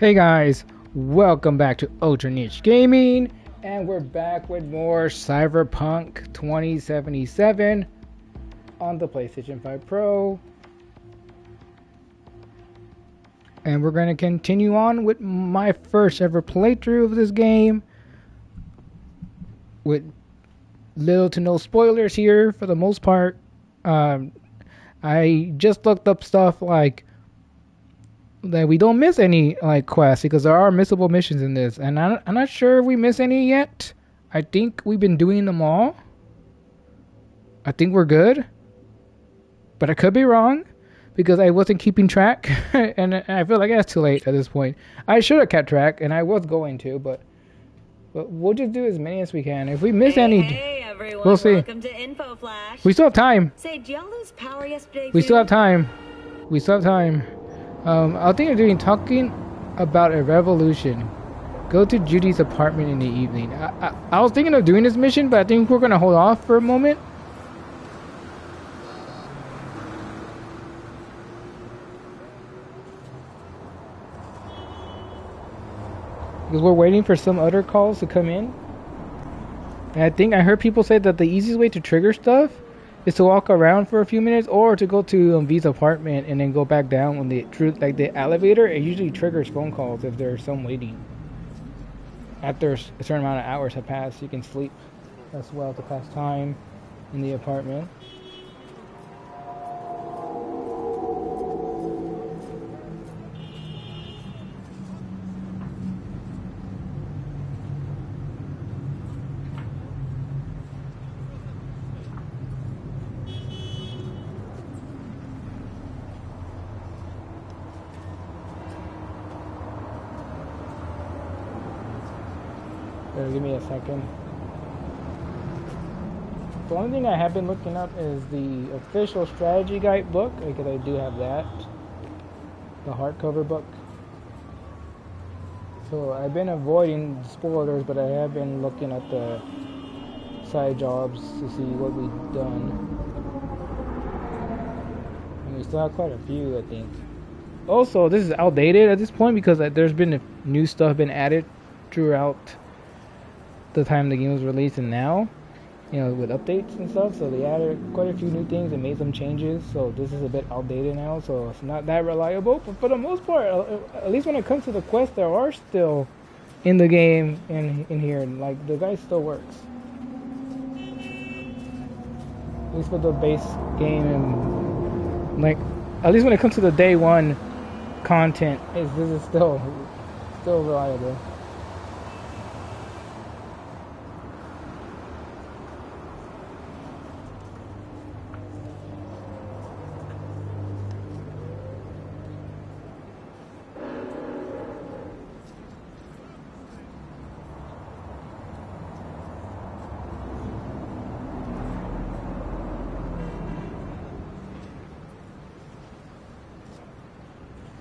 Hey guys, welcome back to Ultra Niche Gaming, and we're back with more Cyberpunk 2077 on the PlayStation 5 Pro. And we're going to continue on with my first ever playthrough of this game, with little to no spoilers here for the most part. I just looked up stuff like that we don't miss any like quests, because there are missable missions in this, and I'm not sure if we miss any yet. I think we've been doing them all. I think we're good, but I could be wrong because I wasn't keeping track and I feel like it's too late at this point. I should have kept track, and I was going to, but we'll just do as many as we can. If we miss Hey everyone, we'll see. Welcome to Info Flash. We still have time. Say, did y'all lose power yesterday? We still have time. We still have time. I think you're doing talking about a revolution. Go to Judy's apartment in the evening. I was thinking of doing this mission, but I think we're gonna hold off for a moment. Because we're waiting for some other calls to come in. And I think I heard people say that the easiest way to trigger stuff is to walk around for a few minutes, or to go to V's apartment and then go back down when the elevator. It usually triggers phone calls if there's some waiting. After a certain amount of hours have passed, you can sleep as well to pass time in the apartment. Give me a second. The only thing I have been looking up is the official strategy guide book, because I do have that. The hardcover book. So I've been avoiding spoilers, but I have been looking at the side jobs to see what we've done. And we still have quite a few, I think. Also, this is outdated at this point because there's been new stuff been added throughout the time the game was released and now, you know, with updates and stuff. So they added quite a few new things and made some changes, so this is a bit outdated now, so it's not that reliable. But for the most part, at least when it comes to the quests, there are still in the game in here, like the guy still works, at least for the base game. And like, at least when it comes to the day one content, this is still reliable.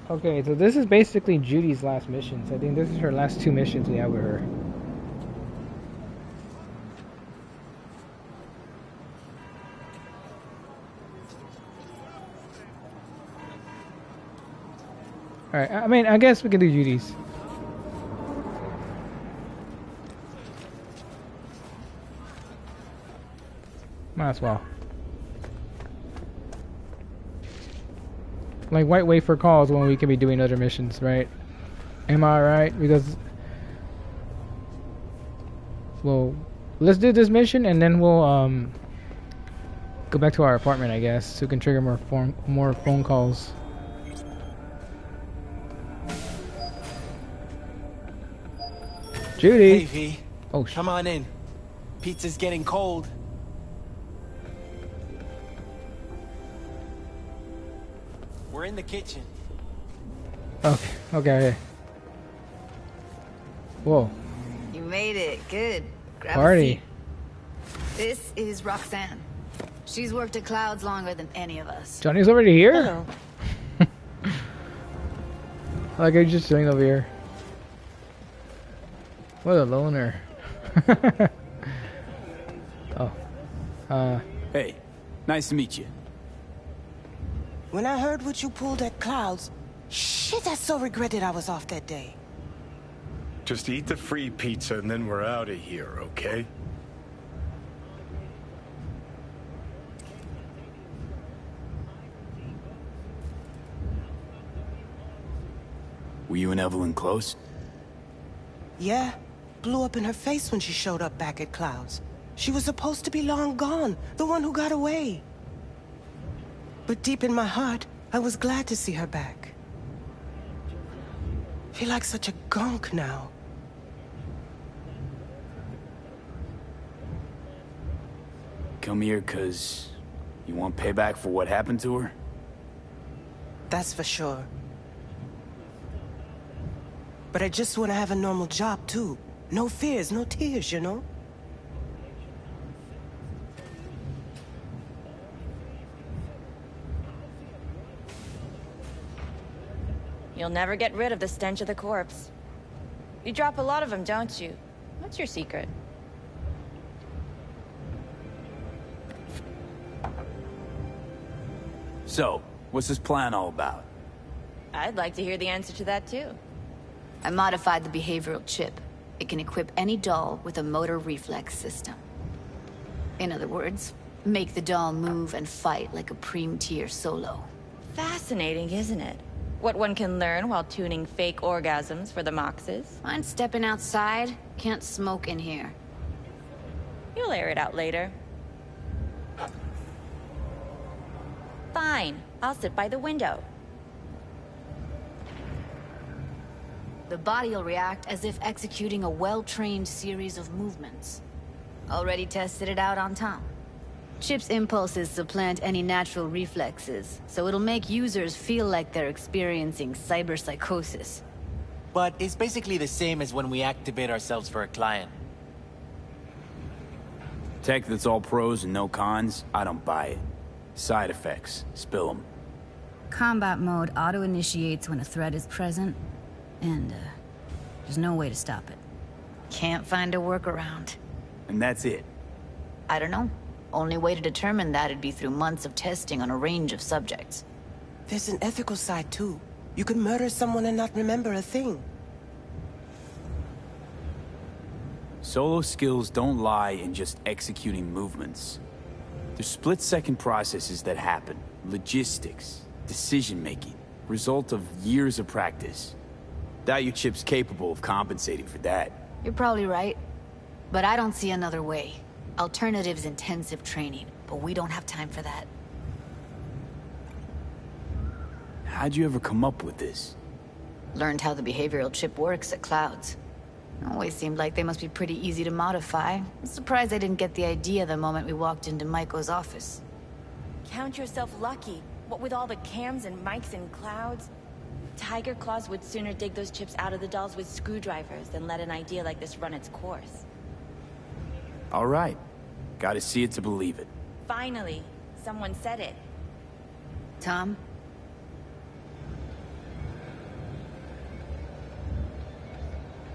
Okay, so this is basically Judy's last missions. I think this is her last two missions we have with her. Alright, I mean, I guess we can do Judy's. Might as well. Like, why wait for calls when we can be doing other missions, right? Am I right? Because, well, let's do this mission and then we'll go back to our apartment, I guess, so we can trigger more phone calls. Judy. Hey V. Oh, come on in. Pizza's getting cold. We're in the kitchen. Okay. Whoa. You made it. Good. Grab Party. This is Roxanne. She's worked at Clouds longer than any of us. Johnny's already here? Hello. Like, I'm just sitting over here. What a loner. Oh. Hey, nice to meet you. When I heard what you pulled at Clouds, Shit, I so regretted I was off that day. Just eat the free pizza and then we're out of here, okay? Were you and Evelyn close? Yeah, blew up in her face when she showed up back at Clouds. She was supposed to be long gone, the one who got away. But deep in my heart, I was glad to see her back. Feel like such a gunk now. Come here 'cause you want payback for what happened to her? That's for sure. But I just want to have a normal job, too. No fears, no tears, you know? You'll never get rid of the stench of the corpse. You drop a lot of them, don't you? What's your secret? So, what's this plan all about? I'd like to hear the answer to that, too. I modified the behavioral chip. It can equip any doll with a motor reflex system. In other words, make the doll move and fight like a Prime-tier solo. Fascinating, isn't it? What one can learn while tuning fake orgasms for the Moxes. Mind stepping outside? Can't smoke in here. You'll air it out later. Fine, I'll sit by the window. The body will react as if executing a well-trained series of movements. Already tested it out on Tom. Chip's impulses supplant any natural reflexes, so it'll make users feel like they're experiencing cyberpsychosis. But it's basically the same as when we activate ourselves for a client. Tech that's all pros and no cons, I don't buy it. Side effects, spill them. Combat mode auto-initiates when a threat is present, and there's no way to stop it. Can't find a workaround. And that's it. I don't know. Only way to determine that'd be through months of testing on a range of subjects. There's an ethical side, too. You could murder someone and not remember a thing. Solo skills don't lie in just executing movements. There's split-second processes that happen. Logistics, decision-making, result of years of practice. Doubt your chip's capable of compensating for that. You're probably right. But I don't see another way. Alternative's intensive training, but we don't have time for that. How'd you ever come up with this? Learned how the behavioral chip works at Clouds. Always seemed like they must be pretty easy to modify. I'm surprised I didn't get the idea the moment we walked into Maiko's office. Count yourself lucky. What with all the cams and mics and Clouds? Tiger Claws would sooner dig those chips out of the dolls with screwdrivers than let an idea like this run its course. All right. Gotta see it to believe it. Finally, someone said it. Tom?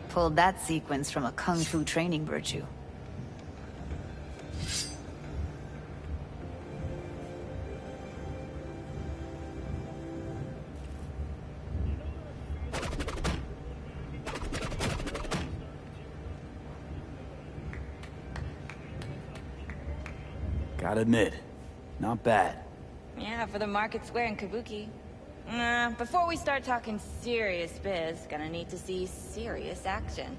Pulled that sequence from a kung fu training virtue. Gotta admit, not bad. Yeah, for the market square in Kabuki. Before we start talking serious biz, gonna need to see serious action.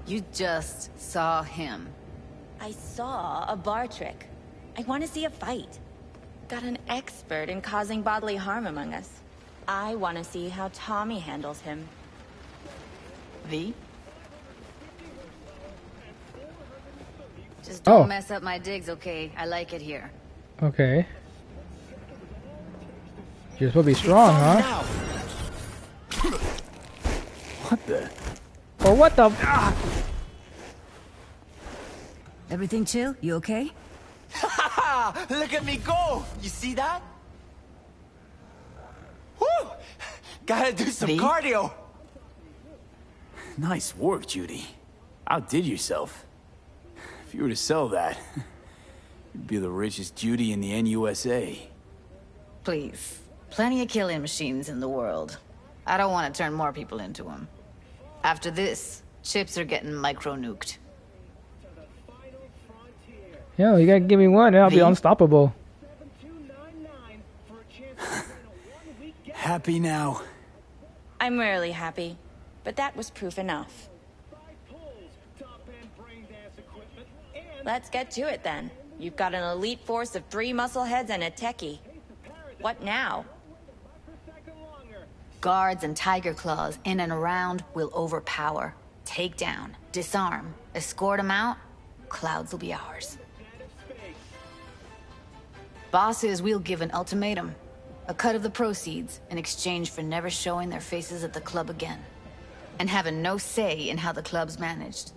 You just saw him. I saw a bar trick. I want to see a fight. Got an expert in causing bodily harm among us. I want to see how Tommy handles him. V? Just don't mess up my digs, okay? I like it here. Okay. You're supposed to be strong, huh? What the? Or what the? Ah! Everything chill? You okay? Look at me go! You see that? Woo! Gotta do some V? cardio! Nice work, Judy. Outdid yourself. If you were to sell that, you'd be the richest Judy in the NUSA. Please. Plenty of killing machines in the world. I don't want to turn more people into him. After this, chips are getting micro-nuked. Yo, you gotta give me one and I'll be unstoppable. Happy now. I'm rarely happy, but that was proof enough. Let's get to it then. You've got an elite force of 3 muscleheads and a techie. What now? Guards and tiger claws in and around will overpower, take down, disarm, escort them out. Clouds will be ours. Bosses, we'll give an ultimatum. A cut of the proceeds in exchange for never showing their faces at the club again. And having no say in how the club's managed.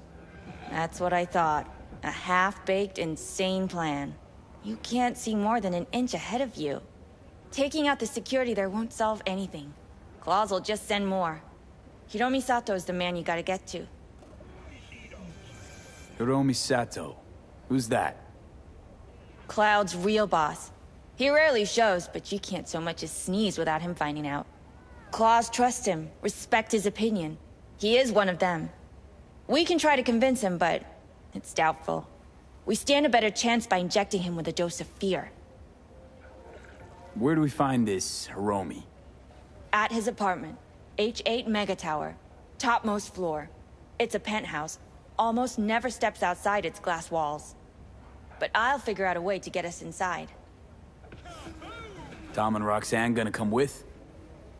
That's what I thought. A half-baked, insane plan. You can't see more than an inch ahead of you. Taking out the security there won't solve anything. Claws will just send more. Hiromi Sato's the man you gotta get to. Hiromi Sato. Who's that? Cloud's real boss. He rarely shows, but you can't so much as sneeze without him finding out. Claws trust him, respect his opinion. He is one of them. We can try to convince him, but it's doubtful. We stand a better chance by injecting him with a dose of fear. Where do we find this Hiromi? At his apartment. H8 Mega Tower. Topmost floor. It's a penthouse. Almost never steps outside its glass walls. But I'll figure out a way to get us inside. Tom and Roxanne gonna come with?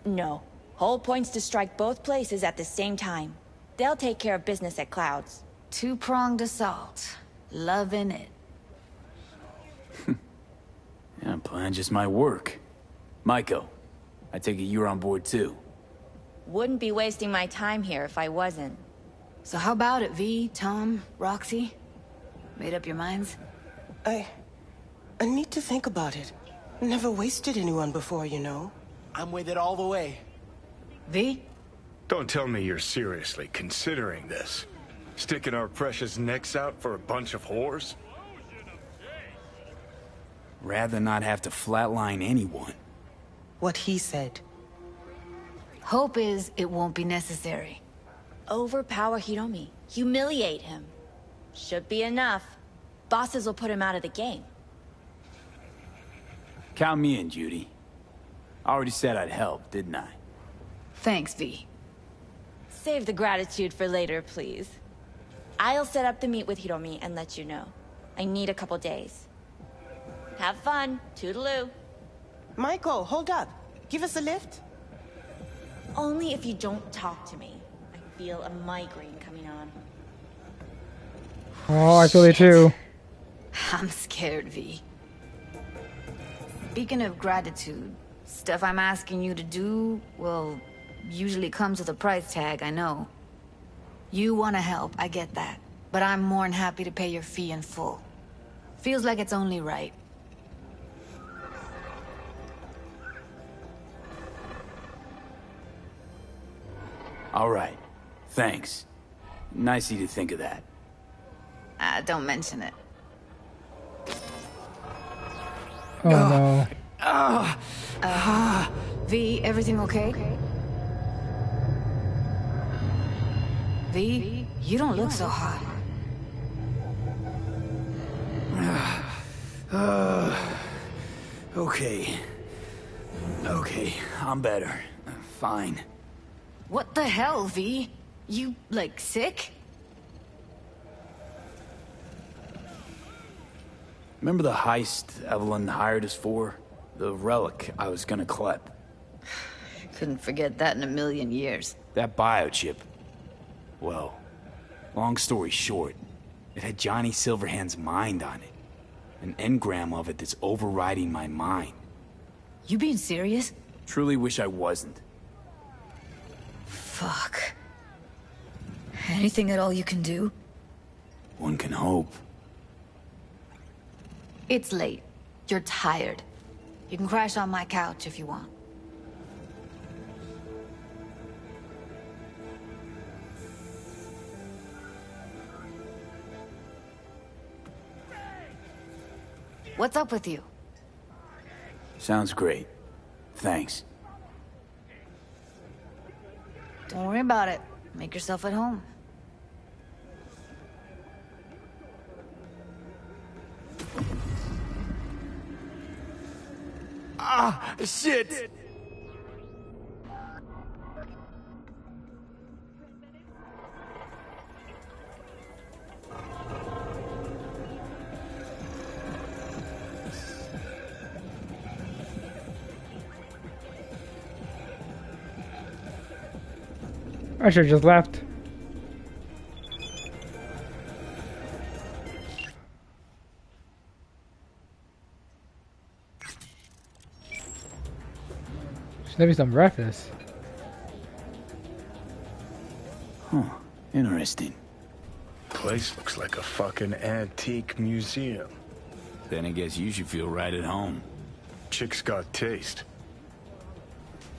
No. Whole point's to strike both places at the same time. They'll take care of business at Clouds. Two-pronged assault. Loving it. Yeah, plan just might work. Maiko, I take it you're on board too. Wouldn't be wasting my time here if I wasn't. So how about it, V, Tom, Roxy? Made up your minds? I need to think about it. Never wasted anyone before, you know. I'm with it all the way. V? Don't tell me you're seriously considering this. Sticking our precious necks out for a bunch of whores? Rather not have to flatline anyone. What he said. Hope is it won't be necessary. Overpower Hiromi. Humiliate him. Should be enough. Bosses will put him out of the game. Count me in, Judy. I already said I'd help, didn't I? Thanks, V. Save the gratitude for later, please. I'll set up the meet with Hiromi and let you know. I need a couple days. Have fun. Toodaloo. Michael, hold up. Give us a lift. Only if you don't talk to me. I feel a migraine coming on. Oh, I feel it too. I'm scared, V. Speaking of gratitude, stuff I'm asking you to do, well, usually comes with a price tag, I know. You want to help, I get that. But I'm more than happy to pay your fee in full. Feels like it's only right. All right. Thanks. Nice of you to think of that. Don't mention it. Oh no. V, everything okay? V, you don't look so hot. Okay. Okay, I'm better. Fine. What the hell, V? You, like, sick? Remember the heist Evelyn hired us for? The relic I was gonna klep. Couldn't forget that in a million years. That biochip. Well, long story short, it had Johnny Silverhand's mind on it. An engram of it that's overriding my mind. You being serious? Truly wish I wasn't. Fuck. Anything at all you can do? One can hope. It's late. You're tired. You can crash on my couch if you want. What's up with you? Sounds great. Thanks. Don't worry about it. Make yourself at home. Ah, shit! I should have just left. Should be some breakfast. Huh. Interesting. Place looks like a fucking antique museum. Then I guess you should feel right at home. Chick's got taste.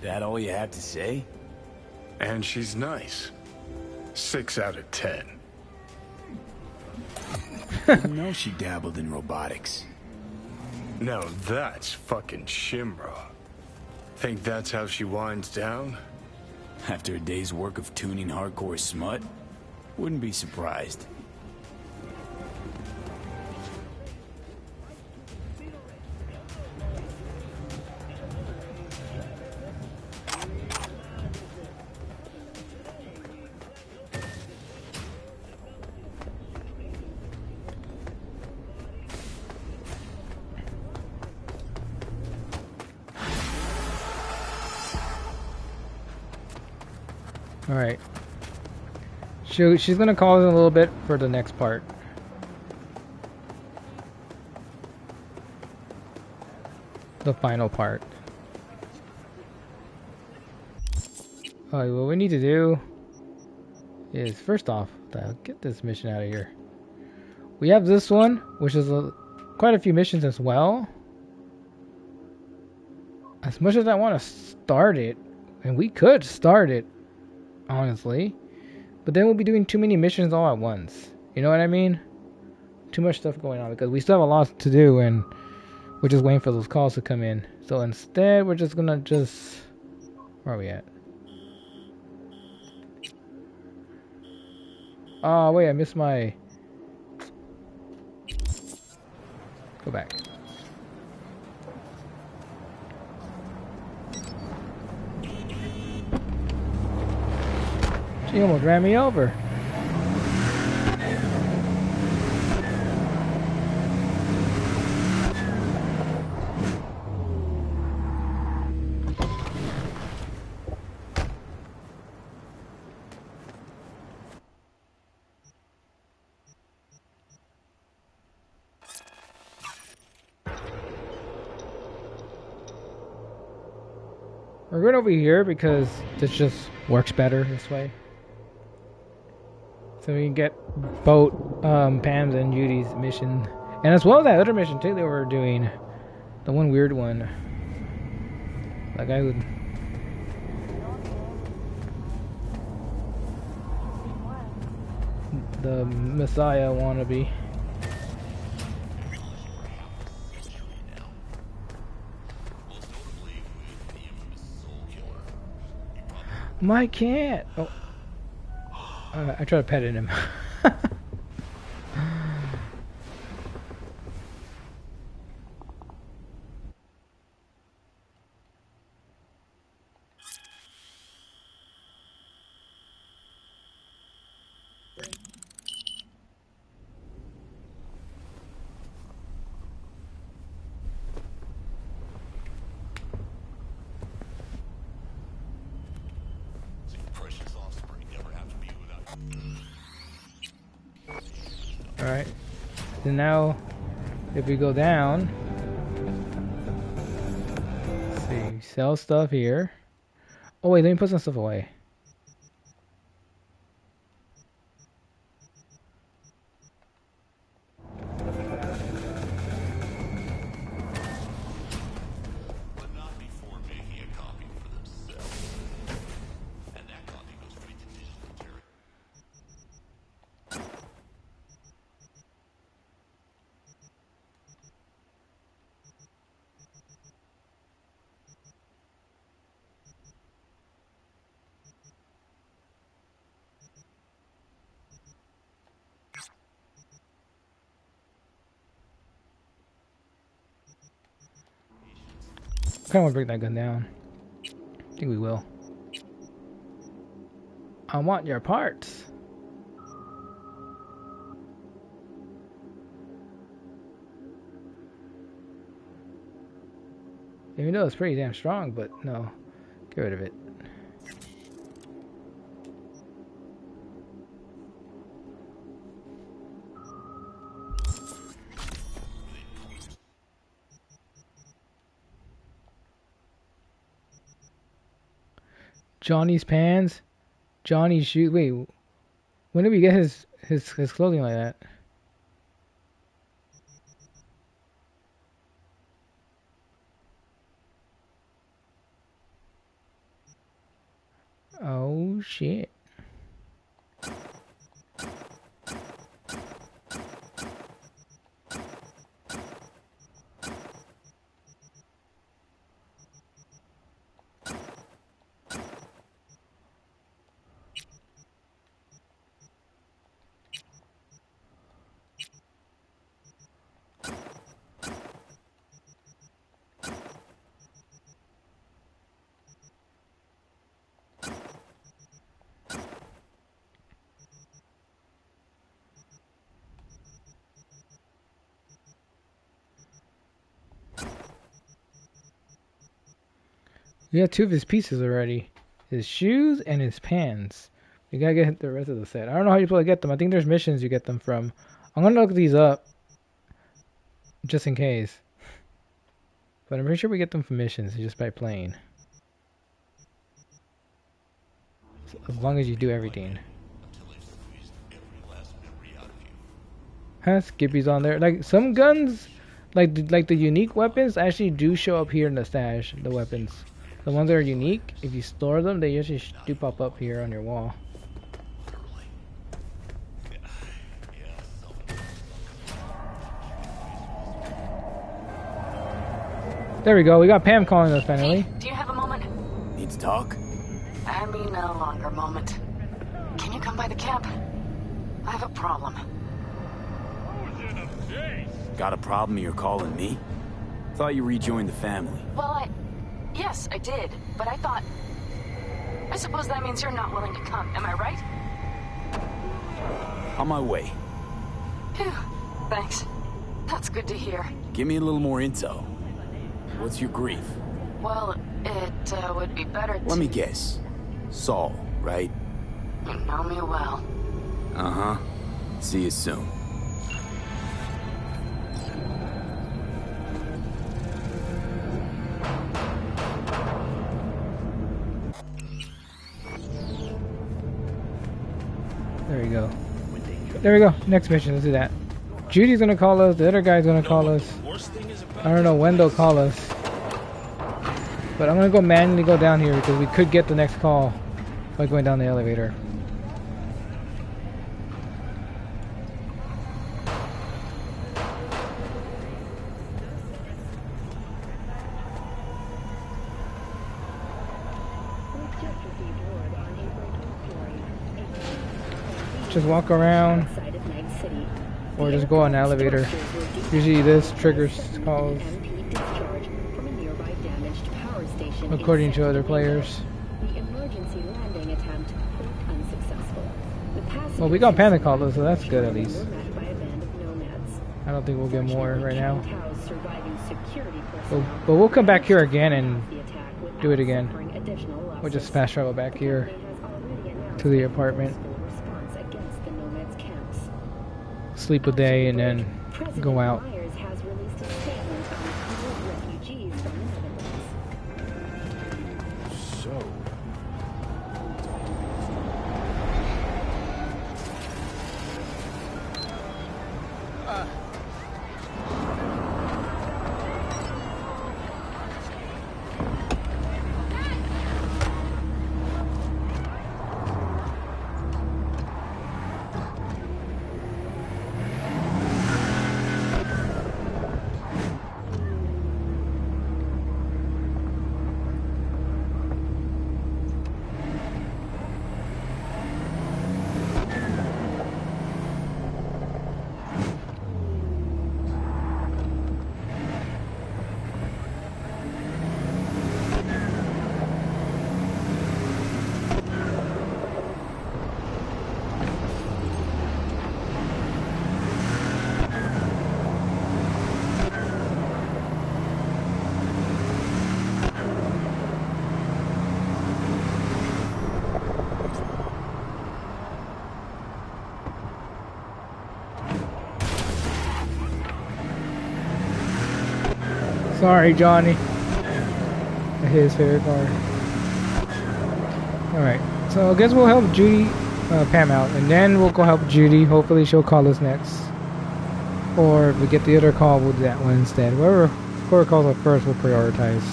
That all you have to say? And she's nice. 6 out of 10. I know she dabbled in robotics. Now that's fucking Shimra. Think that's how she winds down? After a day's work of tuning hardcore smut? Wouldn't be surprised. Alright. She's gonna call us in a little bit for the next part. The final part. Alright, what we need to do is, first off, get this mission out of here. We have this one, which is quite a few missions as well. As much as I want to start it, and we could start it, honestly, but then we'll be doing too many missions all at once. You know what I mean? Too much stuff going on, because we still have a lot to do, and we're just waiting for those calls to come in. So instead, we're just gonna where are we at? Oh wait, I missed my... Go back. She almost ran me over. We're going over here because this just works better this way. So we can get both Pam's and Judy's mission. And as well as that other mission too that we're doing. The one weird one. That guy would... The Messiah wannabe. My cat! Oh. I tried to pet him. Alright. So now, if we go down, let's see, sell stuff here. Oh wait, let me put some stuff away. I kinda wanna break that gun down. I think we will. I want your parts. Even though it's pretty damn strong, but no. Get rid of it. Johnny's pants, Johnny's shoes. Wait, when did we get his clothing like that? Oh shit. We got two of his pieces already. His shoes and his pants. We gotta get the rest of the set. I don't know how you probably get them. I think there's missions you get them from. I'm gonna look these up. Just in case. But I'm pretty sure we get them from missions just by playing. As long as you do everything. Huh? Skippy's on there. Like some guns, like the unique weapons actually do show up here in the stash. The weapons. The ones that are unique, if you store them, they usually do pop up here on your wall. There we go. We got Pam calling us finally. Hey, do you have a moment? Need to talk? I mean, a longer moment. Can you come by the camp? I have a problem. Got a problem you're calling me? Thought you rejoined the family. Well, yes, I did, but I suppose that means you're not willing to come, am I right? On my way. Phew, thanks. That's good to hear. Give me a little more intel. What's your grief? Well, it would be better to... Let me guess. Saul, right? You know me well. Uh-huh. See you soon. There we go. There we go. Next mission. Let's do that. Judy's gonna call us. The other guy's gonna call us. I don't know when they'll call us. But I'm gonna go manually go down here because we could get the next call by going down the elevator. Just walk around or just go on the elevator. Usually this triggers calls according to other players. Well, we got panic callers, so that's good at least. I don't think we'll get more right now. But we'll come back here again and do it again. We'll just fast travel back here to the apartment. Sleep a day and then go out. Sorry, Johnny. His favorite car. Alright, so I guess we'll help Judy, Pam out, and then we'll go help Judy. Hopefully she'll call us next. Or if we get the other call, we'll do that one instead. Whoever calls us first, we'll prioritize.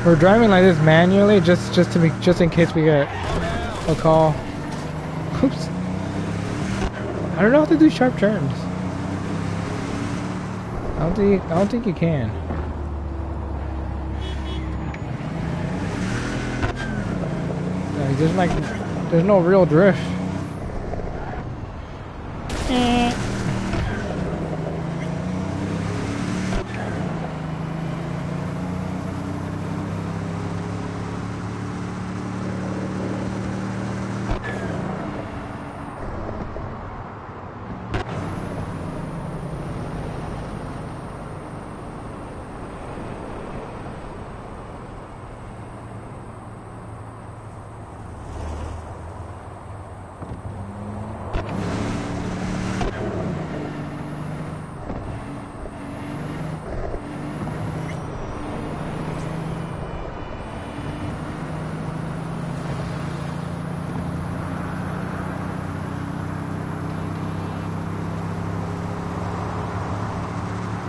We're driving like this manually, just in case we get a call. Oops. I don't know how to do sharp turns. I don't think you can. There's no real drift.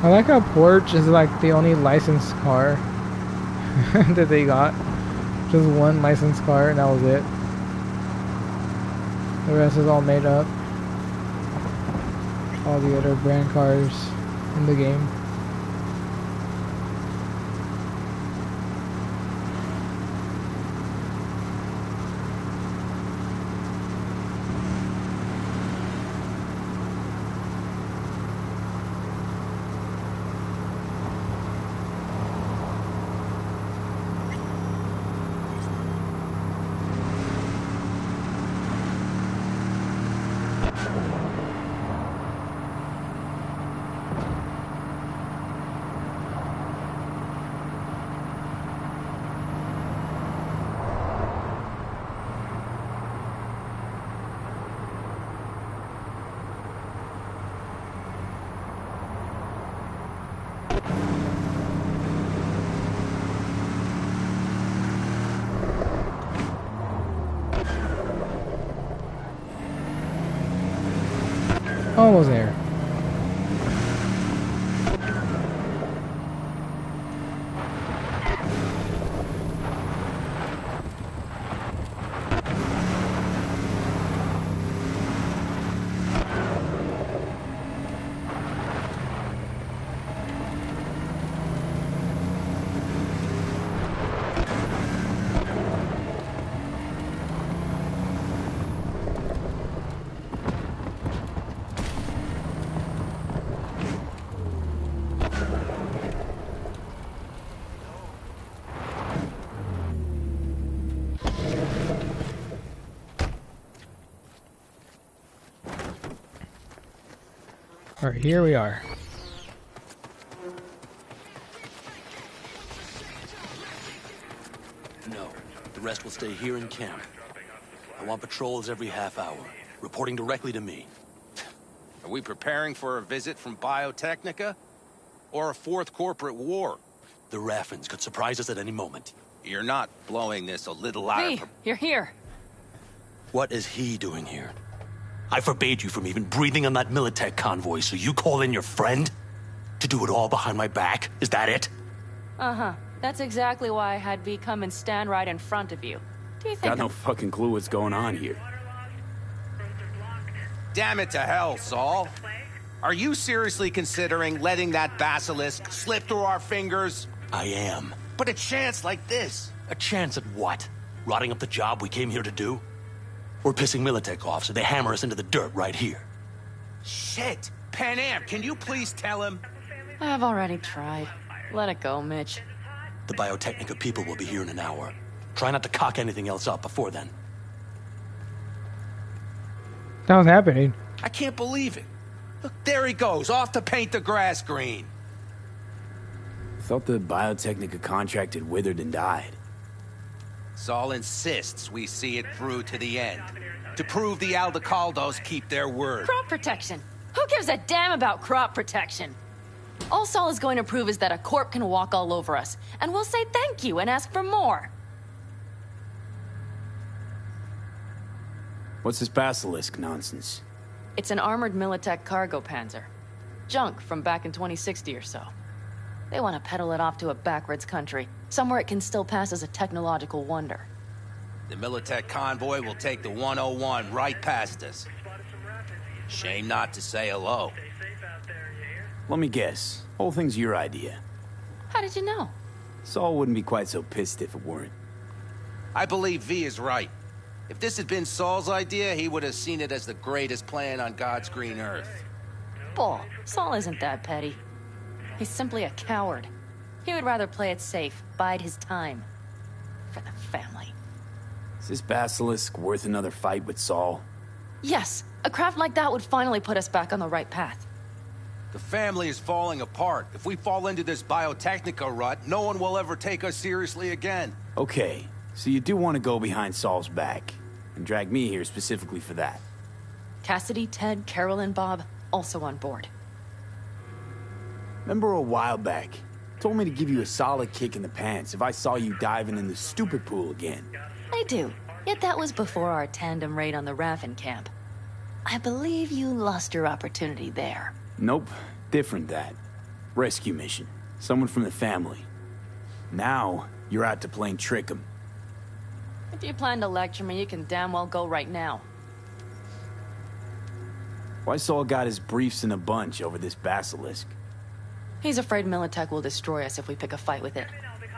I like how Porch is like the only licensed car that they got. Just one licensed car and that was it. The rest is all made up. All the other brand cars in the game. Almost there. Alright, here we are. No, the rest will stay here in camp. I want patrols every half hour, reporting directly to me. Are we preparing for a visit from Biotechnica? Or a fourth corporate war? The Raffens could surprise us at any moment. You're not blowing this a little out Hey, you're here. What is he doing here? I forbade you from even breathing on that Militech convoy, so you call in your friend? To do it all behind my back? Is that it? Uh-huh. That's exactly why I had V come and stand right in front of you. Do you think Got no fucking clue what's going on here. Damn it to hell, Saul. Are you seriously considering letting that basilisk slip through our fingers? I am. But a chance like this. A chance at what? Rotting up the job we came here to do? Or pissing Militech off so they hammer us into the dirt right here? Shit! Pan Am, can you please tell him? I've already tried. Let it go, Mitch. The Biotechnica people will be here in an hour. Try not to cock anything else up before then. That was happening. I can't believe it. Look, there he goes, off to paint the grass green. Thought the Biotechnica contract had withered and died. Saul insists we see it through to the end. To prove the Aldecaldos keep their word. Crop protection. Who gives a damn about crop protection? All Saul is going to prove is that a corp can walk all over us, and we'll say thank you and ask for more. What's this basilisk nonsense? It's an armored Militech cargo panzer. Junk from back in 2060 or so. They want to peddle it off to a backwards country, somewhere it can still pass as a technological wonder. The Militech convoy will take the 101 right past us. Shame not to say hello. Let me guess. Whole thing's your idea. How did you know? Saul wouldn't be quite so pissed if it weren't. I believe V is right. If this had been Saul's idea, he would have seen it as the greatest plan on God's green earth. Bull, Saul isn't that petty. He's simply a coward. He would rather play it safe, bide his time. For the family. Is this basilisk worth another fight with Saul? Yes, a craft like that would finally put us back on the right path. The family is falling apart. If we fall into this biotechnica rut, no one will ever take us seriously again. Okay, so you do want to go behind Saul's back, and drag me here specifically for that. Cassidy, Ted, Carol, and Bob, also on board. Remember a while back, told me to give you a solid kick in the pants if I saw you diving in the stupid pool again. I do, yet that was before our tandem raid on the Raven camp. I believe you lost your opportunity there. Nope, different that. Rescue mission. Someone from the family. Now, you're out to plain trick 'em. If you plan to lecture me, you can damn well go right now. Why Saul got his briefs in a bunch over this basilisk? He's afraid Militech will destroy us if we pick a fight with it.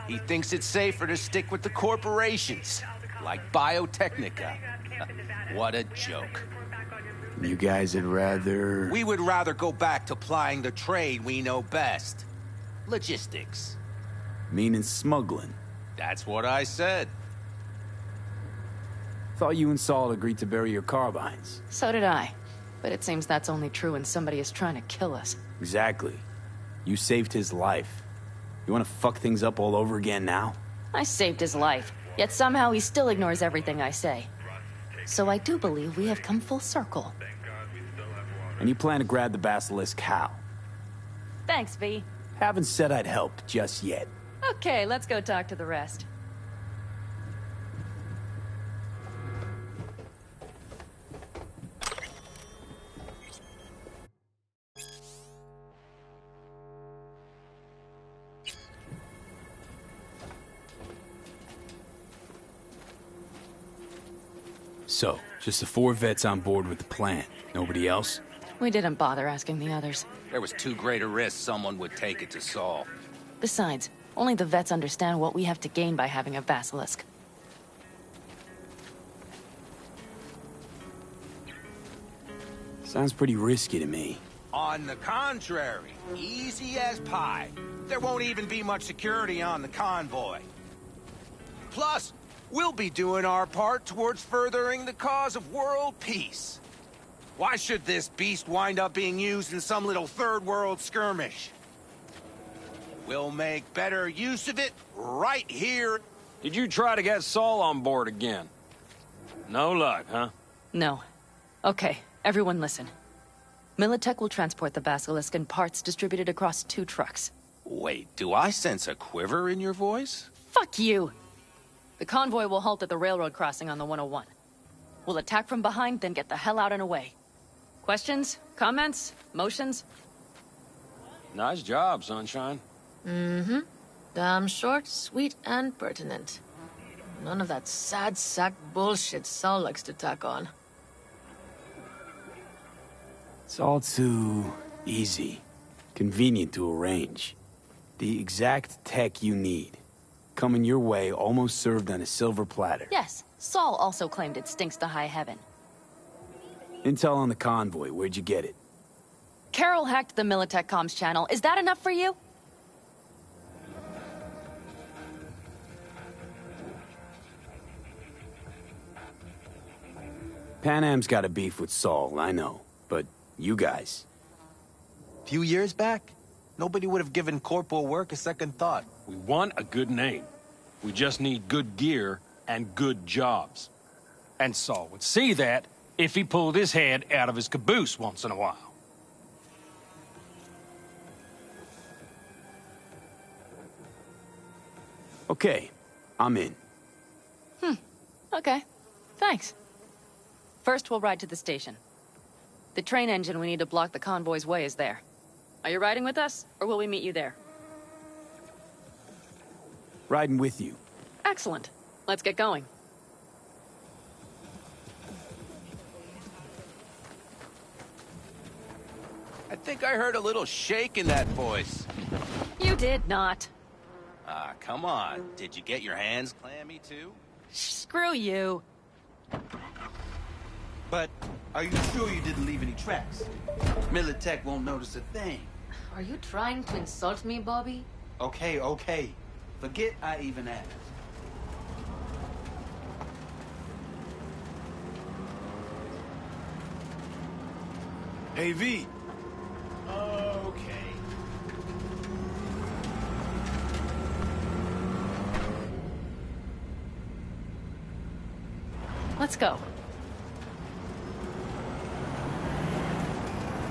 He thinks it's safer to stick with the corporations, like Biotechnica. What a joke. You guys would rather... We would rather go back to plying the trade we know best. Logistics. Meaning smuggling. That's what I said. Thought you and Saul agreed to bury your carbines. So did I. But it seems that's only true when somebody is trying to kill us. Exactly. You saved his life. You want to fuck things up all over again now? I saved his life, yet somehow he still ignores everything I say. So I do believe we have come full circle. And you plan to grab the basilisk how? Thanks, V. Haven't said I'd help just yet. Okay, let's go talk to the rest. So, just the 4 vets on board with the plan. Nobody else? We didn't bother asking the others. There was too great a risk someone would take it to Saul. Besides, only the vets understand what we have to gain by having a basilisk. Sounds pretty risky to me. On the contrary, easy as pie. There won't even be much security on the convoy. Plus, we'll be doing our part towards furthering the cause of world peace. Why should this beast wind up being used in some little third world skirmish? We'll make better use of it right here. Did you try to get Saul on board again? No luck, huh? No. Okay, everyone listen. Militech will transport the basilisk in parts distributed across 2 trucks. Wait, do I sense a quiver in your voice? Fuck you! The convoy will halt at the railroad crossing on the 101. We'll attack from behind, then get the hell out and away. Questions? Comments? Motions? Nice job, Sunshine. Mm-hmm. Damn short, sweet, and pertinent. None of that sad sack bullshit Saul likes to tack on. It's all too easy. Convenient to arrange. The exact tech you need. Coming your way, almost served on a silver platter. Yes, Saul also claimed it stinks to high heaven. Intel on the convoy, where'd you get it? Carol hacked the Militech comms channel. Is that enough for you? Pan Am's got a beef with Saul, I know. But you guys... Few years back, nobody would have given corporal work a second thought. We want a good name. We just need good gear and good jobs. And Saul would see that if he pulled his head out of his caboose once in a while. Okay, I'm in. Okay. Thanks. First, we'll ride to the station. The train engine we need to block the convoy's way is there. Are you riding with us, or will we meet you there? Riding with you. Excellent. Let's get going. I think I heard a little shake in that voice. You did not. Ah, come on. Did you get your hands clammy too? Screw you. But are you sure you didn't leave any tracks? Militech won't notice a thing. Are you trying to insult me, Bobby? Okay. Forget I even asked. Hey, V. Okay. Let's go.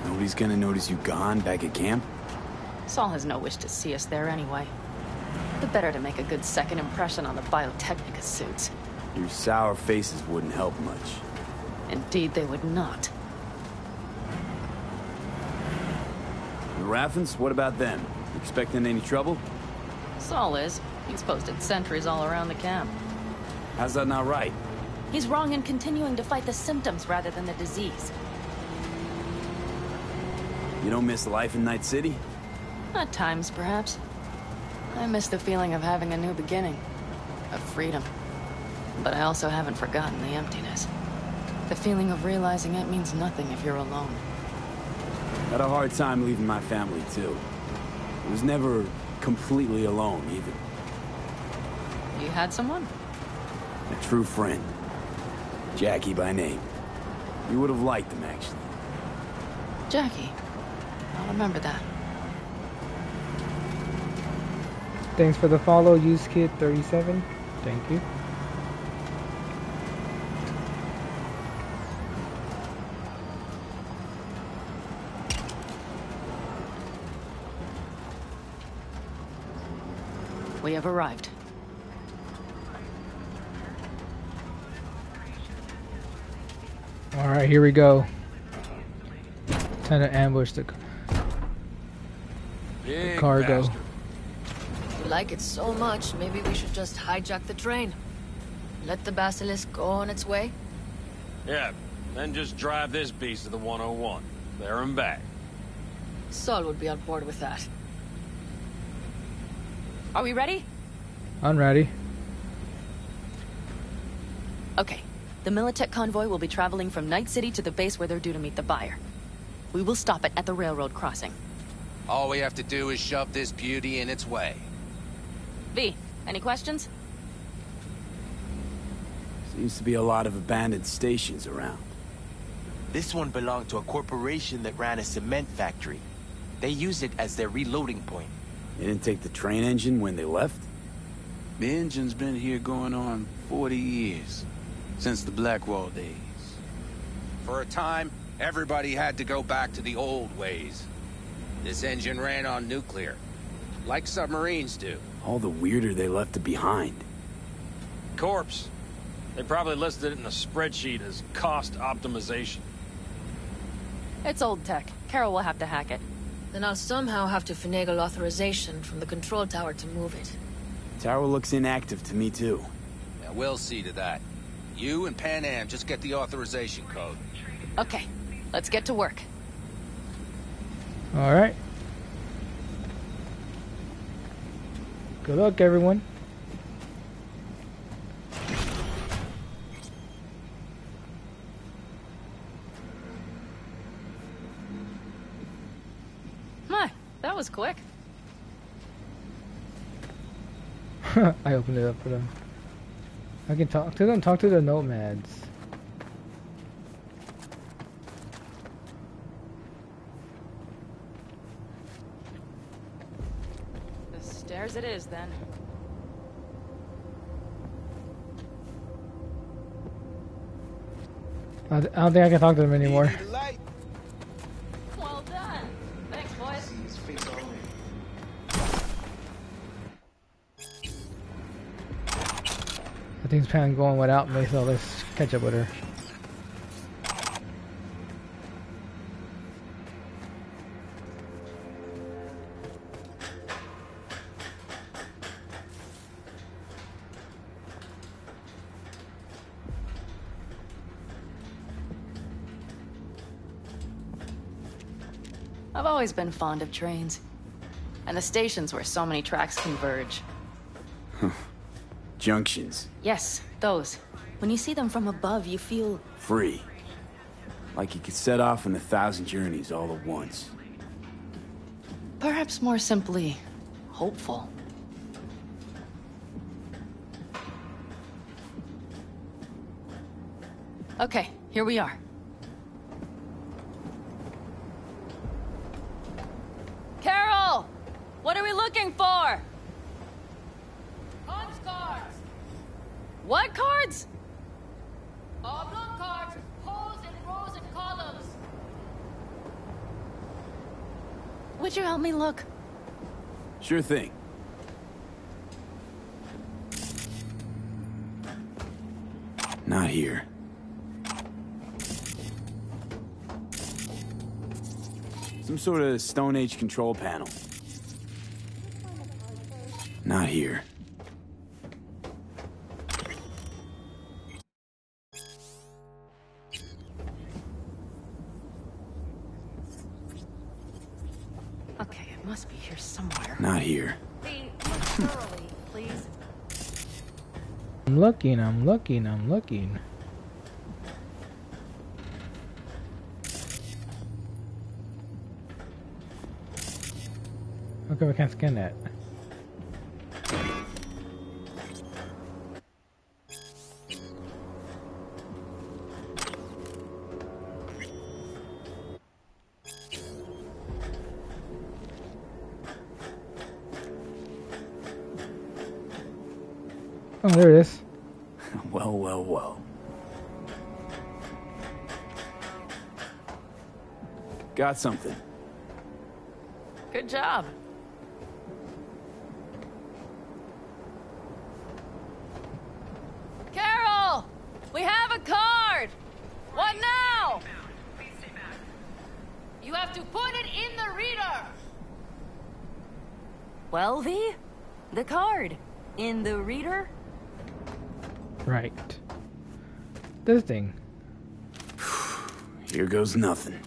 Nobody's gonna notice you gone back at camp? Saul has no wish to see us there anyway. The better to make a good second impression on the Biotechnica suits. Your sour faces wouldn't help much. Indeed, they would not. The Raffens, what about them? Expecting any trouble? Saul is. He's posted sentries all around the camp. How's that not right? He's wrong in continuing to fight the symptoms rather than the disease. You don't miss life in Night City? At times, perhaps. I miss the feeling of having a new beginning. Of freedom. But I also haven't forgotten the emptiness. The feeling of realizing it means nothing if you're alone. Had a hard time leaving my family, too. I was never completely alone, either. You had someone? A true friend. Jackie by name. You would have liked him, actually. Jackie. I'll remember that. Thanks for the follow, UseKid37. Thank you. We have arrived. Alright, here we go. Time to ambush the cargo. bastard. You like it so much, maybe we should just hijack the train. Let the Basilisk go on its way. Yeah, then just drive this beast to the 101. There and back. Saul would be on board with that. Are we ready? I'm ready. Okay. The Militech convoy will be traveling from Night City to the base where they're due to meet the buyer. We will stop it at the railroad crossing. All we have to do is shove this beauty in its way. V, any questions? Seems to be a lot of abandoned stations around. This one belonged to a corporation that ran a cement factory. They used it as their reloading point. They didn't take the train engine when they left? The engine's been here going on 40 years. Since the Blackwall days. For a time, everybody had to go back to the old ways. This engine ran on nuclear, like submarines do. All the weirder they left it behind. Corpse. They probably listed it in the spreadsheet as cost optimization. It's old tech. Carol will have to hack it. Then I'll somehow have to finagle authorization from the control tower to move it. Tower looks inactive to me, too. Yeah, we'll see to that. You and Pan Am just get the authorization code. Okay, let's get to work. Alright. Good luck, everyone. My, that was quick. I opened it up for them. I can talk to them. Talk to the nomads. The stairs it is, then. I don't think I can talk to them anymore. Well done. Thanks, boys. think she's planning on going without me, so let's catch up with her. I've always been fond of trains. And the stations where so many tracks converge. Junctions. Yes, those. When you see them from above, you feel... Free. Like you could set off on 1,000 journeys all at once. Perhaps more simply, hopeful. Okay, here we are. Carol! What are we looking for? Comms cards. What cards? Oblong cards. Holes in rows and columns. Would you help me look? Sure thing. Not here. Some sort of Stone Age control panel. Not here. Okay, it must be here somewhere. Not here. Look thoroughly, please. I'm looking, I'm looking, I'm looking. Okay, we can't scan that. Oh, there it is. Well, well, well. Got something. Good job. Carol! We have a card! What now? You have to put it in the reader. Well, V? The card. In the reader? Right. This thing. Here goes nothing.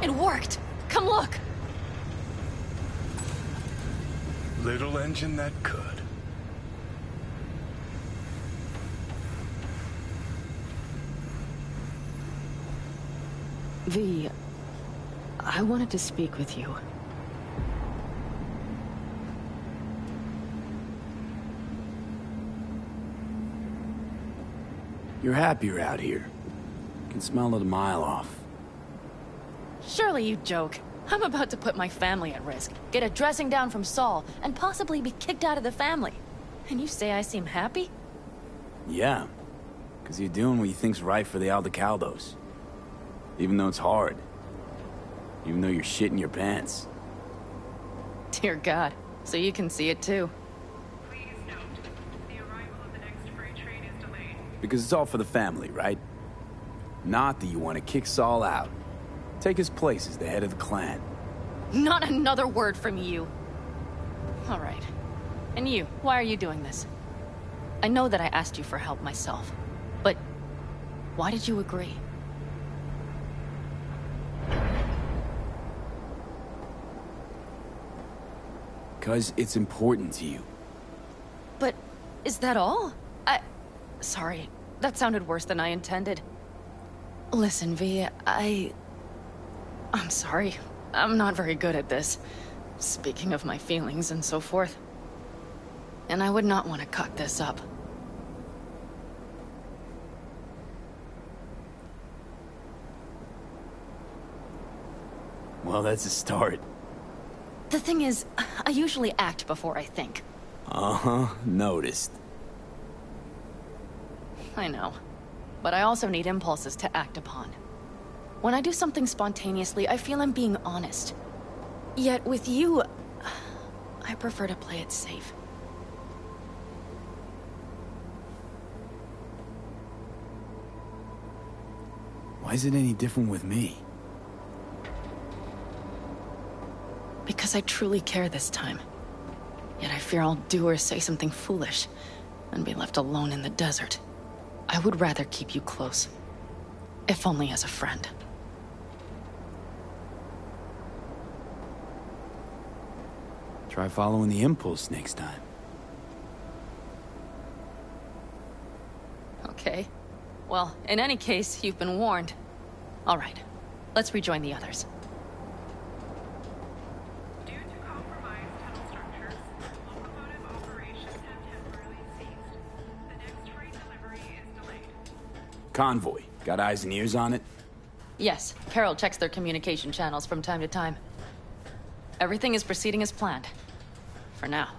It worked! Come look! Little engine that could. V, I wanted to speak with you. You're happier out here. Can smell it a mile off. Surely you joke. I'm about to put my family at risk, get a dressing down from Saul, and possibly be kicked out of the family. And you say I seem happy? Yeah. Because you're doing what you think's right for the Aldecaldos. Even though it's hard. Even though you're shitting your pants. Dear God. So you can see it too. Because it's all for the family, right? Not that you want to kick Saul out. Take his place as the head of the clan. Not another word from you. All right. And you, why are you doing this? I know that I asked you for help myself. But why did you agree? Because it's important to you. But is that all? Sorry. That sounded worse than I intended. Listen, V, I'm sorry. I'm not very good at this. Speaking of my feelings and so forth. And I would not want to cock this up. Well, that's a start. The thing is, I usually act before I think. Uh-huh, noticed. I know. But I also need impulses to act upon. When I do something spontaneously, I feel I'm being honest. Yet with you, I prefer to play it safe. Why is it any different with me? Because I truly care this time. Yet I fear I'll do or say something foolish and be left alone in the desert. I would rather keep you close, if only as a friend. Try following the impulse next time. Okay. Well, in any case, you've been warned. All right, let's rejoin the others. Convoy. Got eyes and ears on it? Yes, Carol checks their communication channels from time to time. Everything is proceeding as planned. For now.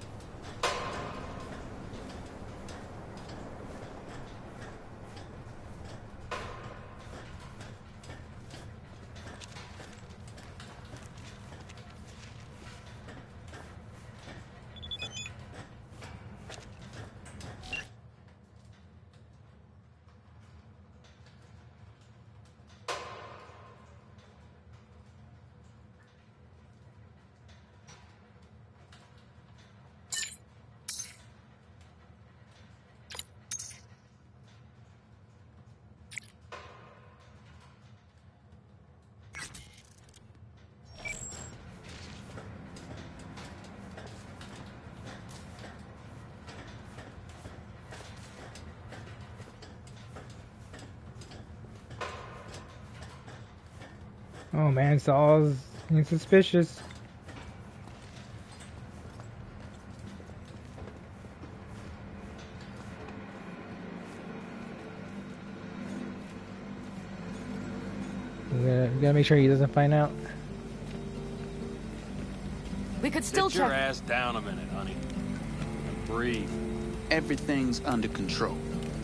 Oh man, Saul's suspicious. We gotta make sure he doesn't find out. We could still Sit your check. ass down a minute, honey. And breathe. Everything's under control.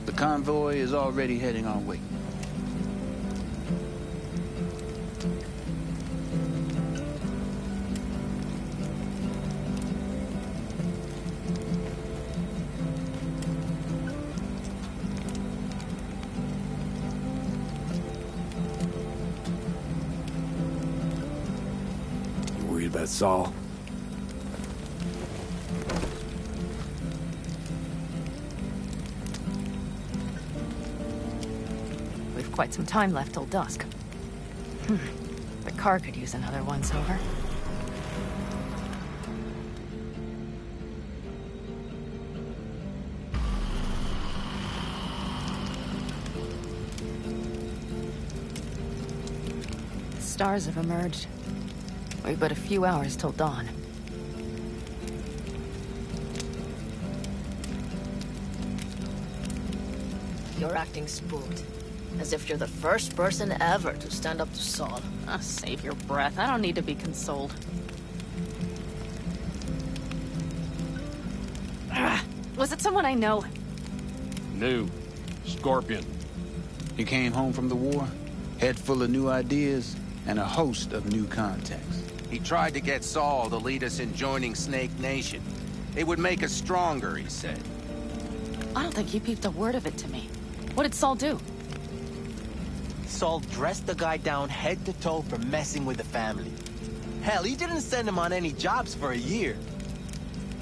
The convoy is already heading our way. You worried about Saul? We've quite some time left till dusk. The car could use another once-over. The stars have emerged. We've but a few hours till dawn. You're acting spooked. As if you're the first person ever to stand up to Saul. Ah, save your breath. I don't need to be consoled. Was it someone I know? New. Scorpion. He came home from the war, head full of new ideas, and a host of new contacts. He tried to get Saul to lead us in joining Snake Nation. It would make us stronger, he said. I don't think he peeped a word of it to me. What did Saul do? Saul dressed the guy down head to toe for messing with the family. Hell, he didn't send him on any jobs for a year.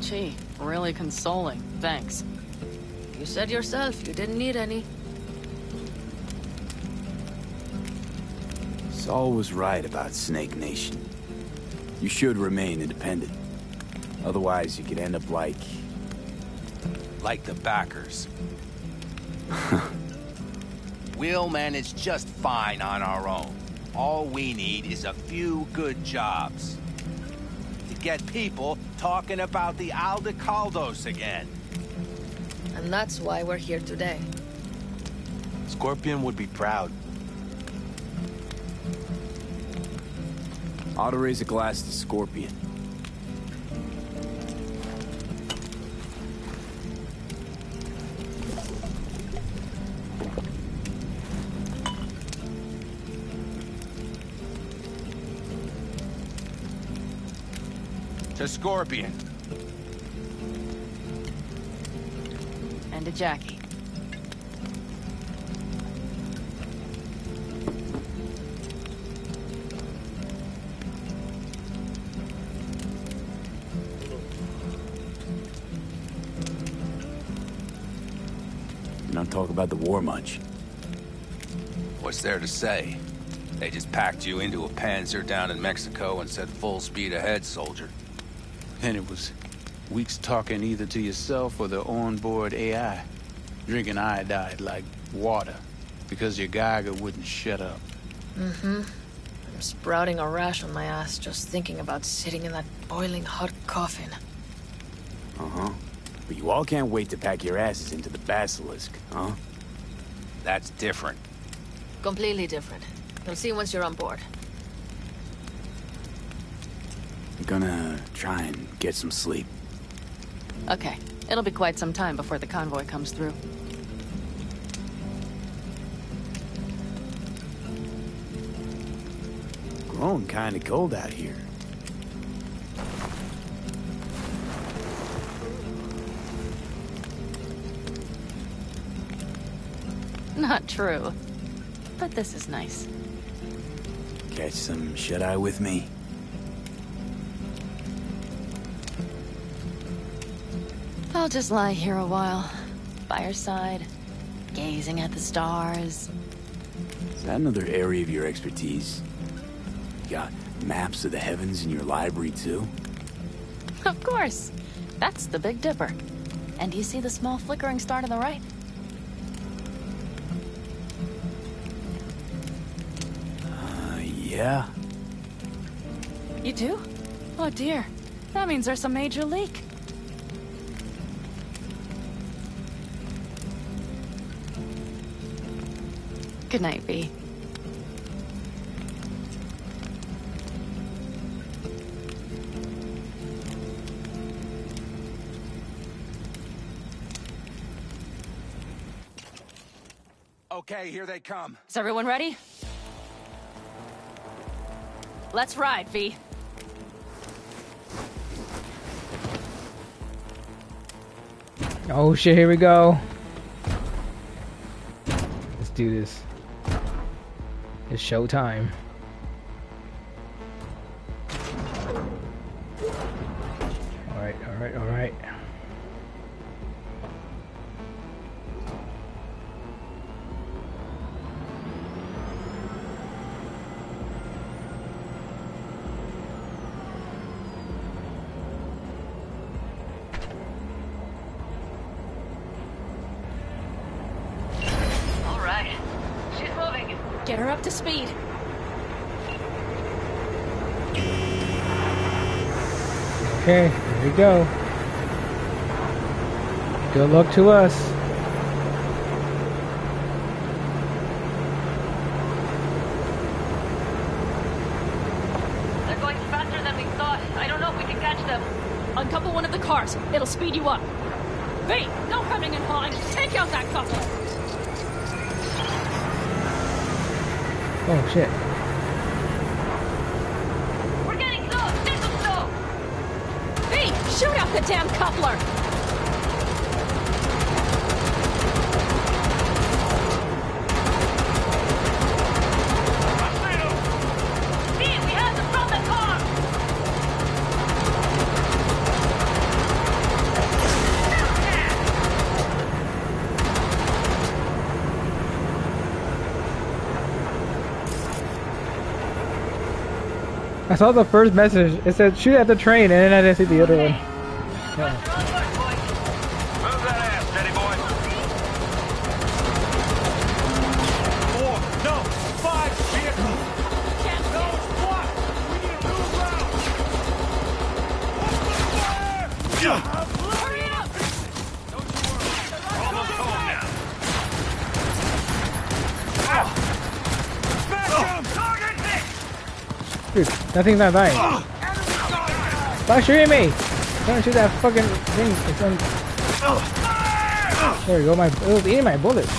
Gee, really consoling. Thanks. You said yourself you didn't need any. Saul was right about Snake Nation. You should remain independent. Otherwise, you could end up like the backers. We'll manage just fine on our own. All we need is a few good jobs. To get people talking about the Aldecaldos again. And that's why we're here today. Scorpion would be proud. ought to raise a glass to Scorpion. To Scorpion. And to Jackie. You don't talk about the war much. What's there to say? They just packed you into a Panzer down in Mexico and said full speed ahead, soldier. And it was weeks talking either to yourself or the onboard AI. Drinking iodide like water because your Geiger wouldn't shut up. Mm-hmm. I'm sprouting a rash on my ass just thinking about sitting in that boiling hot coffin. Uh-huh. But you all can't wait to pack your asses into the Basilisk, huh? That's different. Completely different. You'll see once you're on board. I'm gonna try and get some sleep. Okay, it'll be quite some time before the convoy comes through. Growing kinda cold out here. Not true. But this is nice. Catch some shut-eye with me? I'll just lie here a while, by your side, gazing at the stars. Is that another area of your expertise? You got maps of the heavens in your library, too? Of course. That's the Big Dipper. And do you see the small flickering star to the right? Yeah. You do? Oh dear. That means there's a major leak. Good night, V. Okay, here they come. Is everyone ready? Let's ride, V. Oh shit, here we go. Let's do this. It's showtime. Alright, alright, alright. Get her up to speed. Okay, here we go. Good luck to us. They're going faster than we thought. I don't know if we can catch them. Uncouple one of the cars. It'll speed you up. V, no coming and hawing. Take out that coupler. Oh shit. We're getting close. This will slow. V, shoot out the damn coupler. V, we have them from the car. I saw the first message. It said shoot at the train, and then I didn't see the other one. Yeah. Move that ass, steady boy. 4, no, 5 vehicles. No, what? We need a new route. Hurry up! Don't you worry. We're almost home now. Smash him! Target hit! Dude, nothing's not dying. Stop shooting me! Don't shoot that fucking thing. It's on... There we go. It was eating my bullets.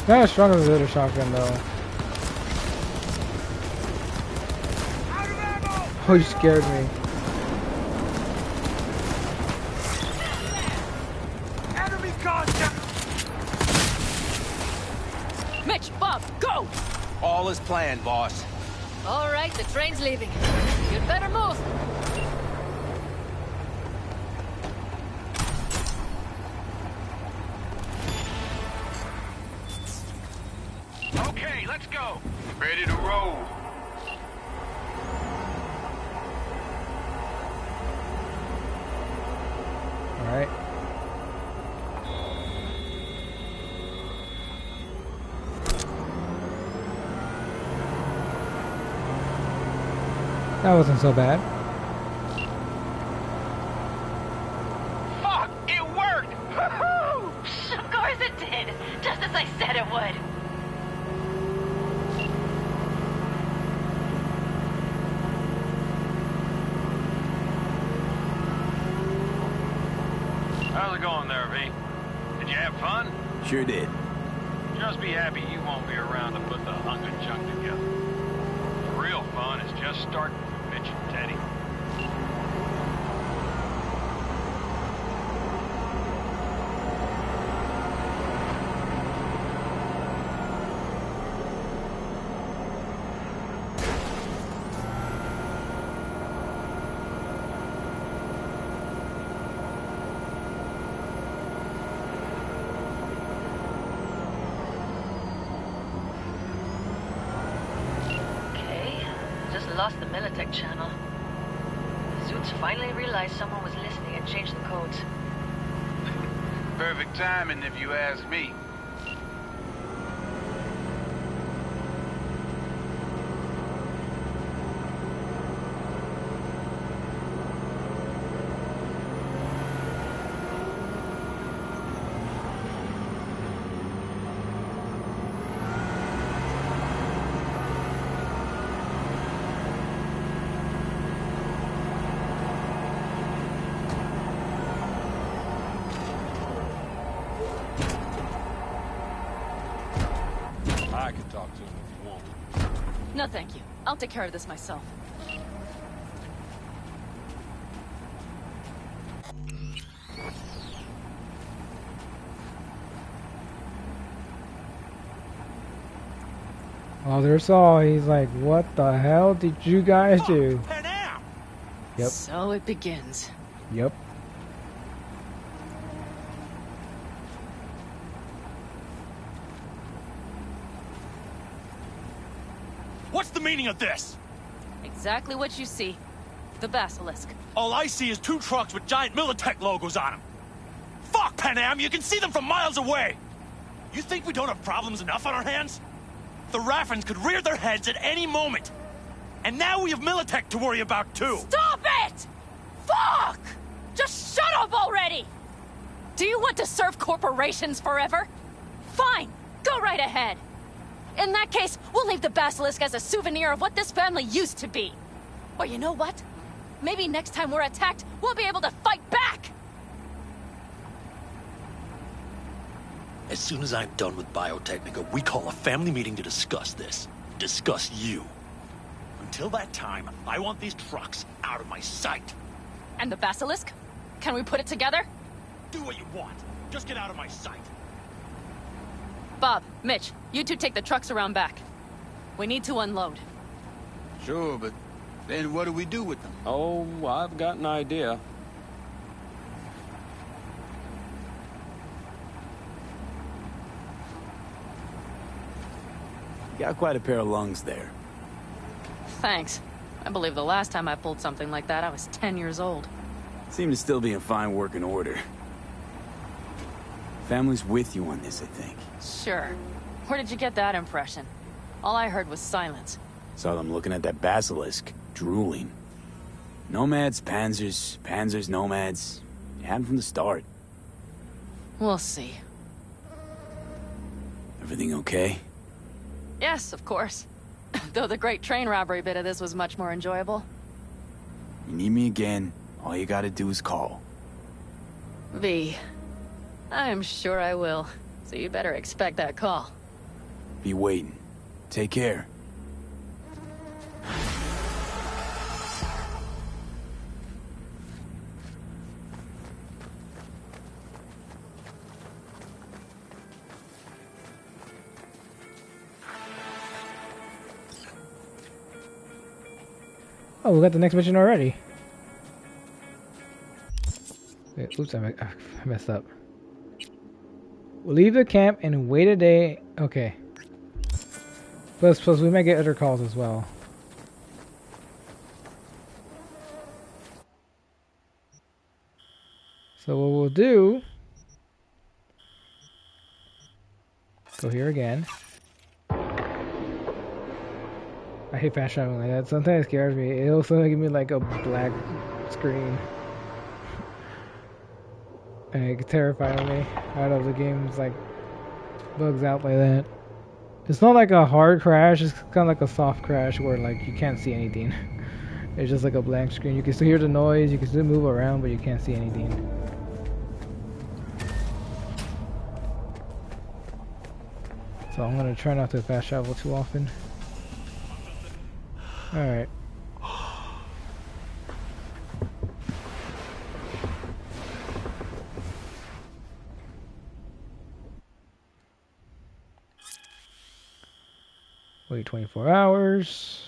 Not as strong as the other shotgun though. Oh, you scared me. Enemy contact! Mitch, Bob, go! All is planned, boss. All right, the train's leaving. You'd better move. Okay, let's go. Ready to roll. Alright. That wasn't so bad. Fuck! It worked! Woohoo! Of course it did. Just as I said it would. How's it going there, V? Did you have fun? Sure did. Just be happy you won't be around to put the hunk of junk together. The real fun is just starting with Mitch and Teddy. Lost the Militech channel. Suits finally realized someone was listening and changed the codes. Perfect timing, if you ask me. I can talk to him if you want. No, thank you. I'll take care of this myself. Father saw, he's like, what the hell did you guys do? Yep. So it begins. Yep. What's the meaning of this? Exactly what you see. The Basilisk. All I see is 2 trucks with giant Militech logos on them. Fuck, Panam, you can see them from miles away. You think we don't have problems enough on our hands? The Raffens could rear their heads at any moment. And now we have Militech to worry about too. Stop it! Fuck! Just shut up already! Do you want to serve corporations forever? Fine, go right ahead. In that case, we'll leave the Basilisk as a souvenir of what this family used to be. Or you know what? Maybe next time we're attacked, we'll be able to fight back! As soon as I'm done with Biotechnica, we call a family meeting to discuss this. Discuss you. Until that time, I want these trucks out of my sight. And the Basilisk? Can we put it together? Do what you want. Just get out of my sight. Bob, Mitch, you two take the trucks around back. We need to unload. Sure, but then what do we do with them? Oh, I've got an idea. You got quite a pair of lungs there. Thanks. I believe the last time I pulled something like that, I was 10 years old. Seem to still be in fine working order. Family's with you on this, I think. Sure. Where did you get that impression? All I heard was silence. Saw them looking at that basilisk, drooling. Nomads, panzers, panzers, nomads. You had them from the start. We'll see. Everything okay? Yes, of course. Though the great train robbery bit of this was much more enjoyable. You need me again, all you gotta do is call. V. I'm sure I will. So you better expect that call. Be waiting. Take care. Oh, we got the next mission already. Wait, oops, I messed up. We'll leave the camp and wait a day. Okay. Plus we might get other calls as well. So what we'll do... Go here again. I hate fast traveling like that. Sometimes it scares me. It'll suddenly give me like a black screen. And it terrifies me. I don't know, the game's like bugs out like that. It's not like a hard crash, it's kind of like a soft crash where like you can't see anything. It's just like a blank screen. You can still hear the noise, you can still move around, but you can't see anything. So I'm gonna try not to fast travel too often. Alright. Wait 24 hours.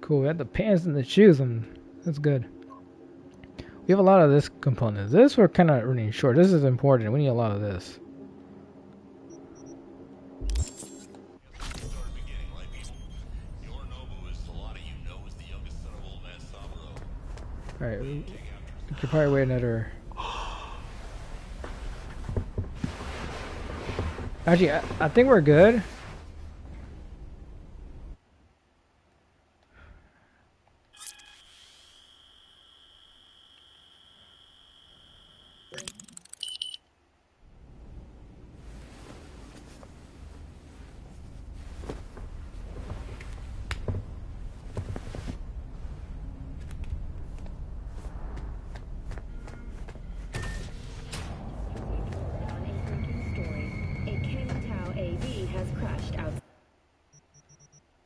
Cool, we have the pants and the shoes, and that's good. We have a lot of this component. This we're kind of running short. This is important. We need a lot of this. Alright, we could probably wait another... Actually, I think we're good.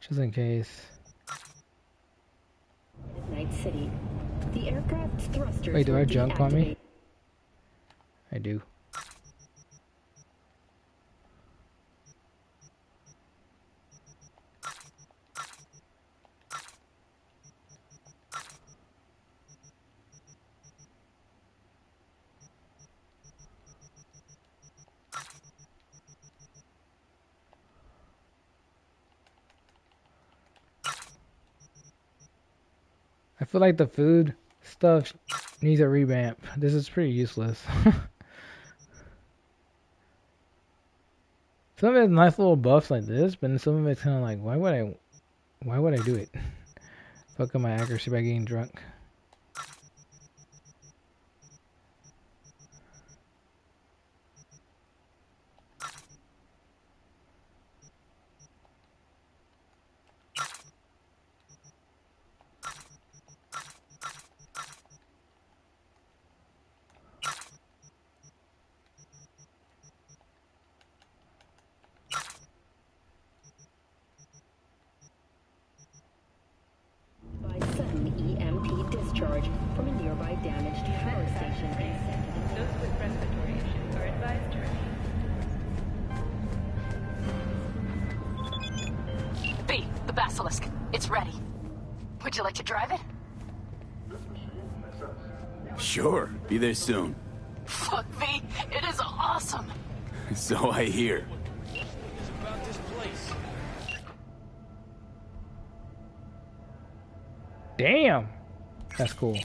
Just in case. Night City. The aircraft's thrusters. Wait, do I have junk on me? I do. I feel like the food stuff needs a revamp. This is pretty useless. Some of it's nice little buffs like this, but some of it's kind of like, why would I do it? Fuck up my accuracy by getting drunk. From a nearby damaged power station. Those with respiratory issues are advised to remain. B, the Basilisk. It's ready. Would you like to drive it? Sure. Be there soon. Fuck V, it is awesome. So I hear. About this place. Damn. That's cool.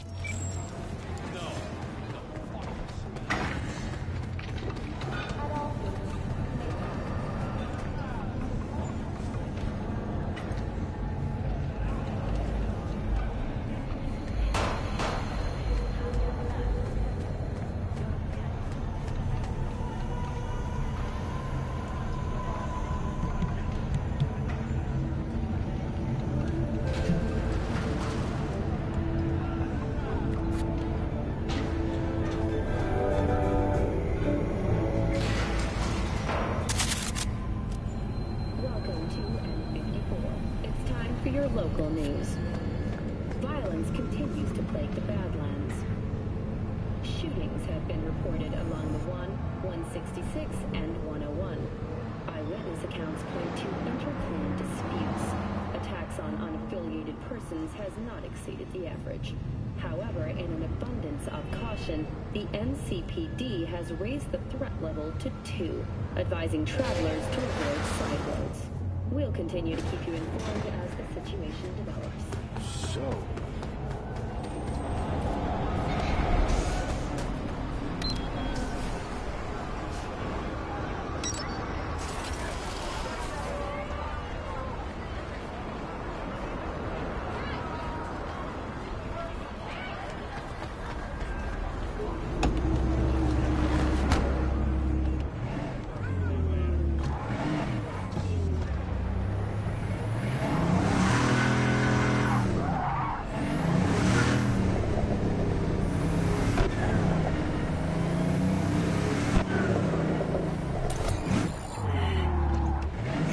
Welcome to N54. It's time for your local news. Violence continues to plague the Badlands. Shootings have been reported along the 166, and 101. Eyewitness accounts point to inter-clan disputes. Attacks on unaffiliated persons has not exceeded the average. However, in an abundance of caution, the NCPD has raised the threat level to 2, advising travelers to avoid side roads. We'll continue to keep you informed as the situation develops. So,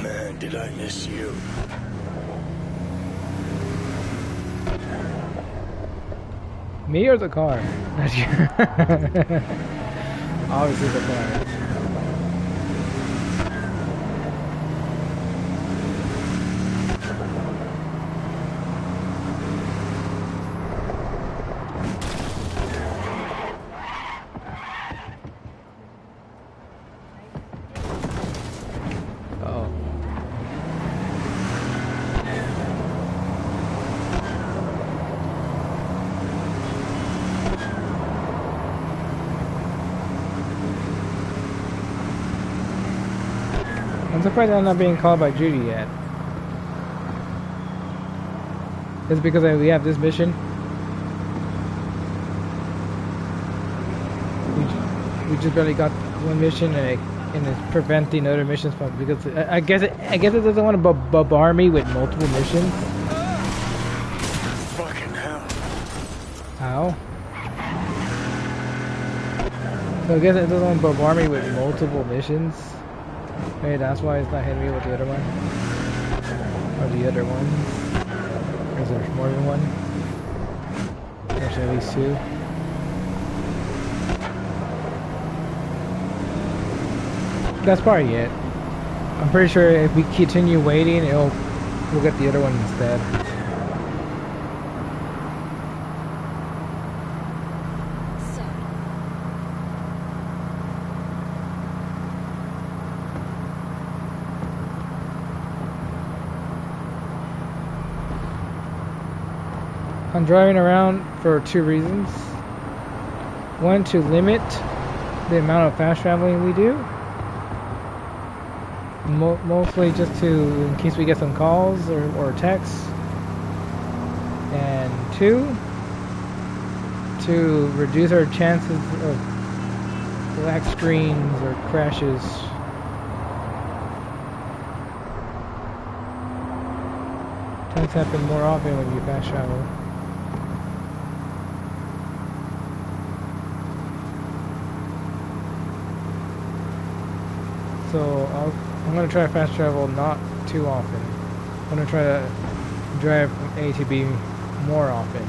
man, did I miss you? Me or the car? Obviously the car. I'm surprised I'm not being called by Judy yet. Is it because we have this mission? We just barely got one mission, and it's preventing other missions from, because I guess it doesn't want to bombard me with multiple missions. Fucking hell. How? So I guess it doesn't want to bombard me with multiple missions. Maybe that's why it's not hitting me with the other one. Or the other ones. Because there's more than one. There's at least 2. That's probably it. I'm pretty sure if we continue waiting, we'll get the other one instead. I'm driving around for 2 reasons. One, to limit the amount of fast traveling we do. Mostly just in case we get some calls or texts. And 2, to reduce our chances of black screens or crashes. Tends to happen more often when you fast travel. So I'm going to try to fast travel not too often. I'm going to try to drive from A to B more often.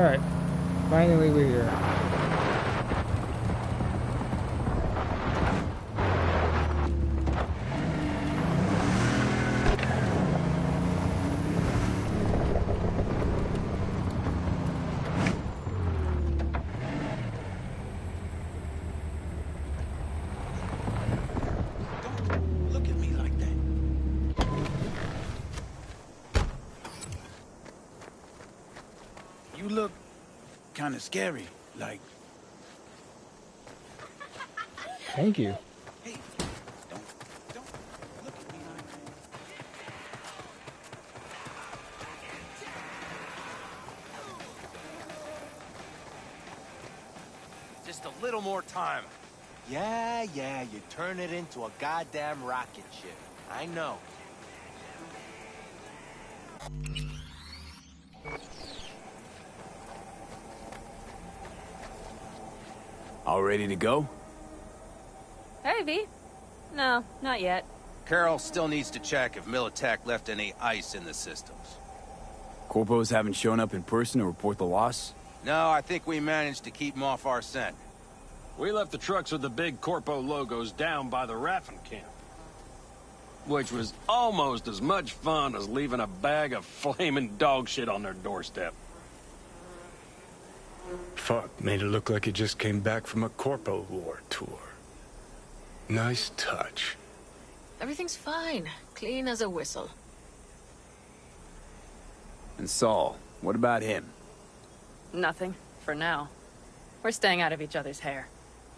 Alright. Finally we're here. Look at me like that. You look kind of scary, like... Thank you. Hey, don't look at me like that. Just a little more time. Yeah, you turn it into a goddamn rocket ship. I know. All ready to go? Hey, V. No, not yet. Carol still needs to check if Militech left any ice in the systems. Corpos haven't shown up in person to report the loss? No, I think we managed to keep them off our scent. We left the trucks with the big Corpo logos down by the Raffen camp. Which was almost as much fun as leaving a bag of flaming dog shit on their doorstep. Fuck, made it look like he just came back from a Corpo War tour. Nice touch. Everything's fine. Clean as a whistle. And Saul, what about him? Nothing, for now. We're staying out of each other's hair.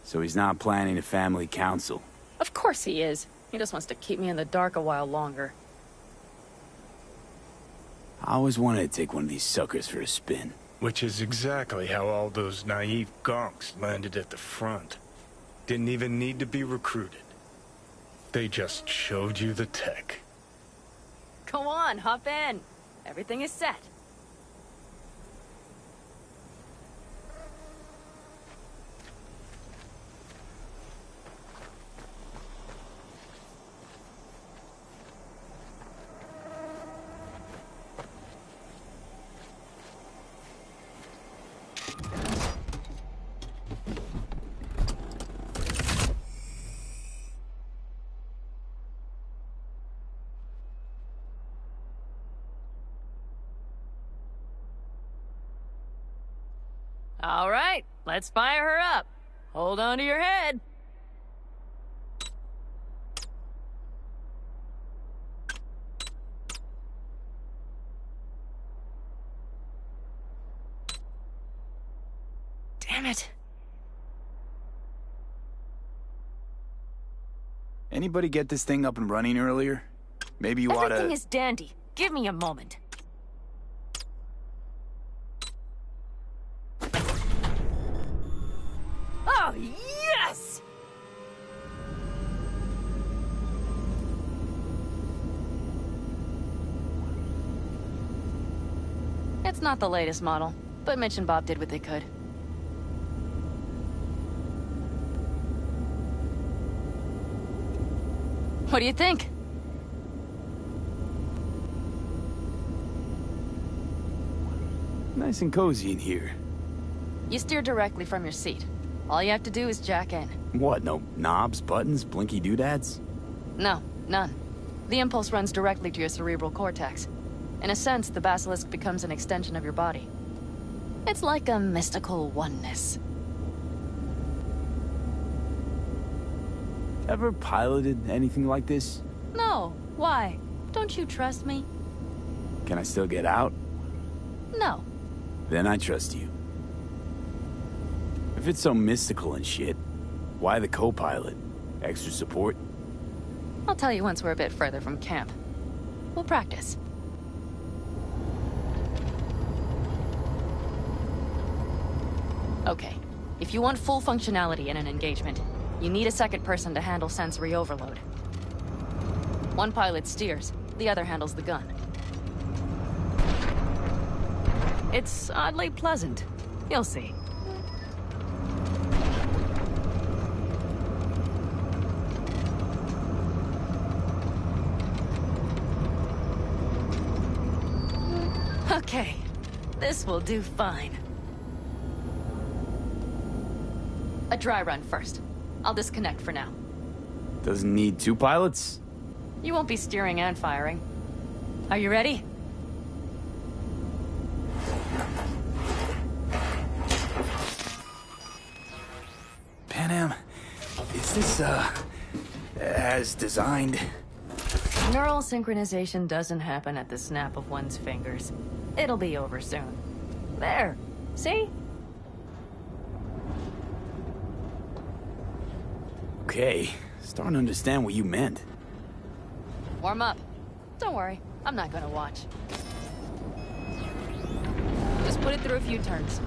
So he's not planning a family council? Of course he is. He just wants to keep me in the dark a while longer. I always wanted to take one of these suckers for a spin. Which is exactly how all those naive gonks landed at the front. Didn't even need to be recruited. They just showed you the tech. Go on, hop in. Everything is set. All right, let's fire her up. Hold on to your head. Damn it. Anybody get this thing up and running earlier? Maybe you oughta... Everything is dandy. Give me a moment. Oh, yes! It's not the latest model, but Mitch and Bob did what they could. What do you think? Nice and cozy in here. You steer directly from your seat. All you have to do is jack in. What, no knobs, buttons, blinky doodads? No, none. The impulse runs directly to your cerebral cortex. In a sense, the basilisk becomes an extension of your body. It's like a mystical oneness. Ever piloted anything like this? No, why? Don't you trust me? Can I still get out? No. Then I trust you. If it's so mystical and shit, why the co-pilot? Extra support? I'll tell you once we're a bit further from camp. We'll practice. Okay, if you want full functionality in an engagement, you need a second person to handle sensory overload. One pilot steers, the other handles the gun. It's oddly pleasant. You'll see. Okay, this will do fine. A dry run first. I'll disconnect for now. Doesn't need 2 pilots? You won't be steering and firing. Are you ready? Panam, is this, as designed? Neural synchronization doesn't happen at the snap of one's fingers. It'll be over soon. There. See? Okay, starting to understand what you meant. Warm up. Don't worry, I'm not gonna watch. Just put it through a few turns.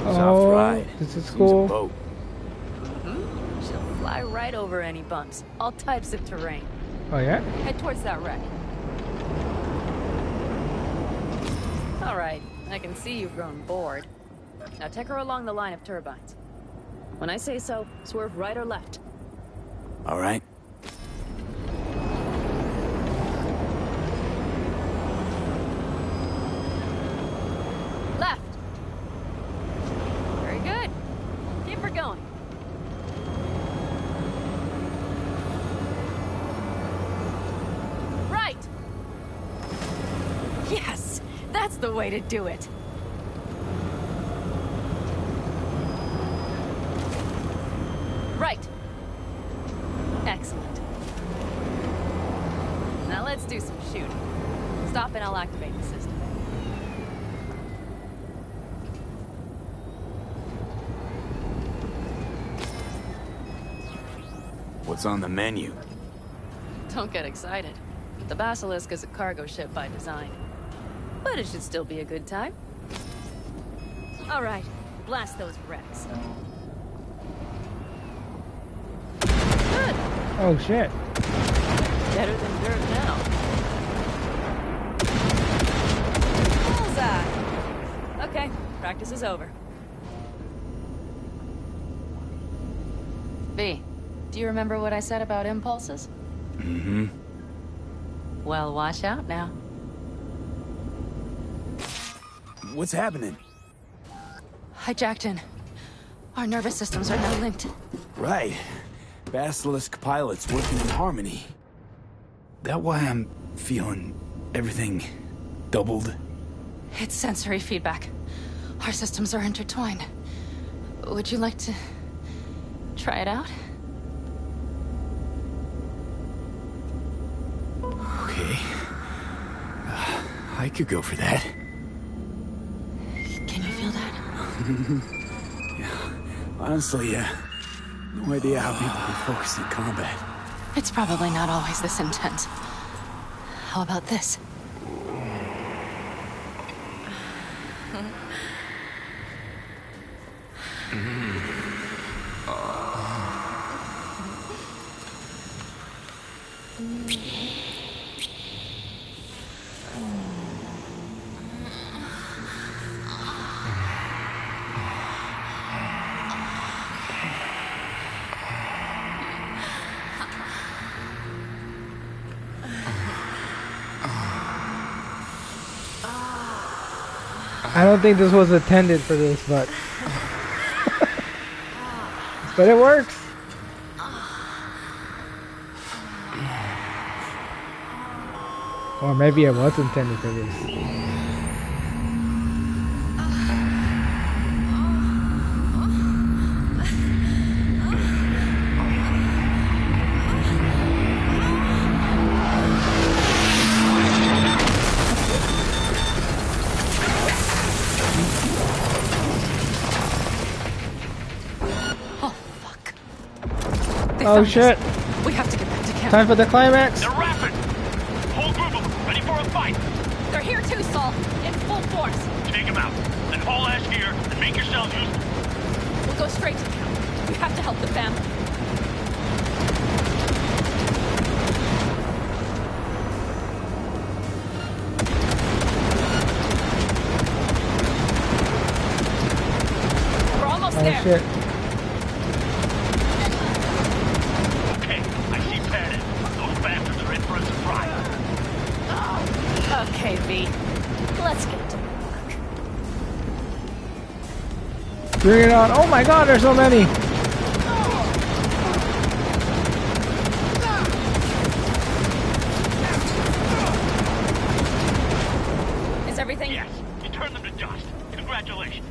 Soft ride. This is Seems a cool. boat. She'll fly right over any bumps. All types of terrain. Oh yeah? Head towards that wreck. All right, I can see you've grown bored. Now take her along the line of turbines. When I say so, swerve right or left. All right. Left. Very good. Keep her going. Right. Yes, that's the way to do it. Right. Excellent. Now let's do some shooting. Stop and I'll activate the system. What's on the menu? Don't get excited. The Basilisk is a cargo ship by design. But it should still be a good time. All right, blast those wrecks. Good. Oh shit. Better than dirt now. Bullseye. Okay, practice is over. V, do you remember what I said about impulses? Mm-hmm. Well, watch out now. What's happening? Hijacked in. Our nervous systems are now linked. Right. Basilisk pilots working in harmony. That why I'm feeling everything doubled? It's sensory feedback. Our systems are intertwined. Would you like to try it out? Okay. I could go for that. Can you feel that? Yeah. Honestly, no idea how people can focus in combat. It's probably not always this intense. How about this? I don't think this was intended for this, but but it works. Or maybe it was intended for this. Oh shit! We have to get back to camp. Time for the climax. They're rapid. Whole group of them, ready for a fight. They're here too, Saul. In full force. Take them out. Then haul ass gear and make yourselves useful. We'll go straight to camp. We have to help the family. We're almost there. Shit. Those bastards are in for a surprise. Okay, V. Let's get to work. Bring it on. Oh my god, there's so many. Is everything? Yes, you turned them to dust. Congratulations.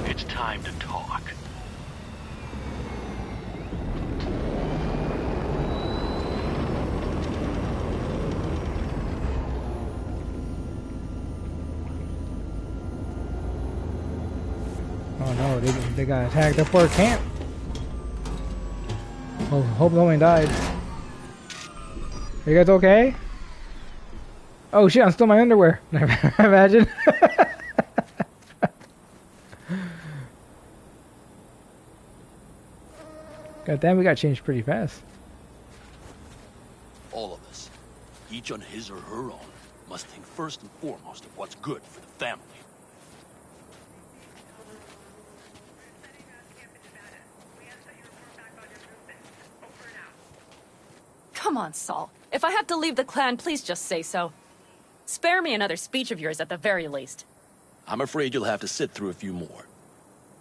It's time to talk. Oh no, they got attacked at Fort Camp. Oh, hope no one died. Are you guys okay? Oh shit, I'm still in my underwear. Imagine. God damn, we got changed pretty fast. All of us, each on his or her own, must think first and foremost of what's good for the family. Come on, Saul. If I have to leave the clan, please just say so. Spare me another speech of yours at the very least. I'm afraid you'll have to sit through a few more.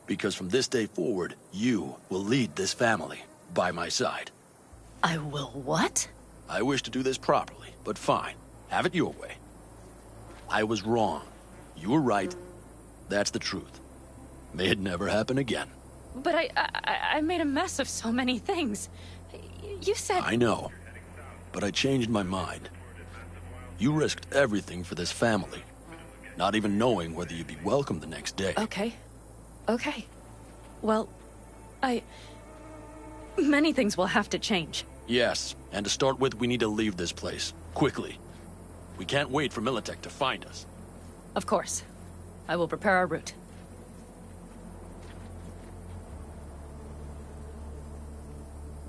Because from this day forward, you will lead this family by my side. I will what? I wish to do this properly, but fine. Have it your way. I was wrong. You were right. That's the truth. May it never happen again. But I made a mess of so many things. You said... I know. But I changed my mind. You risked everything for this family. Not even knowing whether you'd be welcome the next day. Okay. Okay. Well, many things will have to change. Yes, and to start with, we need to leave this place. Quickly. We can't wait for Militech to find us. Of course. I will prepare our route.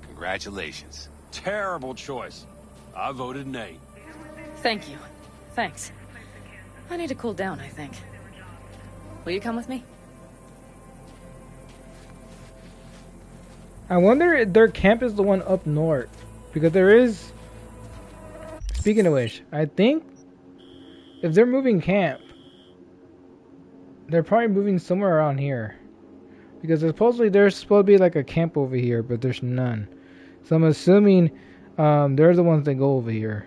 Congratulations. Terrible choice. I voted nay. Thank you. Thanks. I need to cool down, I think. Will you come with me? I wonder if their camp is the one up north. Because there is... Speaking of which, I think if they're moving camp, they're probably moving somewhere around here. Because supposedly there's supposed to be like a camp over here, but there's none. So I'm assuming they're the ones that go over here.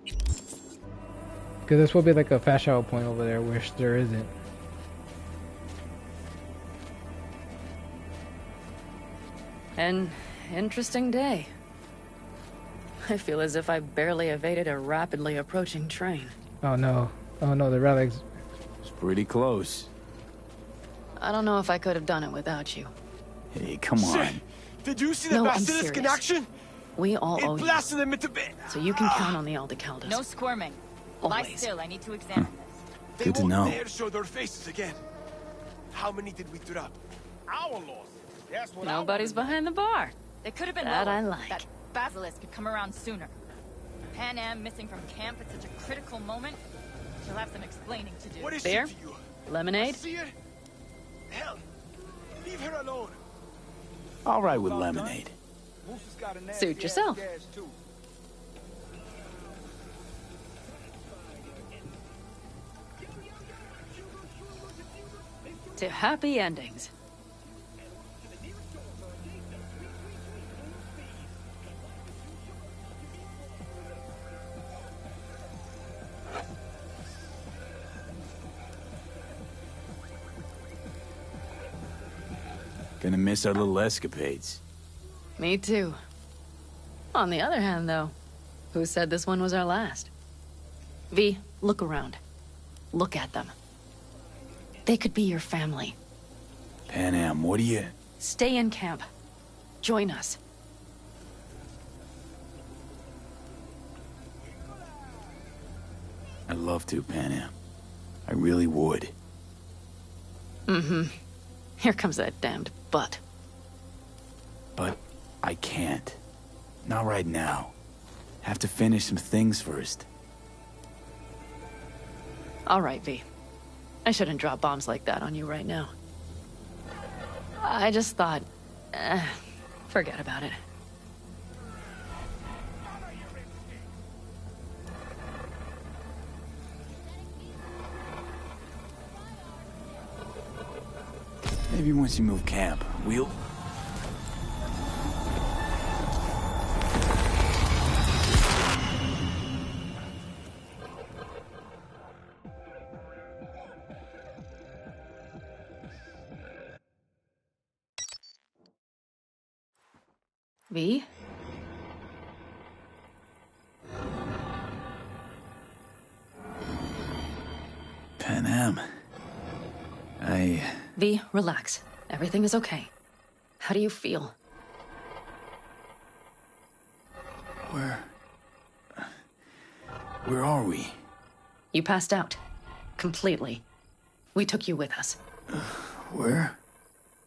Because there's supposed to be like a fast travel point over there, which there isn't. An interesting day. I feel as if I barely evaded a rapidly approaching train. Oh no. Oh no, the relics. It's pretty close. I don't know if I could have done it without you. Hey, come on. Did you see the No, I'm basilisk in serious. action? We all It owe you. blasted them into bit. So you can count on the Aldecaldos. No squirming. Lie Always. still. I need to examine this. Good to won't know. dare show their faces again. How many did we drop? Our loss. That's what Nobody's behind the bar. They could have been That lower. I like. That basilisk could come around sooner. Pan Am missing from camp at such a critical moment. She'll have some explaining to do. What is Beer? she to you? Lemonade? See it? Hell, leave her alone. All right with lemonade. Suit yourself. To happy endings. Gonna miss our little escapades. Me too. On the other hand, though, who said this one was our last? V, look around. Look at them. They could be your family. Pan Am, what do you... Stay in camp. Join us. I'd love to, Pan Am. I really would. Mm-hmm. Here comes that damned butt. But I can't. Not right now. Have to finish some things first. All right, V. I shouldn't drop bombs like that on you right now. I just thought... forget about it. Maybe once you move camp, we'll... V? Panam. V, relax. Everything is okay. How do you feel? Where are we? You passed out. Completely. We took you with us. Where?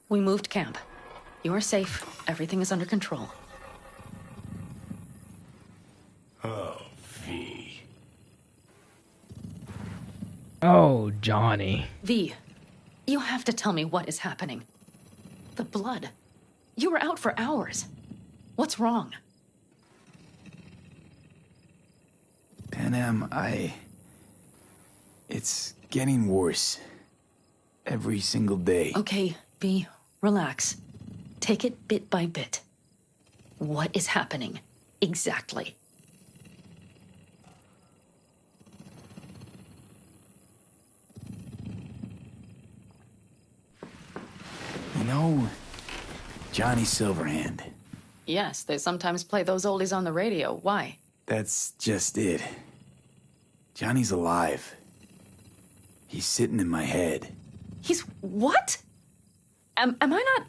We moved camp. You are safe. Everything is under control. Oh, V. Oh, Johnny. V, you have to tell me what is happening. The blood. You were out for hours. What's wrong? Panam, it's getting worse. Every single day. Okay, V, relax. Take it bit by bit. What is happening? Exactly. You know, Johnny Silverhand. Yes, they sometimes play those oldies on the radio. Why? That's just it. Johnny's alive. He's sitting in my head. He's what? Am I not...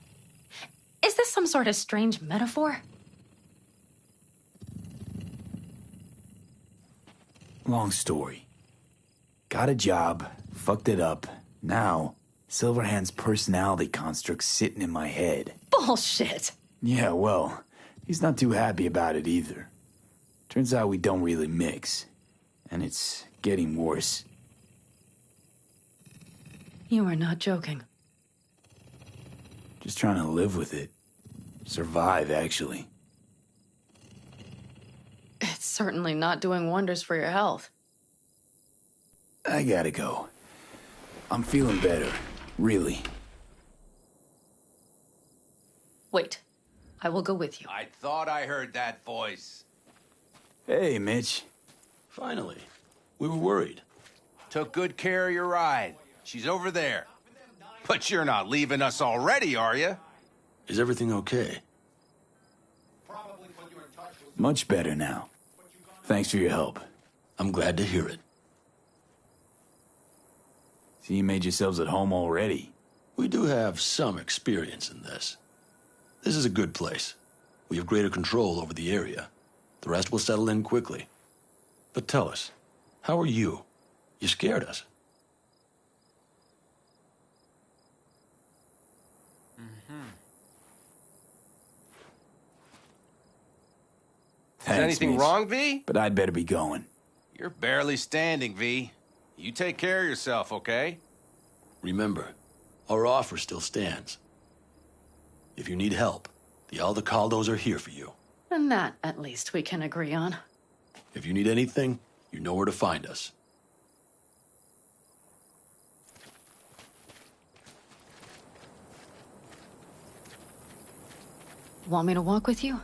Is this some sort of strange metaphor? Long story. Got a job, fucked it up. Now, Silverhand's personality construct's sitting in my head. Bullshit! Yeah, well, he's not too happy about it either. Turns out we don't really mix. And it's getting worse. You are not joking. Just trying to live with it. Survive, actually. It's certainly not doing wonders for your health. I gotta go. I'm feeling better. Really. Wait. I will go with you. I thought I heard that voice. Hey, Mitch. Finally. We were worried. Took good care of your ride. She's over there. But you're not leaving us already, are you? Is everything okay? Much better now. Thanks for your help. I'm glad to hear it. So you made yourselves at home already? We do have some experience in this. This is a good place. We have greater control over the area. The rest will settle in quickly. But tell us, how are you? You scared us. Is anything wrong, V? But I'd better be going. You're barely standing, V. You take care of yourself, okay? Remember, our offer still stands. If you need help, the Aldecaldos are here for you. And that, at least, we can agree on. If you need anything, you know where to find us. Want me to walk with you?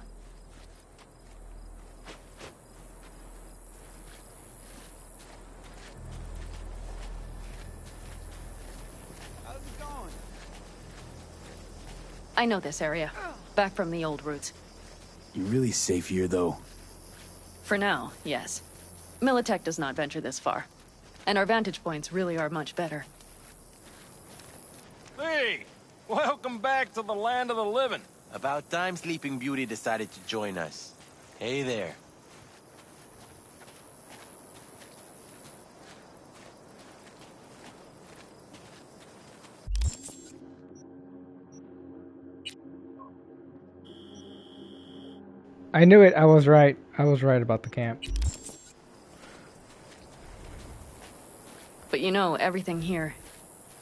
I know this area. Back from the old routes. You really safe here, though? For now, yes. Militech does not venture this far. And our vantage points really are much better. Hey! Welcome back to the land of the living. About time Sleeping Beauty decided to join us. Hey there. I knew it. I was right. I was right about the camp. But you know, everything here,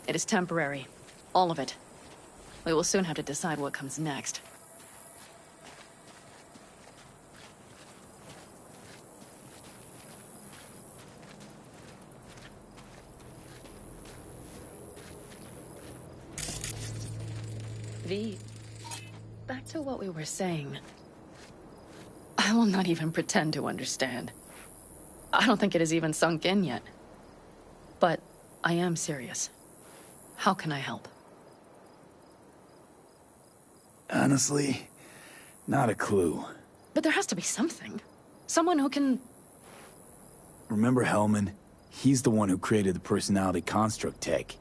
it is temporary. All of it. We will soon have to decide what comes next. V. Back to what we were saying. I will not even pretend to understand. I don't think it has even sunk in yet. But I am serious. How can I help? Honestly, not a clue. But there has to be something. Someone who can... Remember Hellman? He's the one who created the personality construct tech.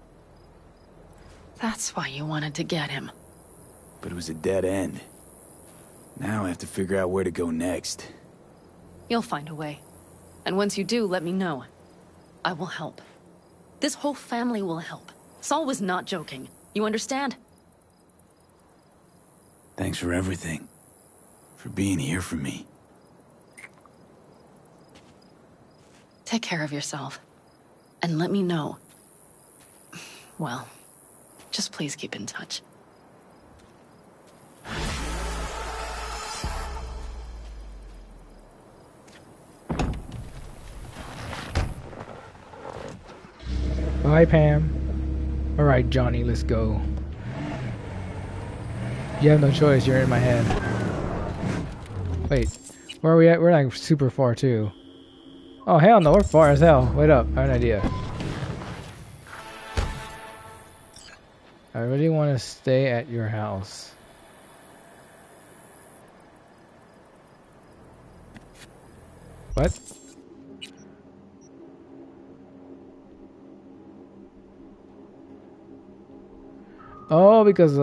That's why you wanted to get him. But it was a dead end. Now I have to figure out where to go next. You'll find a way. And once you do, let me know. I will help. This whole family will help. Saul was not joking. You understand? Thanks for everything. For being here for me. Take care of yourself. And let me know. Well, just please keep in touch. Bye, Pam. Alright, Johnny, let's go. You have no choice, you're in my head. Wait, where are we at? We're like super far too. Oh hell no, we're far as hell. Wait up, I have an idea. I really want to stay at your house. What? Oh, because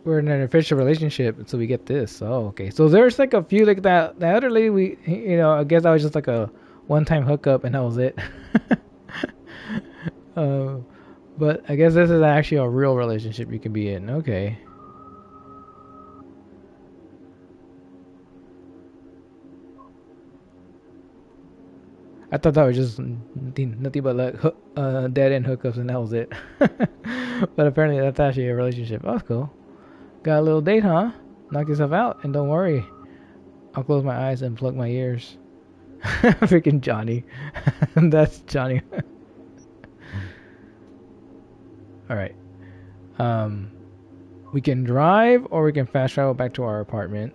we're in an official relationship, so we get this. Oh, okay. So there's like a few like that. The other lady, we, you know, I guess that was just like a one-time hookup, and that was it. But I guess this is actually a real relationship you can be in. Okay. I thought that was just nothing but like dead end hookups, and that was it. But apparently that's actually a relationship. Oh, that's cool. Got a little date, huh? Knock yourself out, and don't worry. I'll close my eyes and plug my ears. Freaking Johnny. That's Johnny. Alright. We can drive, or we can fast travel back to our apartment.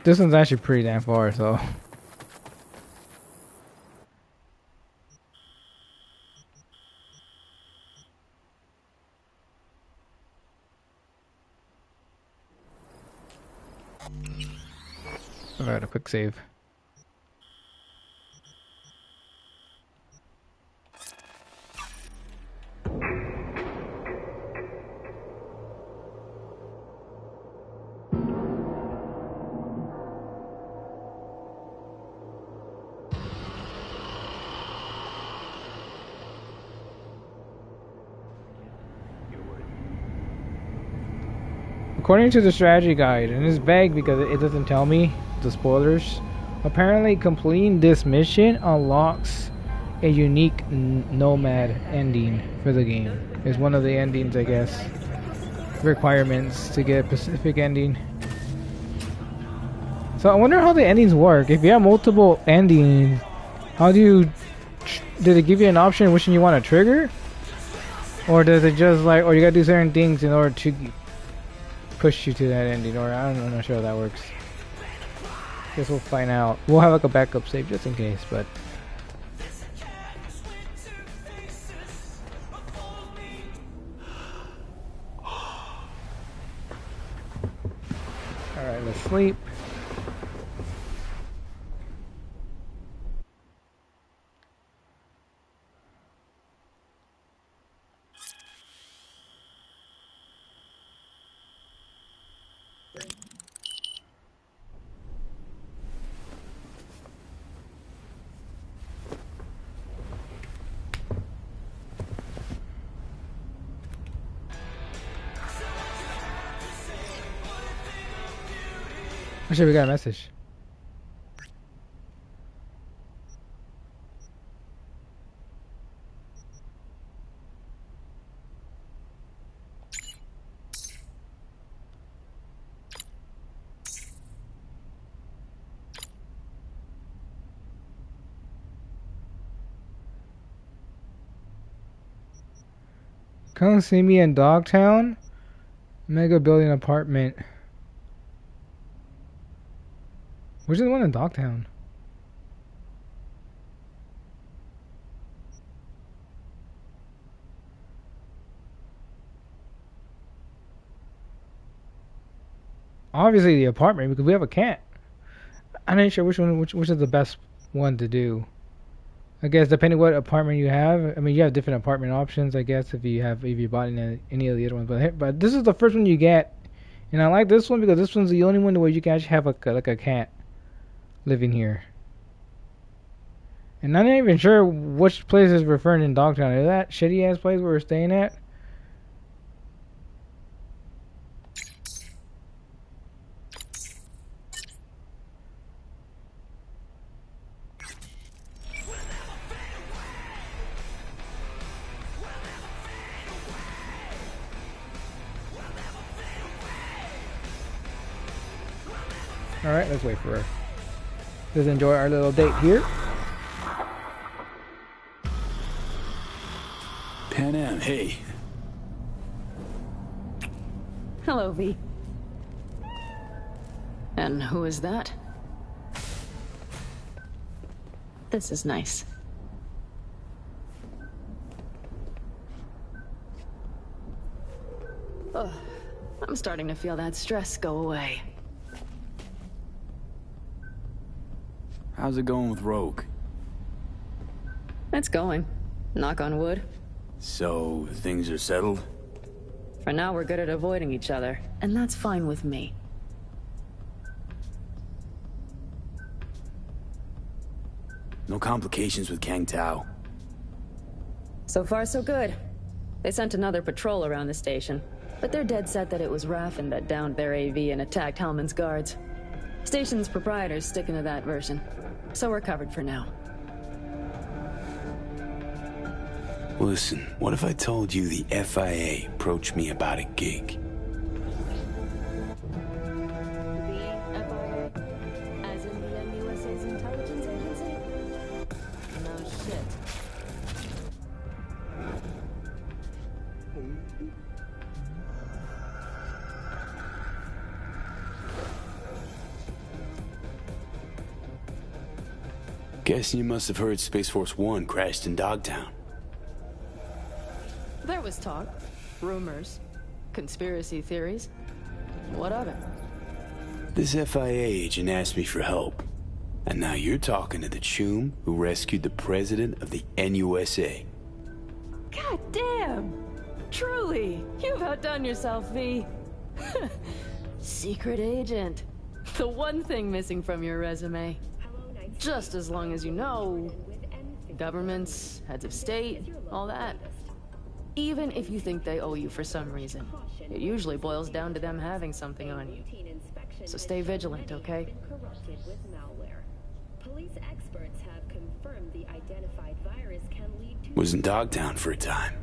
This one's actually pretty damn far, so. Alright, a quick save. According to the strategy guide, and it's vague because it doesn't tell me the spoilers, apparently completing this mission unlocks a unique nomad ending for the game. It's one of the endings, I guess, requirements to get a specific ending. So I wonder how the endings work. If you have multiple endings, how do you... Did it give you an option which one you want to trigger? Or does it just like... Or you gotta do certain things in order to push you to that ending, or I'm not sure how that works. Guess we'll find out. We'll have like a backup save just in case, but alright, let's sleep. Actually, we got a message. Come see me in Dogtown. Mega building apartment. Which is the one in Dogtown? Obviously the apartment, because we have a cat. I'm not sure which is the best one to do. I guess depending what apartment you have. I mean, you have different apartment options. I guess if you bought any of the other ones, but this is the first one you get, and I like this one because this one's the only one where you can actually have like a cat living here. And I'm not even sure which place is referring in Dogtown. Is that shitty ass place we're staying at? Alright, let's wait for her. Let's enjoy our little date here. Pan Am, hey. Hello, V. And who is that? This is nice. Ugh, I'm starting to feel that stress go away. How's it going with Rogue? It's going. Knock on wood. So, things are settled? For now, we're good at avoiding each other, and that's fine with me. No complications with Kang Tao? So far, so good. They sent another patrol around the station, but they're dead set that it was Raffen that downed their AV and attacked Hellman's guards. Station's proprietor's sticking to that version, so we're covered for now. Listen, what if I told you the FIA approached me about a gig? The FIA? As in the NUSA's intelligence agency? No shit. Guessing you must have heard Space Force 1 crashed in Dogtown. There was talk, rumors, conspiracy theories. What of it? This FIA agent asked me for help. And now you're talking to the chum who rescued the president of the NUSA. God damn! Truly, you've outdone yourself, V. Secret agent. The one thing missing from your resume. Just as long as you know, governments, heads of state, all that. Even if you think they owe you for some reason, it usually boils down to them having something on you. So stay vigilant, okay? Was in Dogtown for a time.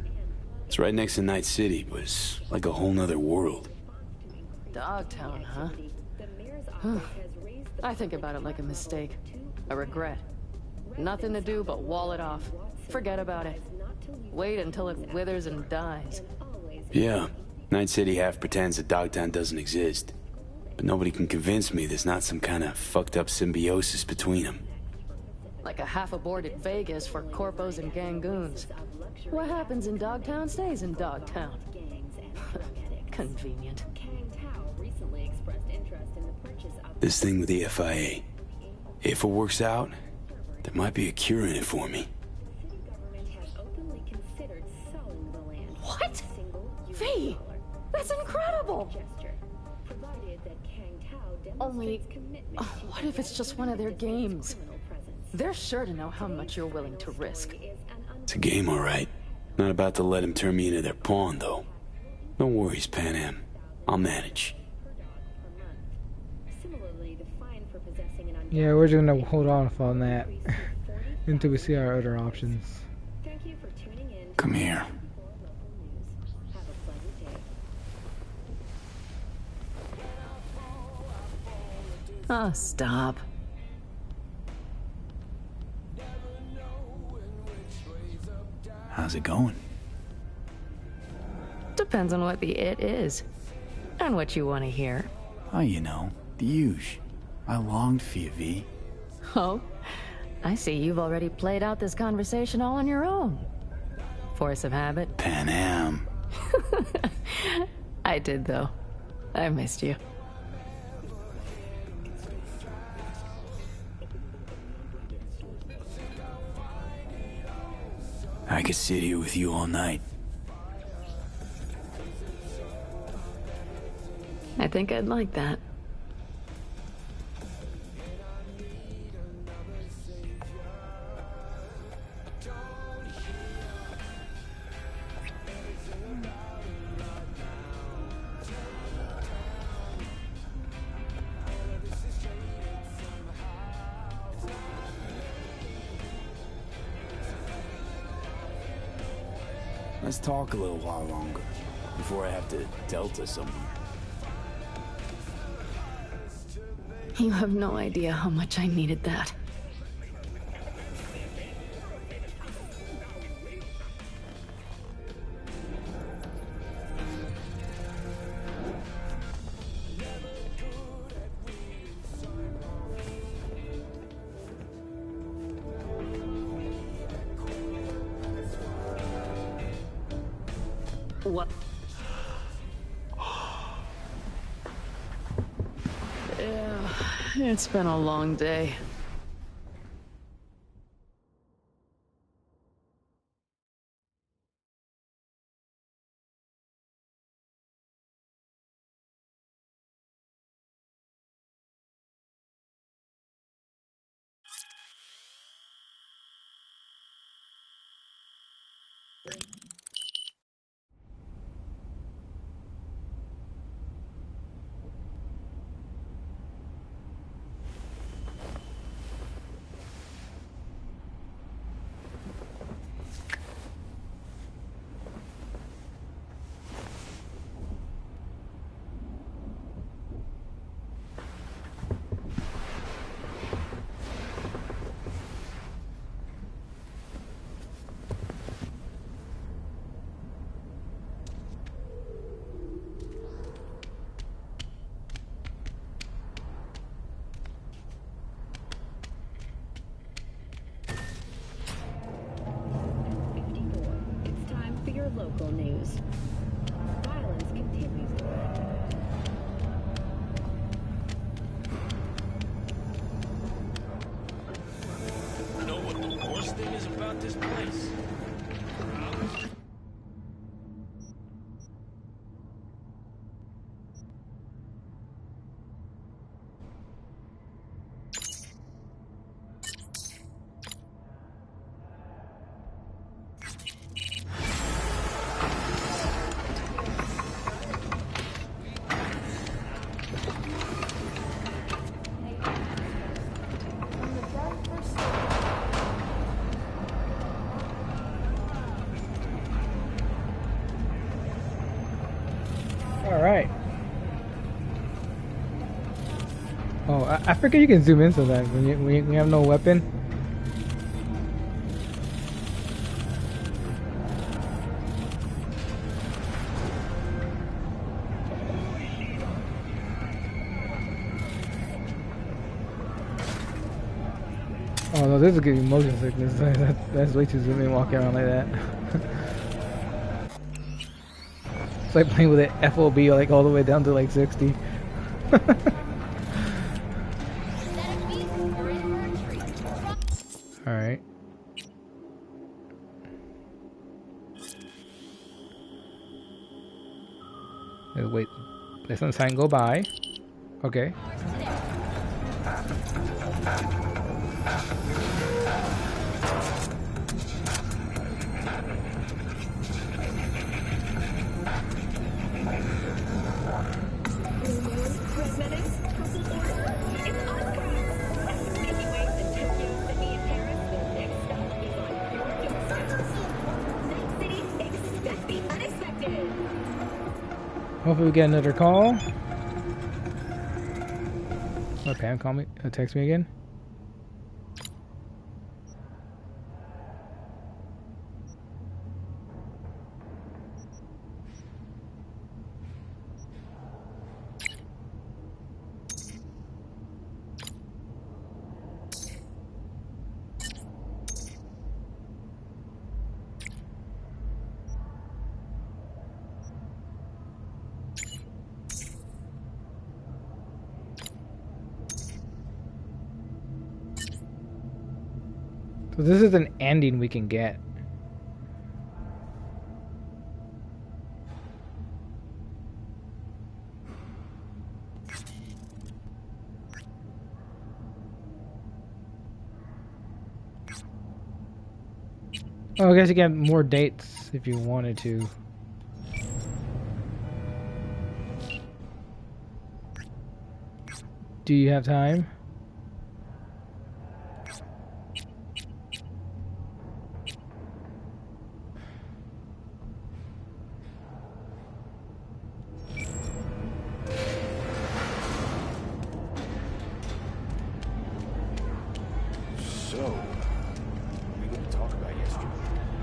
It's right next to Night City, but it's like a whole nother world. Dogtown, huh? I think about it like a mistake. A regret. Nothing to do but wall it off. Forget about it. Wait until it withers and dies. Yeah, Night City half pretends that Dogtown doesn't exist. But nobody can convince me there's not some kind of fucked up symbiosis between them. Like a half-aborted Vegas for corpos and gangoons. What happens in Dogtown stays in Dogtown. Convenient. This thing with the FIA. If it works out, there might be a cure in it for me. What? V! That's incredible! Only, what if it's just one of their games? They're sure to know how much you're willing to risk. It's a game, all right. Not about to let him turn me into their pawn, though. No worries, Pan Am. I'll manage. Yeah, we're just gonna hold off on that until we see our other options. Come here. Oh, stop. How's it going? Depends on what the it is. And what you want to hear. Oh, you know, the huge. I longed for you, V. Oh, I see you've already played out this conversation all on your own. Force of habit. Pan Am. I did, though. I missed you. I could sit here with you all night. I think I'd like that. Let's talk a little while longer, before I have to Delta somewhere. You have no idea how much I needed that. What? Yeah, it's been a long day. It's time for your local news. Violence continues. You know what the worst thing is about this place? Alright. Oh, I forget you can zoom in sometimes when you have no weapon. Oh no, this is giving motion sickness. That's way too zoom in walking around like that. It's like playing with an FOB like all the way down to like 60. Alright. Wait, let some sign go by. Okay. Hopefully we get another call. Oh, Pam call me, text me again. So this is an ending we can get. Oh, I guess you can have more dates if you wanted to. Do you have time?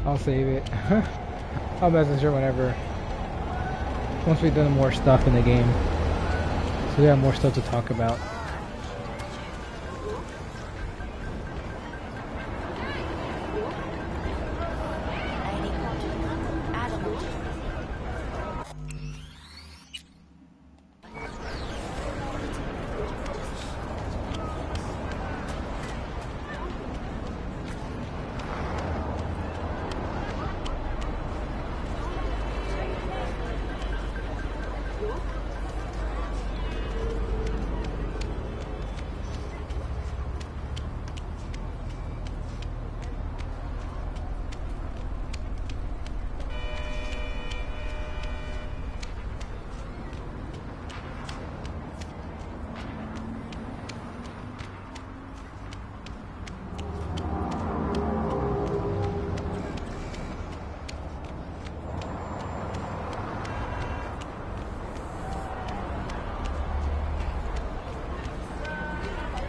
I'll save it. I'll message her whenever. Once we've done more stuff in the game. So we have more stuff to talk about.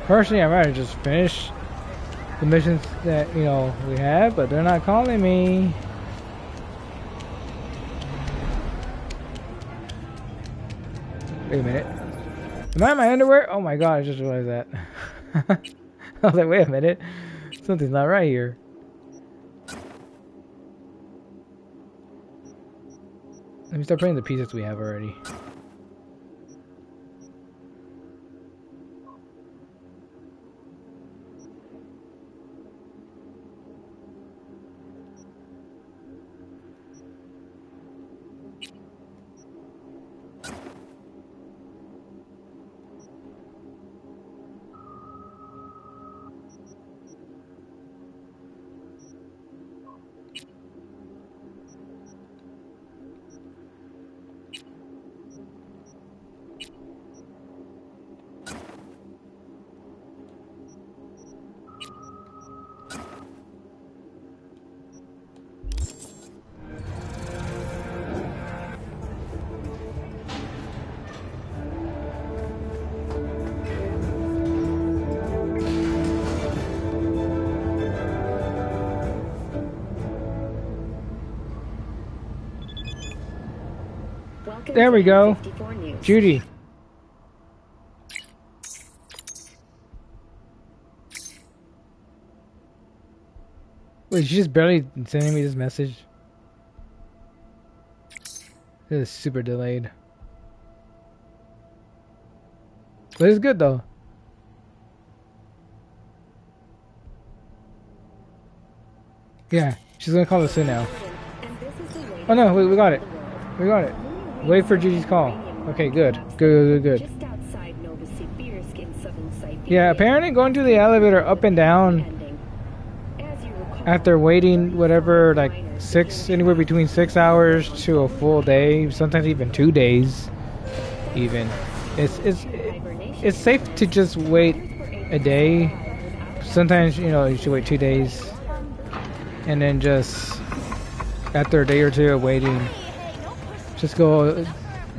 Personally, I'd rather just finish the missions that, you know, we have, but they're not calling me. Wait a minute. Am I in my underwear? Oh my god, I just realized that. I was like, wait a minute. Something's not right here. Let me start putting the pieces we have already. There we go. Judy. Wait, she's just barely sending me this message. This is super delayed. But it's good though. Yeah, she's gonna call us soon now. Oh no, wait, we got it. We got it. Wait for Judy's call. Okay, good. Good. Yeah, apparently going to the elevator up and down after waiting whatever, like anywhere between 6 hours to a full day, sometimes even 2 days even. It's safe to just wait a day. Sometimes, you know, you should wait 2 days and then just after a day or two of waiting, just going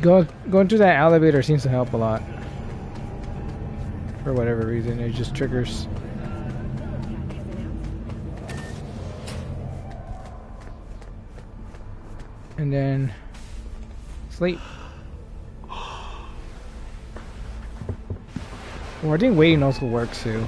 through that elevator seems to help a lot. For whatever reason, it just triggers. And then sleep. Well, I think waiting also works too.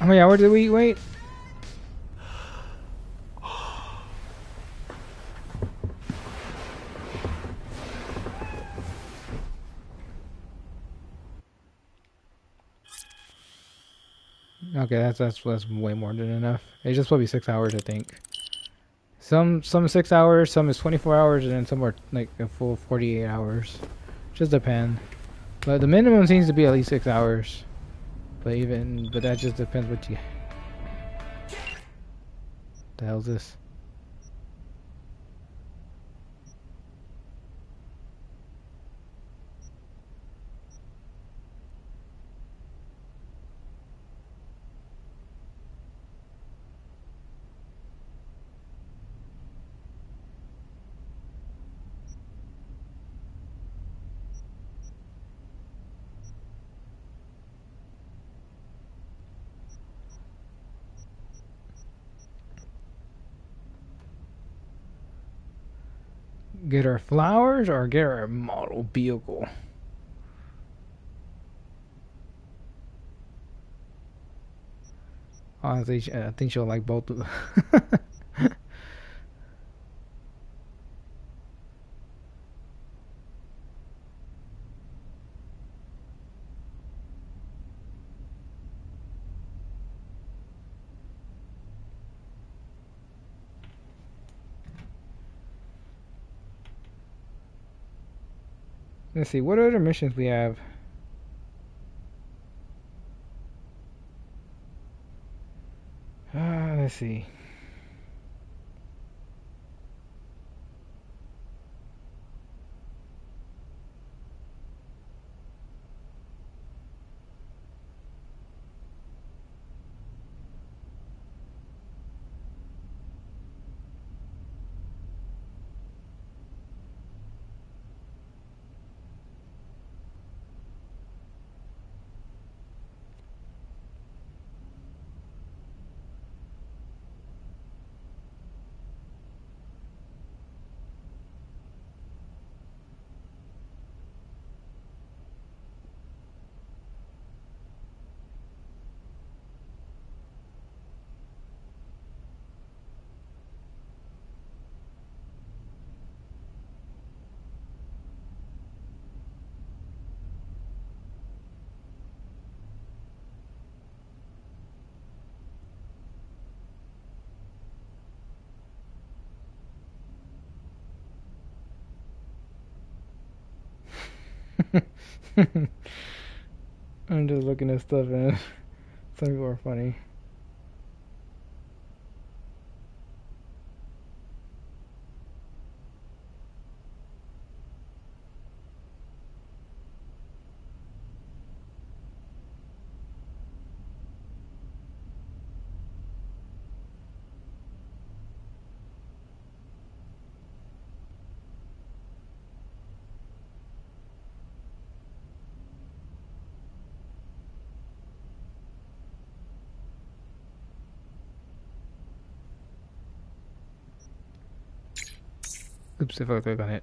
How many hours did we wait? Okay, that's way more than enough. It's just probably 6 hours, I think. Some 6 hours, some is 24 hours, and then some are like a full 48 hours. Just depend. But the minimum seems to be at least 6 hours. But that just depends what you. The hell's this? Get her flowers or get her a model vehicle? Honestly, I think she'll like both of them. Let's see, what other missions we have? Let's see. I'm just looking at stuff and some people are funny. Oops, if I click on it.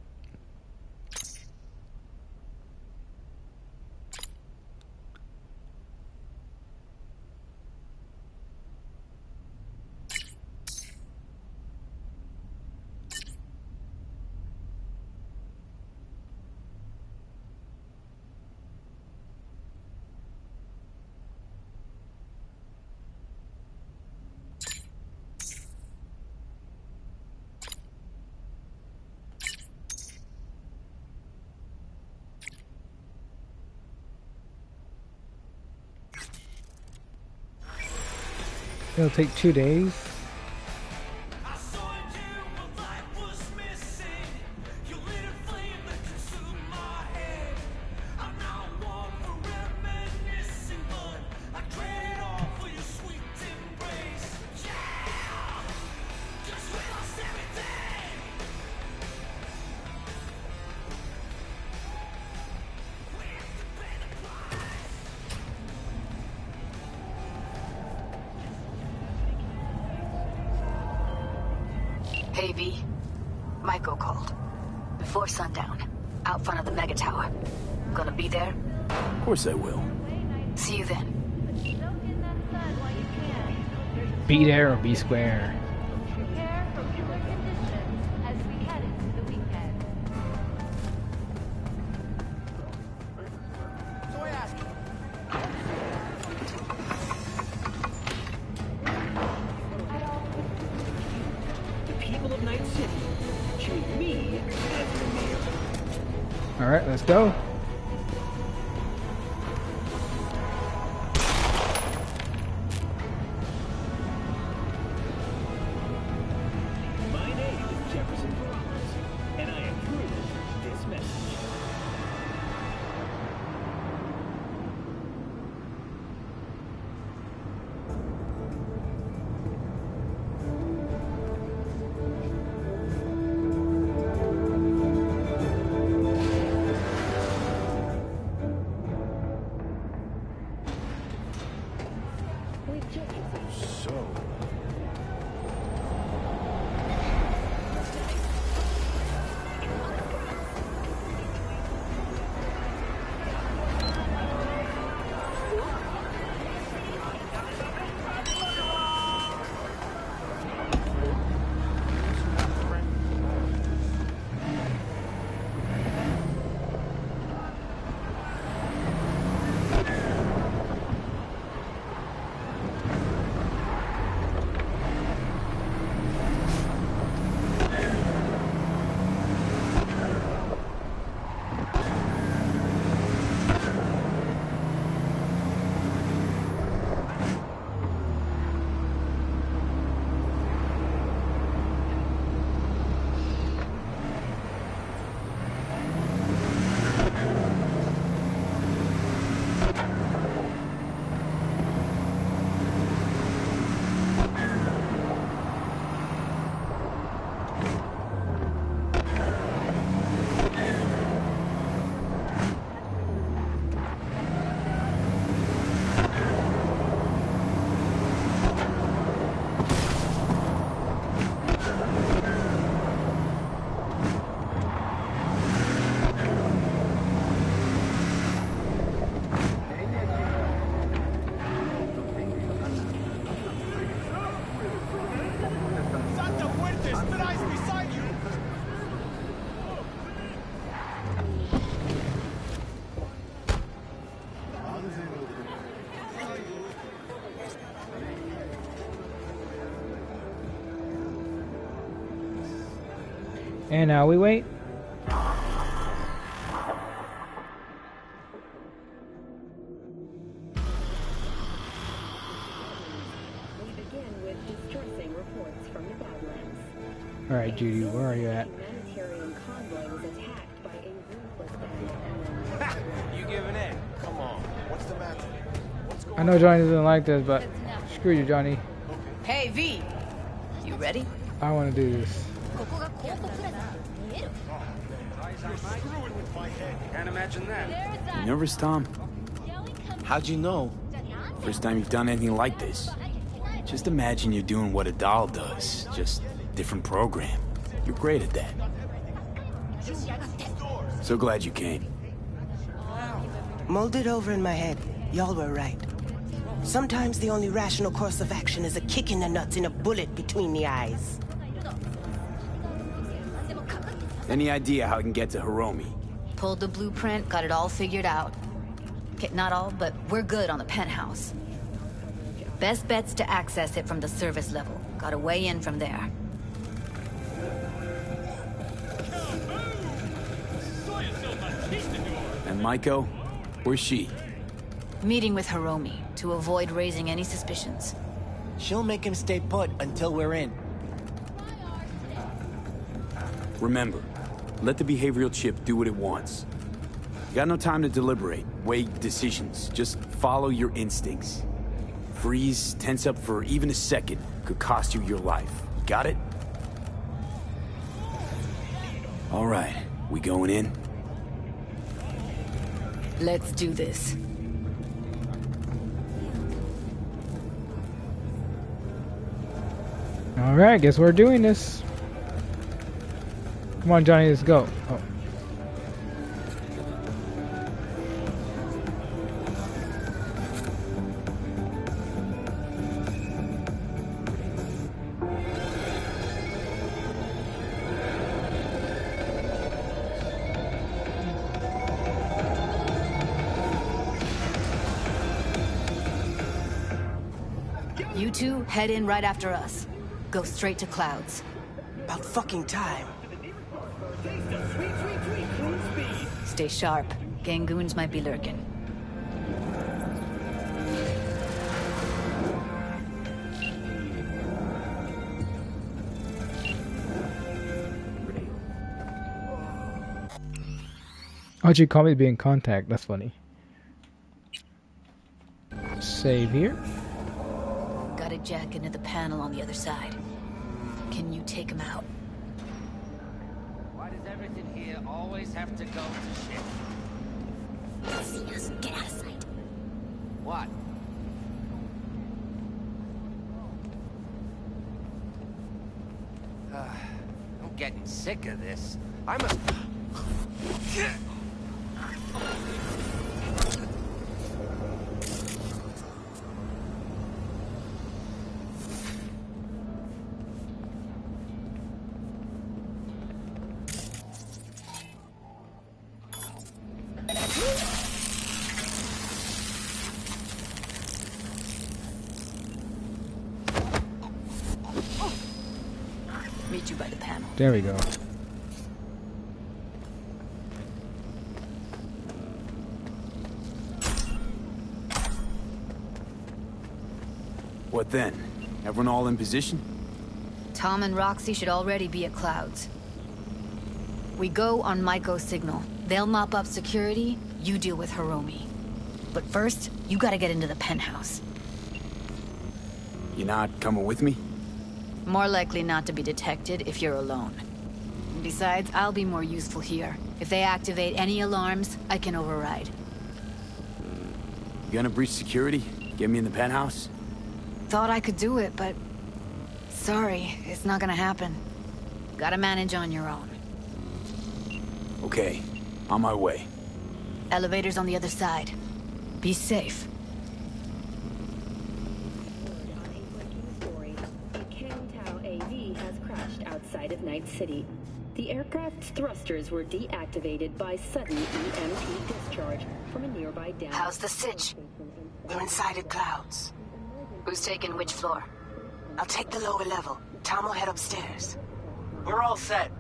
It'll take 2 days. Hey, V. Michael called. Before sundown. Out front of the mega tower. Gonna be there? Of course I will. See you then. Be there or be square. Prepare for cooler conditions as we head into the weekend. So I ask you, the people of Night City treat me as their mayor. All right, let's go. And now we wait. We begin with distressing reports from the Badlands. All right, Judy, where are you at? Humanitarian convoy was attacked by a ruthless band. You giving in? Come on. What's the matter? I know Johnny doesn't like this, but screw you, Johnny. Hey, V. You ready? I want to do this. Can't imagine that. You nervous, Tom? How'd you know? First time you've done anything like this. Just imagine you're doing what a doll does, just different program. You're great at that. So glad you came. Mulled it over in my head. Y'all were right. Sometimes the only rational course of action is a kick in the nuts and a bullet between the eyes. Any idea how I can get to Hiromi? Pulled the blueprint, got it all figured out. Okay, not all, but we're good on the penthouse. Best bet's to access it from the service level. Got a way in from there. And Maiko? Where's she? Meeting with Hiromi to avoid raising any suspicions. She'll make him stay put until we're in. Remember, let the behavioral chip do what it wants. You got no time to deliberate, weigh decisions. Just follow your instincts. Freeze, tense up for even a second could cost you your life. Got it? All right, we going in? Let's do this. All right, guess we're doing this. Come on, Johnny, let's go. Oh. You two head in right after us. Go straight to Clouds. About fucking time. Stay sharp. Gangoons might be lurking. How'd you call me to be in contact? That's funny. Save here. Got a jack into the panel on the other side. Can you take him out? Why does everything here always have to go to shit? See us. Get out of sight. What? I'm getting sick of this. I'm a... Meet you by the panel. There we go. What then? Everyone all in position? Tom and Roxy should already be at Clouds. We go on Maiko's signal. They'll mop up security, you deal with Hiromi. But first, you gotta get into the penthouse. You're not coming with me? More likely not to be detected if you're alone. Besides, I'll be more useful here. If they activate any alarms, I can override. You gonna breach security? Get me in the penthouse? Thought I could do it, but... sorry, it's not gonna happen. Gotta manage on your own. Okay, on my way. Elevator's on the other side. Be safe. Outside of Night City. The aircraft's thrusters were deactivated by sudden EMP discharge from a nearby down. How's the sitch? We're inside at Clouds. Who's taking which floor? I'll take the lower level. Tom will head upstairs. We're all set.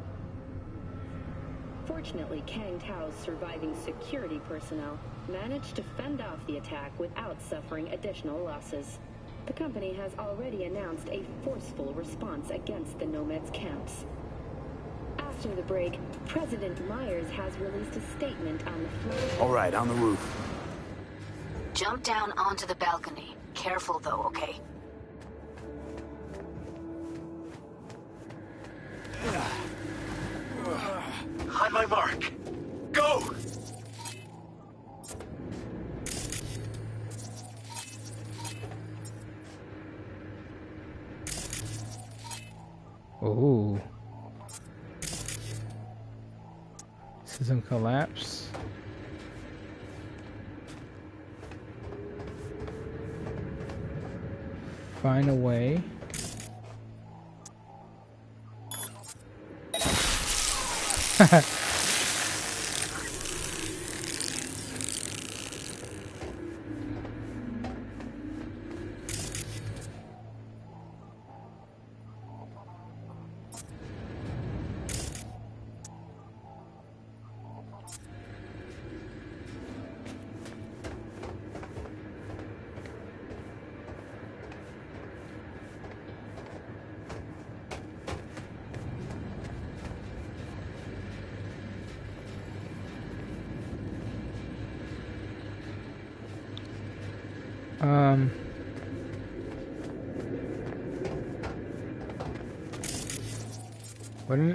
Fortunately, Kang Tao's surviving security personnel managed to fend off the attack without suffering additional losses. The company has already announced a forceful response against the Nomads' camps. After the break, President Myers has released a statement on the floor. All right, on the roof. Jump down onto the balcony. Careful though, okay? On my mark. Go! Oh. System collapse. Find a way.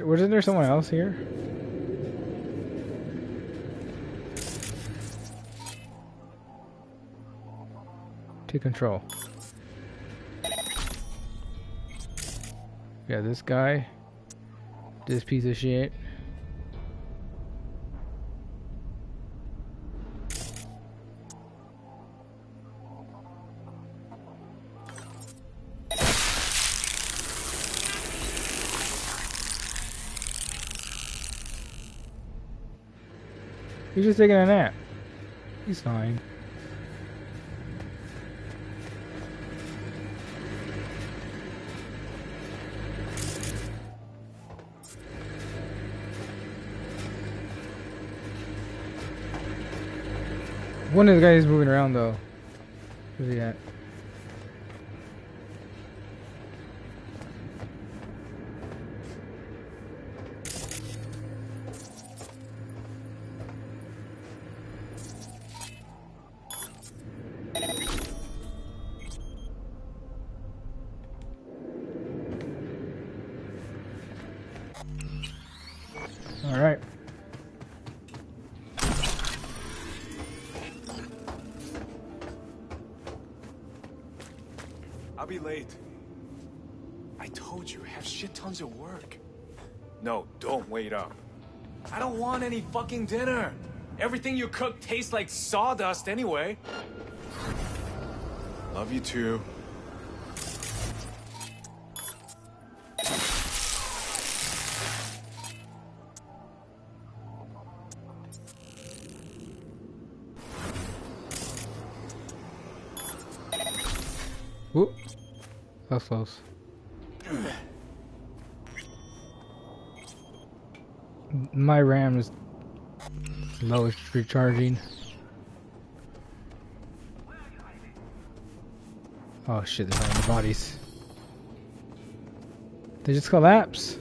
Wasn't there someone else here? Take control. Yeah, this guy. This piece of shit. He's just taking a nap. He's fine. One of the guys moving around though. Where's he at? All right. I'll be late. I told you, have shit tons of work. No, don't wait up. I don't want any fucking dinner. Everything you cook tastes like sawdust anyway. Love you too. Whoop. That's close. My RAM is low, it's recharging. Oh shit, they're not in the bodies. They just collapse.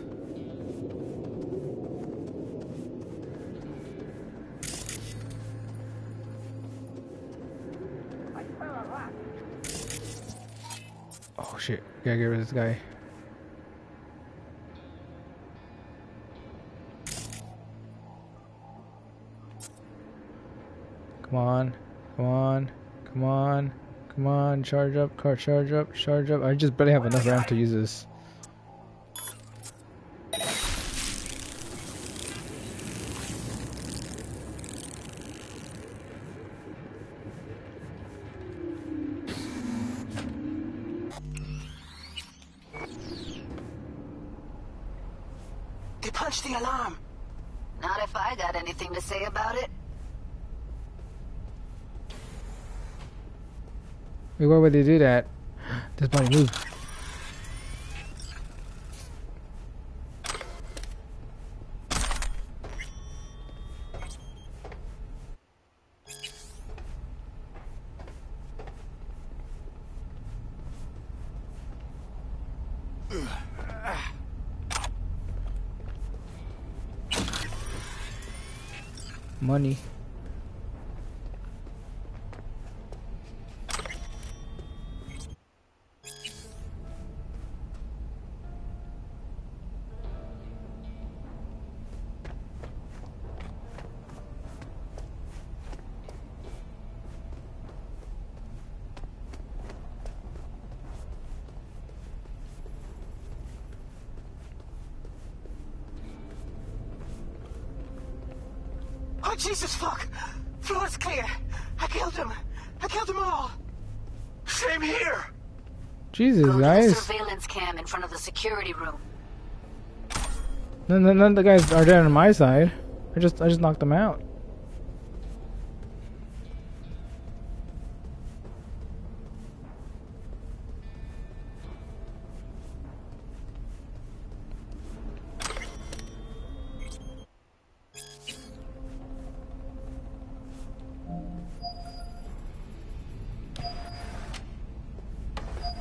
Oh shit, gotta get rid of this guy. Come on, come on, come on, come on, charge up, car, charge up, charge up. I just barely have enough RAM to use this. They punched the alarm. Not if I got anything to say about it. Wait, why would they do that? This body move. Money. Oh, Jesus, fuck! Floor's clear. I killed him. I killed them all. Same here. Jesus, Go to the guys. surveillance cam in front of the security room. None of the guys are dead on my side. I just knocked them out.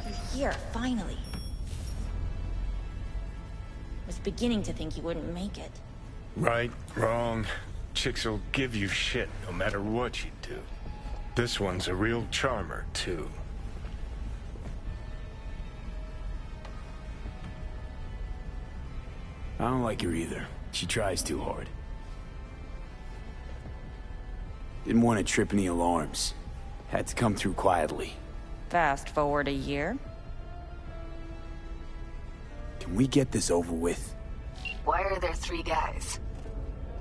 You're here, finally. Was beginning to think you wouldn't make it. Right, wrong. Chicks will give you shit no matter what you do. This one's a real charmer, too. I don't like her either. She tries too hard. Didn't want to trip any alarms. Had to come through quietly. Fast forward a year. Can we get this over with? Why are there 3 guys?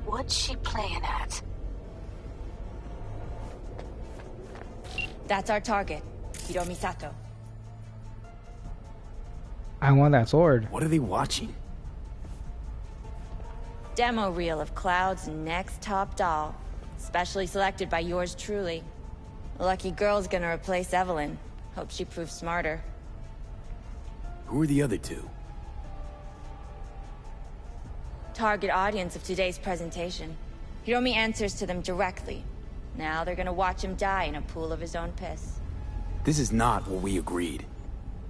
What's she playing at? That's our target, Hiromi Sato. I want that sword. What are they watching? Demo reel of Cloud's next top doll. Specially selected by yours truly. Lucky girl's gonna replace Evelyn. Hope she proves smarter. Who are the other 2? Target audience of today's presentation. Hiromi answers to them directly. Now they're gonna watch him die in a pool of his own piss. This is not what we agreed.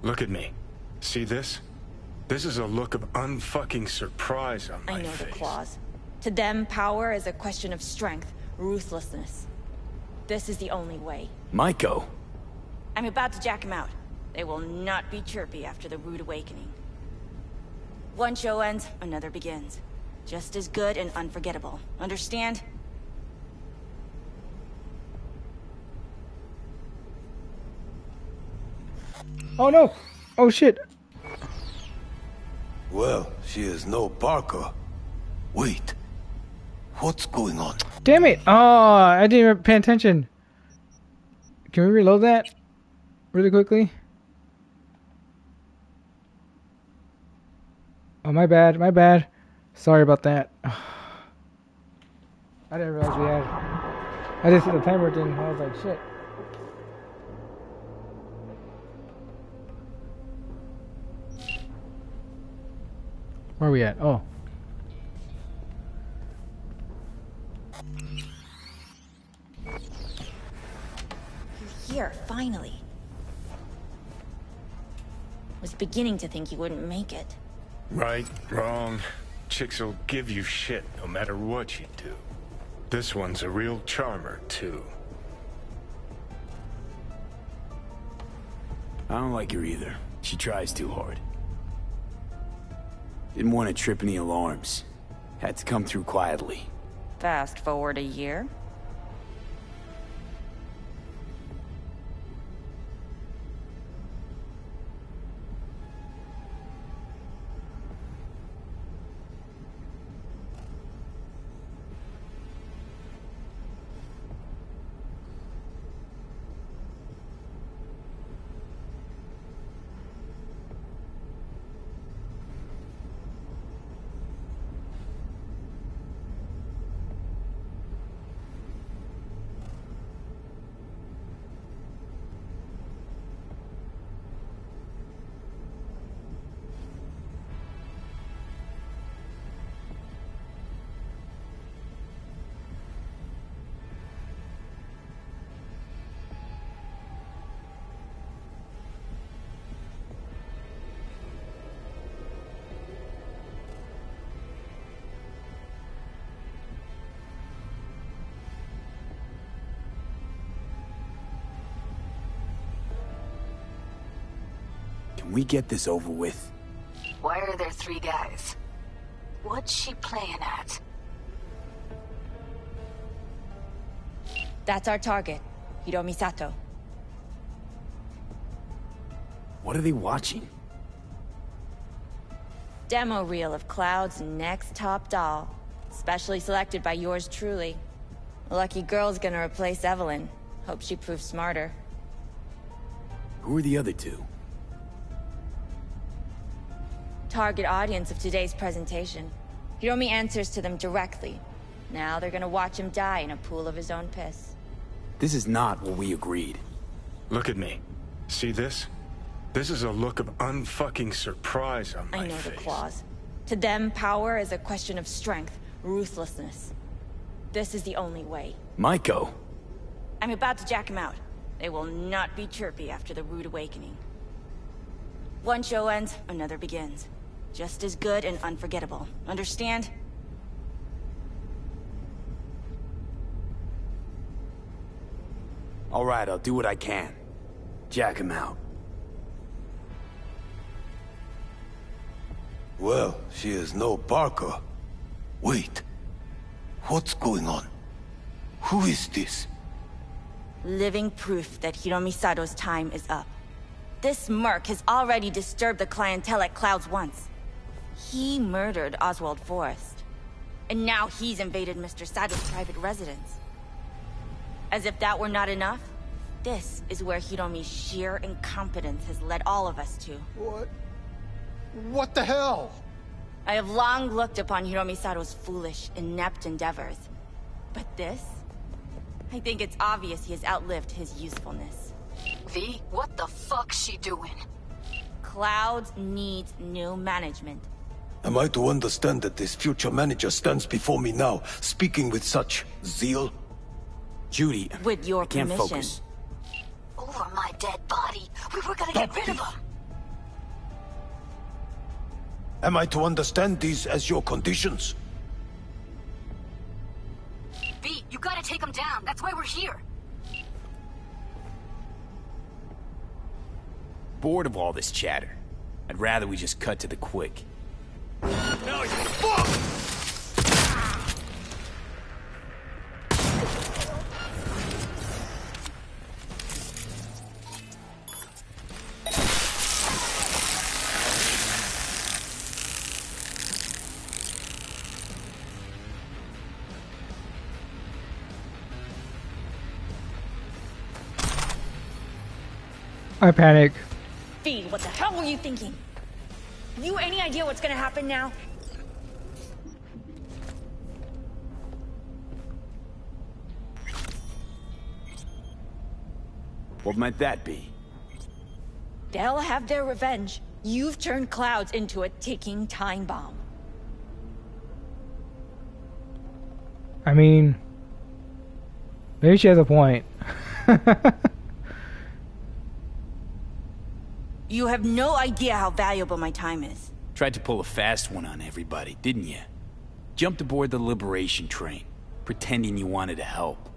Look at me. See this? This is a look of unfucking surprise on my I know face. the clause. To them, power is a question of strength, ruthlessness. This is the only way. Maiko! I'm about to jack him out. They will not be chirpy after the rude awakening. One show ends, another begins. Just as good and unforgettable. Understand? Oh no! Oh shit! Well, she is no Parker. Wait. What's going on? Damn it! Oh, I didn't even pay attention. Can we reload that really quickly? Oh, my bad, my bad. Sorry about that. I didn't realize we had. I just see the timer thing. I was like, shit. Where are we at? Oh. You're here, finally. Was beginning to think you wouldn't make it. Right, wrong. Chicks will give you shit no matter what you do. This one's a real charmer, too. I don't like her either. She tries too hard. Didn't want to trip any alarms. Had to come through quietly. Fast forward a year. Can we get this over with? Why are there 3 guys? What's she playing at? That's our target, Hiromi Sato. What are they watching? Demo reel of Cloud's next top doll. Specially selected by yours truly. Lucky girl's gonna replace Evelyn. Hope she proves smarter. Who are the other 2? Target audience of today's presentation. Hiromi answers to them directly. Now they're gonna watch him die in a pool of his own piss. This is not what we agreed. Look at me. See this? This is a look of unfucking surprise on my I know face. the clause. To them, power is a question of strength, ruthlessness. This is the only way. Maiko! I'm about to jack him out. They will not be chirpy after the rude awakening. One show ends, another begins. Just as good and unforgettable. Understand? All right, I'll do what I can. Jack him out. Well, she is no Parker. Wait. What's going on? Who is this? Living proof that Hiromi Sato's time is up. This merc has already disturbed the clientele at Clouds once. He murdered Oswald Forrest. And now he's invaded Mr. Sato's private residence. As if that were not enough, this is where Hiromi's sheer incompetence has led all of us to. What the hell? I have long looked upon Hiromi Sato's foolish, inept endeavors. But this? I think it's obvious he has outlived his usefulness. V, what the fuck's she doing? Clouds needs new management. Am I to understand that this future manager stands before me now, speaking with such zeal? Judy, With your I can't permission. focus. Over my dead body. We were gonna get rid of him. Am I to understand these as your conditions? B, you gotta take him down. That's why we're here. Bored of all this chatter. I'd rather we just cut to the quick. No, you fuck! I panic. Feed, what the hell were you thinking? Have you any idea what's gonna happen now? What might that be? They'll have their revenge. You've turned Clouds into a ticking time bomb. I mean, maybe she has a point. You have no idea how valuable my time is. Tried to pull a fast one on everybody, didn't you? Jumped aboard the liberation train, pretending you wanted to help.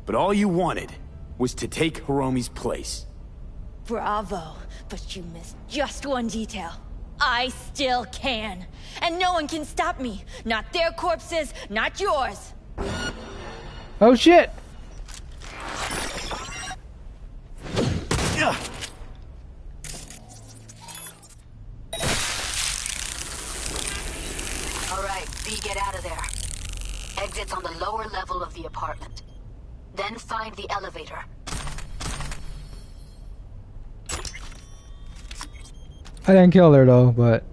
But all you wanted was to take Hiromi's place. Bravo, but you missed just one detail. I still can. And no one can stop me. Not their corpses, not yours. Oh shit! Alright, B, get out of there. Exit's on the lower level of the apartment. Then find the elevator. I didn't kill her though, but...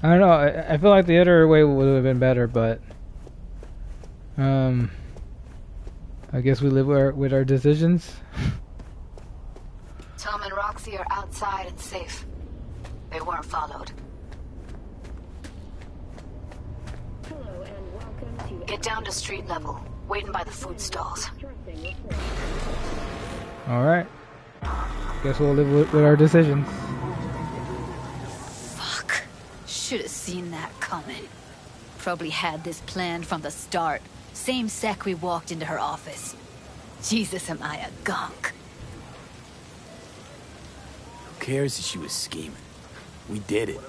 I don't know, I feel like the other way would have been better, but... I guess we live with our decisions. Tom and Roxy are outside and safe. They weren't followed. Hello and welcome to... Get down to street level, waiting by the food stalls. Alright. Guess we'll live with our decisions. Fuck. Should have seen that coming. Probably had this planned from the start. Same sec we walked into her office. Jesus, am I a gunk. Who cares if she was scheming? We did it.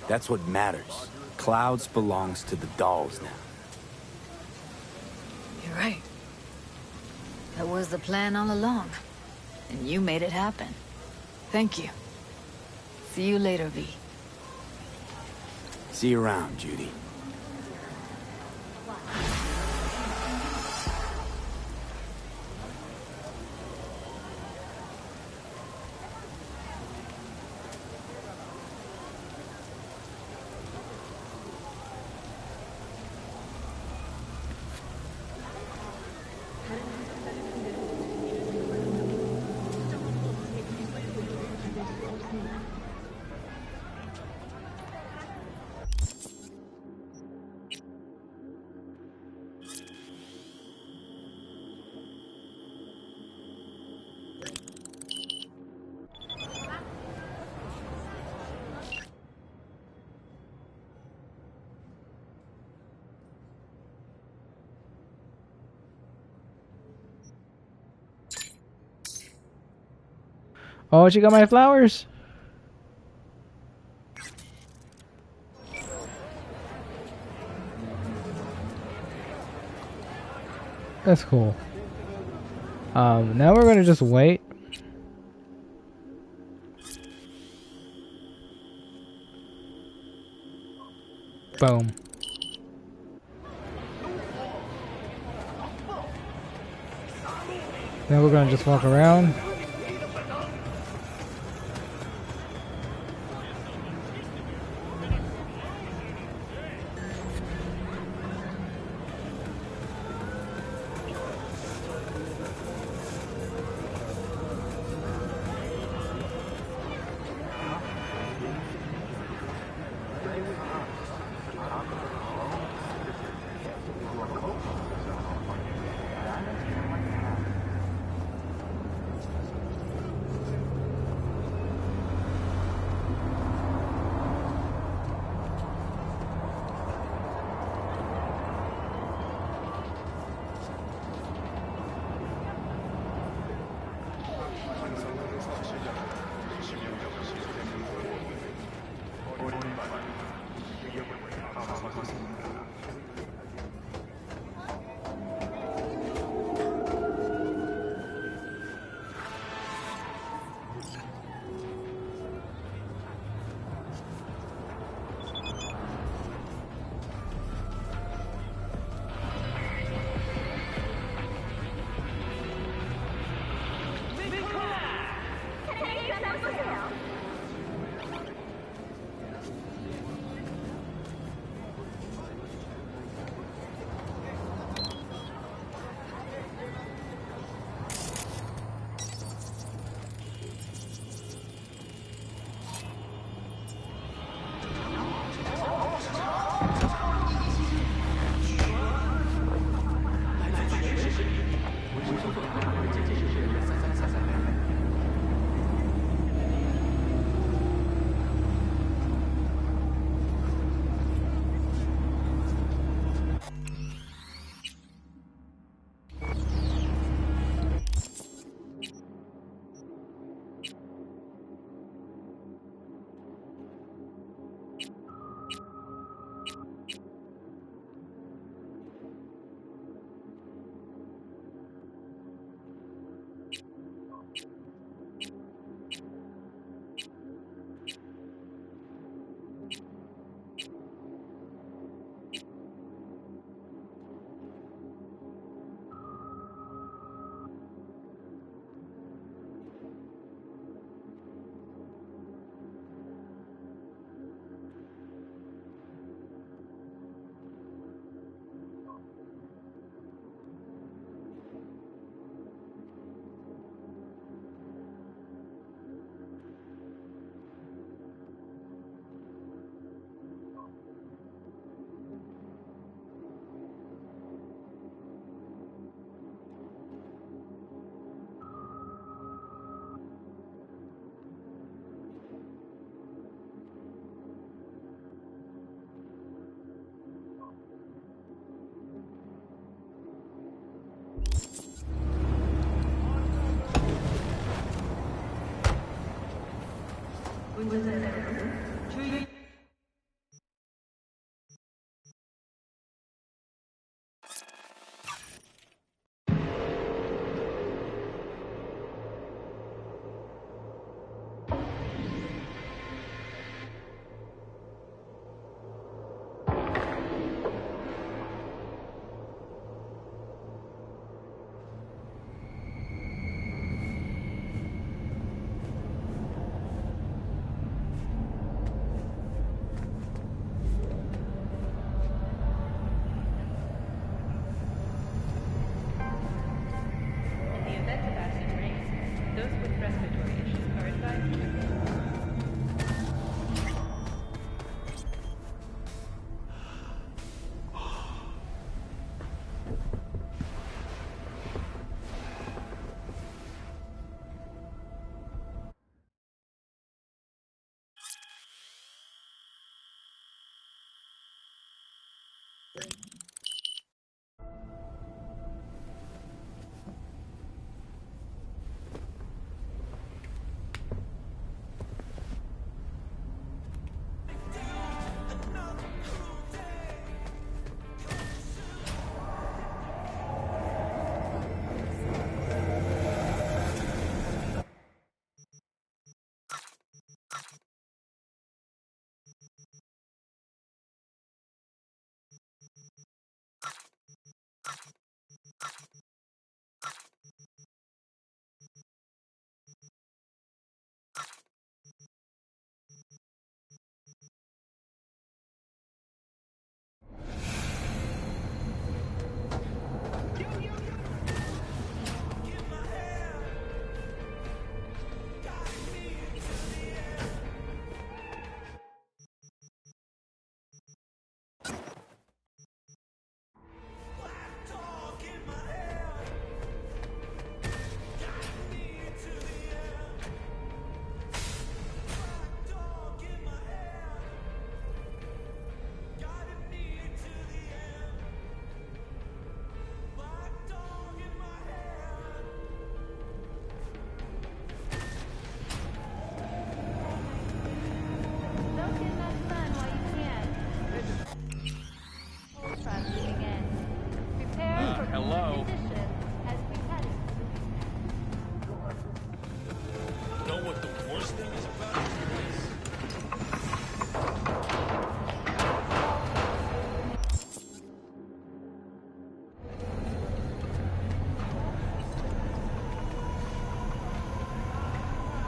That's what matters. Clouds belongs to the dolls now. You're right. That was the plan all along. And you made it happen. Thank you. See you later, V. See you around, Judy. Oh, she got my flowers. That's cool. Now we're gonna just wait. Boom. Then we're gonna just walk around.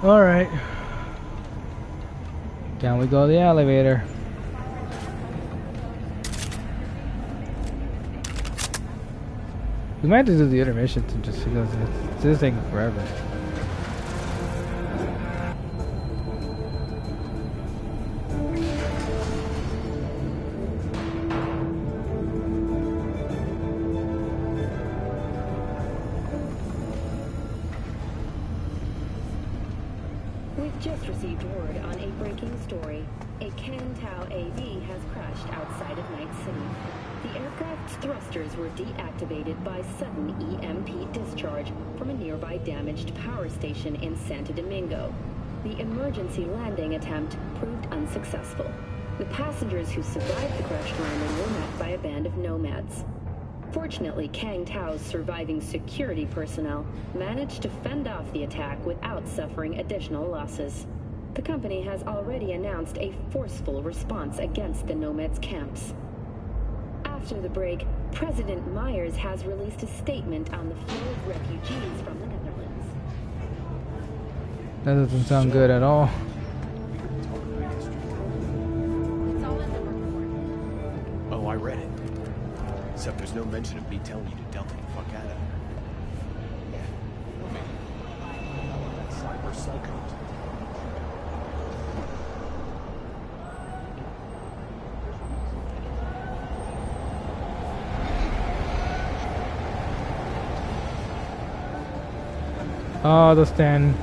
Alright. Down we go the elevator. We might have to do the intermission just because it's just taking forever. We've just received word on a breaking story. A Kang-Tao AV has crashed outside of Night City. The aircraft's thrusters were deactivated by sudden EMP discharge from a nearby damaged power station in Santo Domingo. The emergency landing attempt proved unsuccessful. The passengers who survived the crash landing were met by a band of nomads. Fortunately, Kang-Tao's surviving security personnel managed to fend off the attack without suffering additional losses. The company has already announced a forceful response against the nomads' camps. After the break, President Myers has released a statement on the flow of refugees from the Netherlands. That doesn't sound good at all. Oh, I read it. Except there's no mention of me telling you to dump the fuck out of there. Yeah. Or maybe that Cyberpunk. Oh, the stand.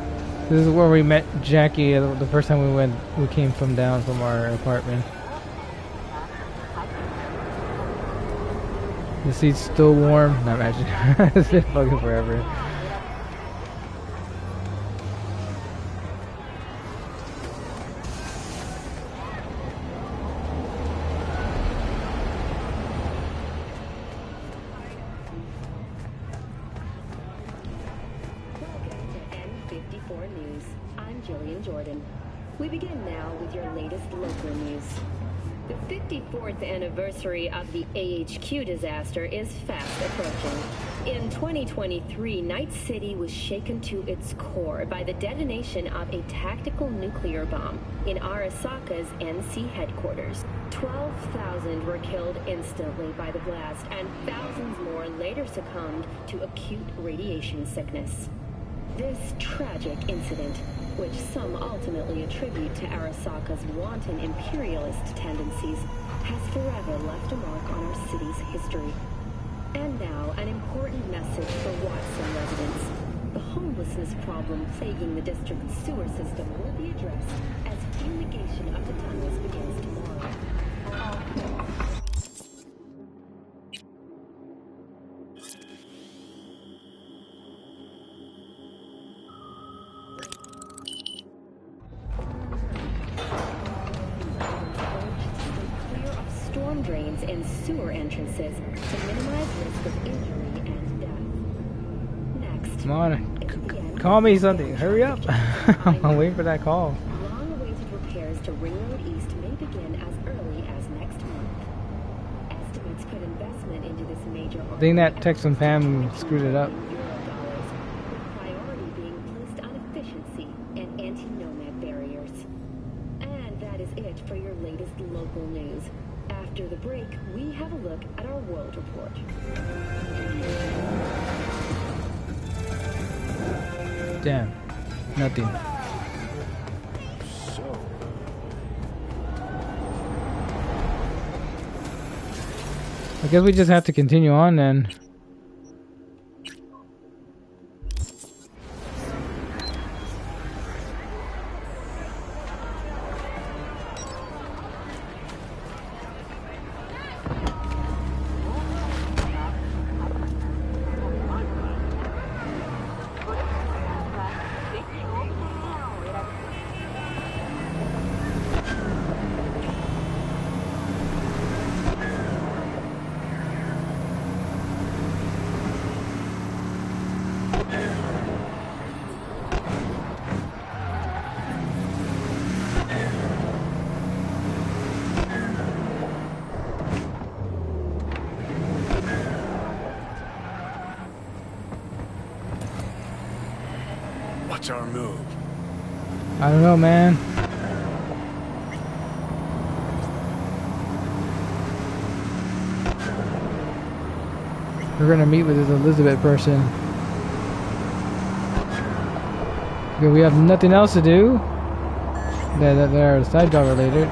This is where we met Jackie the first time we came down from our apartment. The seat's still warm. Not imagine. It's been fucking forever. We begin now with your latest local news. The 54th anniversary of the AHQ disaster is fast approaching. In 2023, Night City was shaken to its core by the detonation of a tactical nuclear bomb in Arasaka's NC headquarters. 12,000 were killed instantly by the blast, and thousands more later succumbed to acute radiation sickness. This tragic incident, which some ultimately attribute to Arasaka's wanton imperialist tendencies, has forever left a mark on our city's history. And now, an important message for Watson residents. The homelessness problem plaguing the district's sewer system will be addressed as fumigation of the tunnels begins tomorrow. Drains and sewer entrances to minimize risk of injury and death. Next. Come on, call me something. Hurry up. I'm waiting for that call. Long-awaited repairs to Ring Road East may begin as early as next month. Estimates put investment into this major I think that Texan Pam screwed it up. with priority being placed on efficiency and anti-nomad barriers. And that is it for your latest local news. After the break, we have a look at our world report. Damn. Nothing. So. I guess we just have to continue on then. What's our move? I don't know, man. We're gonna meet with this Elizabeth person. Okay, we have nothing else to do that are side job related.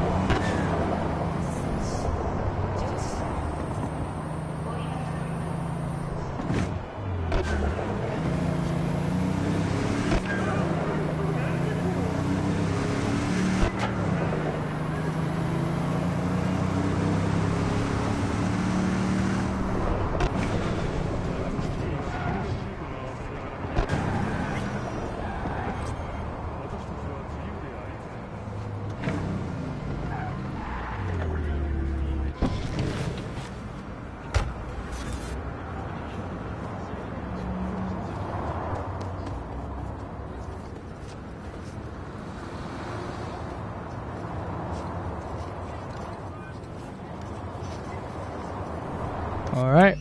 All right.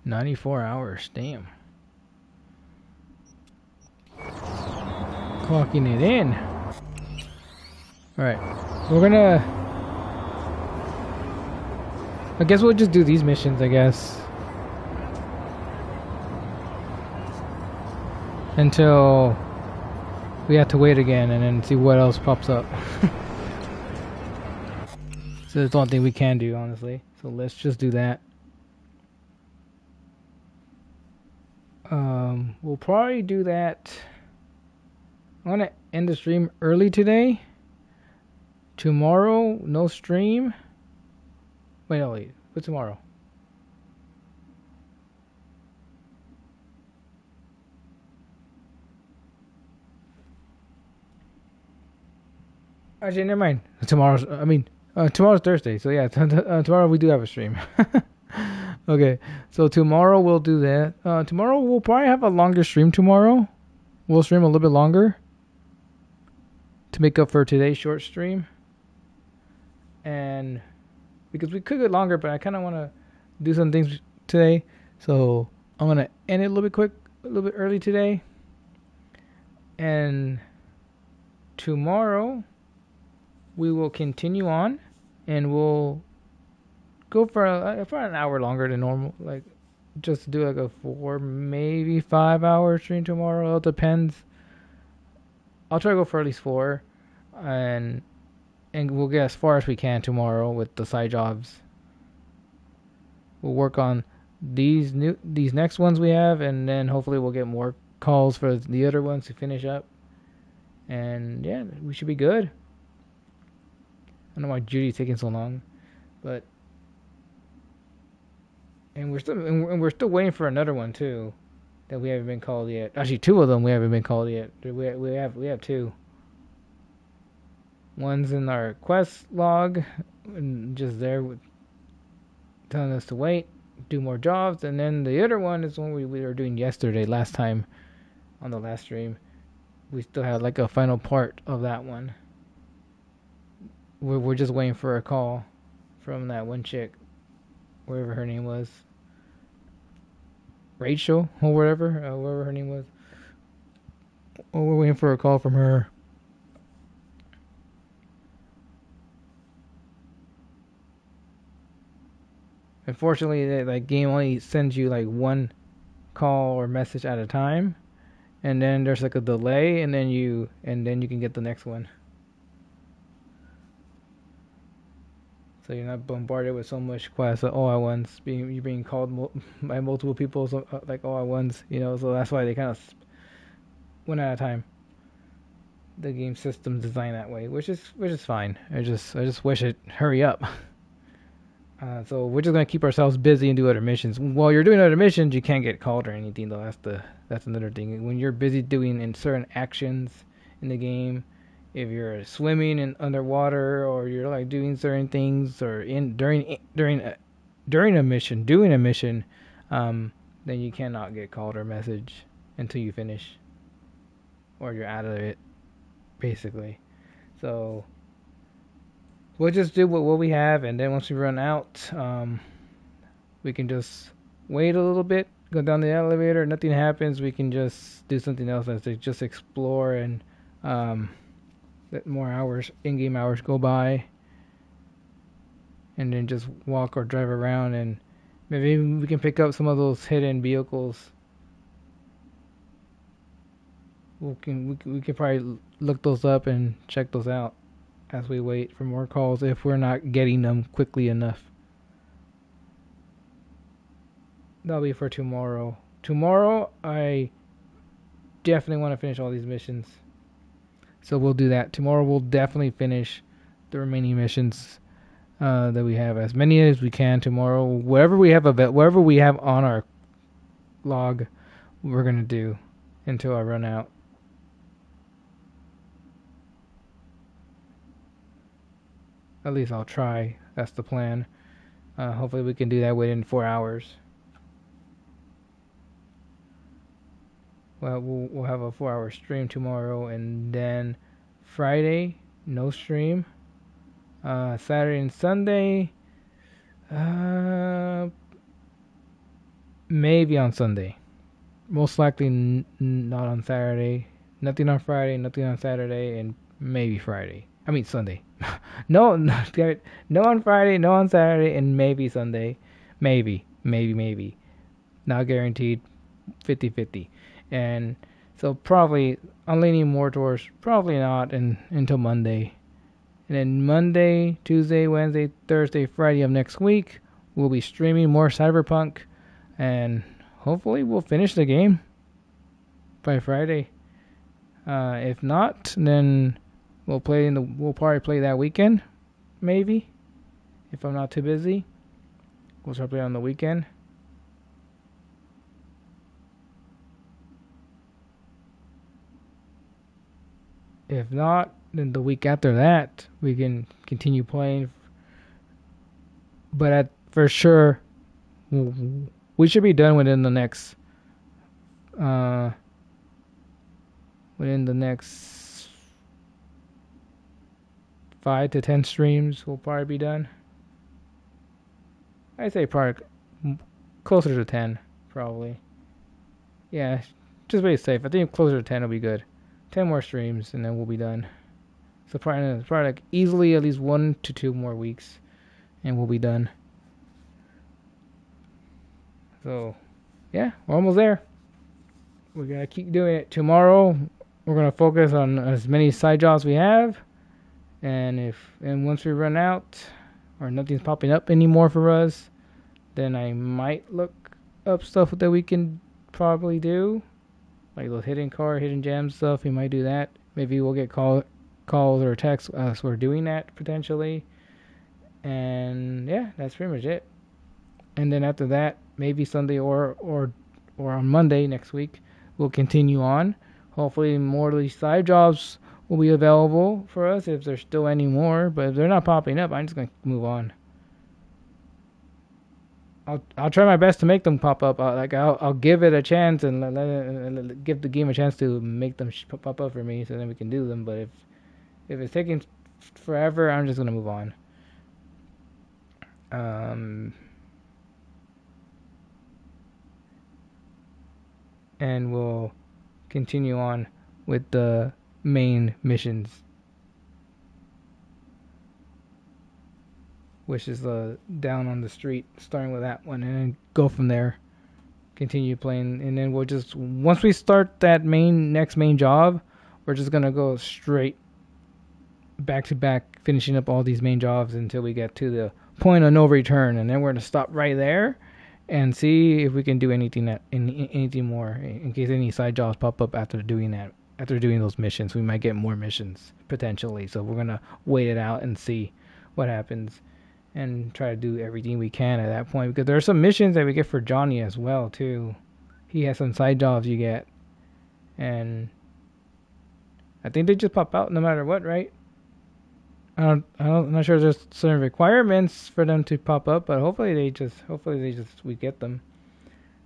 $94, damn. Clocking it in. Alright, we're gonna... I guess we'll just do these missions, I guess. Until we have to wait again and then see what else pops up. So that's the only thing we can do, honestly. So let's just do that. We'll probably do that. I'm gonna end the stream early today. Tomorrow, no stream. Wait, no, wait. What's tomorrow? Actually, never mind. Tomorrow's Thursday. So yeah, tomorrow we do have a stream. Okay, so tomorrow we'll do that. Tomorrow we'll probably have a longer stream tomorrow. We'll stream a little bit longer to make up for today's short stream. And because we could get longer, but I kind of want to do some things today. So I'm going to end it a little bit quick, a little bit early today. And tomorrow we will continue on and we'll go for an hour longer than normal, like just do like a 4 maybe 5 hour stream tomorrow. It depends. I'll try to go for at least 4, and we'll get as far as we can tomorrow with the side jobs. We'll work on these next ones we have, and then hopefully we'll get more calls for the other ones to finish up. And yeah, we should be good. I don't know why Judy's taking so long, but. And we're still waiting for another one too, that we haven't been called yet. Actually, 2 of them we haven't been called yet. We have 2. One's in our quest log, and just there with telling us to wait, do more jobs, and then the other one is one we were doing yesterday, last time, on the last stream. We still had like a final part of that one. We're just waiting for a call from that one chick. Whatever her name was, Rachel or whatever her name was. Oh, we're waiting for a call from her. Unfortunately, that game only sends you like one call or message at a time, and then there's like a delay, and then you can get the next one. So you're not bombarded with so much quests all at once. You're being called by multiple people, like all at once. So that's why they kind of one at a time. The game system's designed that way, which is fine. I just wish it hurry up. So we're just gonna keep ourselves busy and do other missions. While you're doing other missions, you can't get called or anything though. That's another thing. When you're busy doing certain actions in the game. If you're swimming in underwater, or you're like doing certain things, or during a mission, doing a mission, then you cannot get called or message until you finish, or you're out of it. basically. So we'll just do what we have, and then once we run out, we can just wait a little bit, go down the elevator. Nothing happens. We can just do something else, as to just explore and let more hours, in-game hours, go by, and then just walk or drive around, and maybe we can pick up some of those hidden vehicles. We can probably look those up and check those out as we wait for more calls if we're not getting them quickly enough. That'll be for tomorrow. Tomorrow, I definitely want to finish all these missions. So we'll do that. Tomorrow we'll definitely finish the remaining missions that we have. As many as we can tomorrow. Whatever we have on our log, we're going to do until I run out. At least I'll try. That's the plan. Hopefully we can do that within 4 hours. Well, we'll have a 4-hour stream tomorrow, and then Friday, no stream. Saturday and Sunday, maybe on Sunday. Most likely not on Saturday. Nothing on Friday, nothing on Saturday, and maybe Friday. I mean Sunday. no on Friday, no on Saturday, and maybe Sunday. Maybe. Not guaranteed. 50-50. And so probably I'm leaning more towards probably not until Monday. And then Monday, Tuesday, Wednesday, Thursday, Friday of next week, we'll be streaming more Cyberpunk, and hopefully we'll finish the game by Friday. If not, then we'll probably play that weekend, maybe. If I'm not too busy, we'll start playing on the weekend. If not, then the week after that, we can continue playing. But for sure, we should be done within the next 5 to 10 streams. We'll probably be done. I'd say probably closer to 10, probably. Yeah, just be safe. I think closer to 10 will be good. 10 more streams, and then we'll be done. So probably like easily at least 1 to 2 more weeks, and we'll be done. So, yeah, we're almost there. We're gonna keep doing it. Tomorrow, we're gonna focus on as many side jobs we have, and once we run out, or nothing's popping up anymore for us, then I might look up stuff that we can probably do. Like those hidden gem stuff, we might do that. Maybe we'll get calls or texts as we're doing that potentially. And yeah, that's pretty much it. And then after that, maybe Sunday or on Monday next week, we'll continue on. Hopefully more of these side jobs will be available for us if there's still any more. But if they're not popping up, I'm just gonna move on. I'll try my best to make them pop up. I'll give it a chance and give the game a chance to make them pop up for me, so then we can do them. But if it's taking forever, I'm just gonna move on. And we'll continue on with the main missions, which is down on the street, starting with that one, and then go from there. Continue playing, and then we'll just, once we start that next main job, we're just gonna go straight back to back, finishing up all these main jobs until we get to the point of no return, and then we're gonna stop right there and see if we can do anything more in case any side jobs pop up after doing that. After doing those missions, we might get more missions potentially. So we're gonna wait it out and see what happens, and try to do everything we can at that point, because there are some missions that we get for Johnny as well too. He has some side jobs you get, and I think they just pop out no matter what, right? I'm not sure there's certain requirements for them to pop up, but hopefully we get them,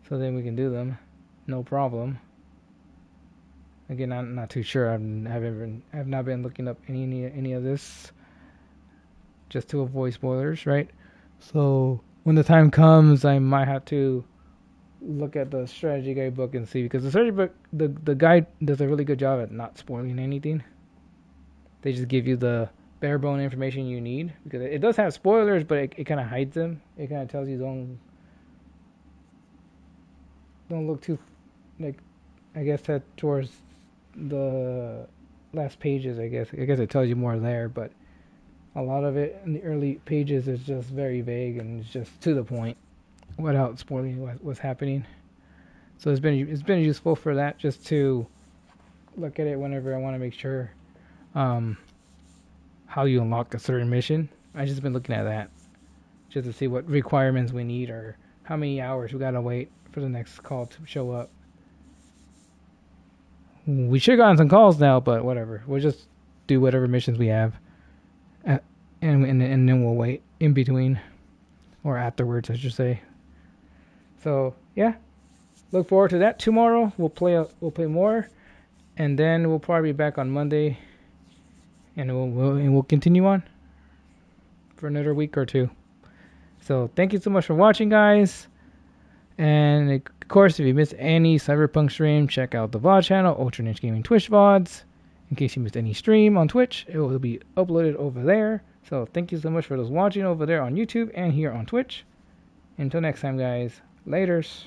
so then we can do them, no problem. Again, I'm not too sure. I've not been looking up any of this, just to avoid spoilers, right? So when the time comes, I might have to look at the strategy guide book and see, because the strategy book, the guide does a really good job at not spoiling anything. They just give you the bare bone information you need, because it does have spoilers, but it kind of hides them. It kind of tells you don't look too, like, I guess that towards the last pages. I guess it tells you more there, but a lot of it in the early pages is just very vague and it's just to the point without spoiling what's happening. So it's been useful for that, just to look at it whenever I want to make sure how you unlock a certain mission. I just been looking at that just to see what requirements we need or how many hours we gotta wait for the next call to show up. We should have gotten some calls now, but whatever. We'll just do whatever missions we have, and then we'll wait in between, or afterwards, I should say. So yeah, look forward to that. Tomorrow we'll play more, and then we'll probably be back on Monday, and we'll continue on for another week or two. So thank you so much for watching, guys. And of course, if you missed any Cyberpunk stream, check out the VOD channel, Ultra Ninja Gaming Twitch VODs. In case you missed any stream on Twitch, it will be uploaded over there. So thank you so much for those watching over there on YouTube and here on Twitch. Until next time, guys. Laters.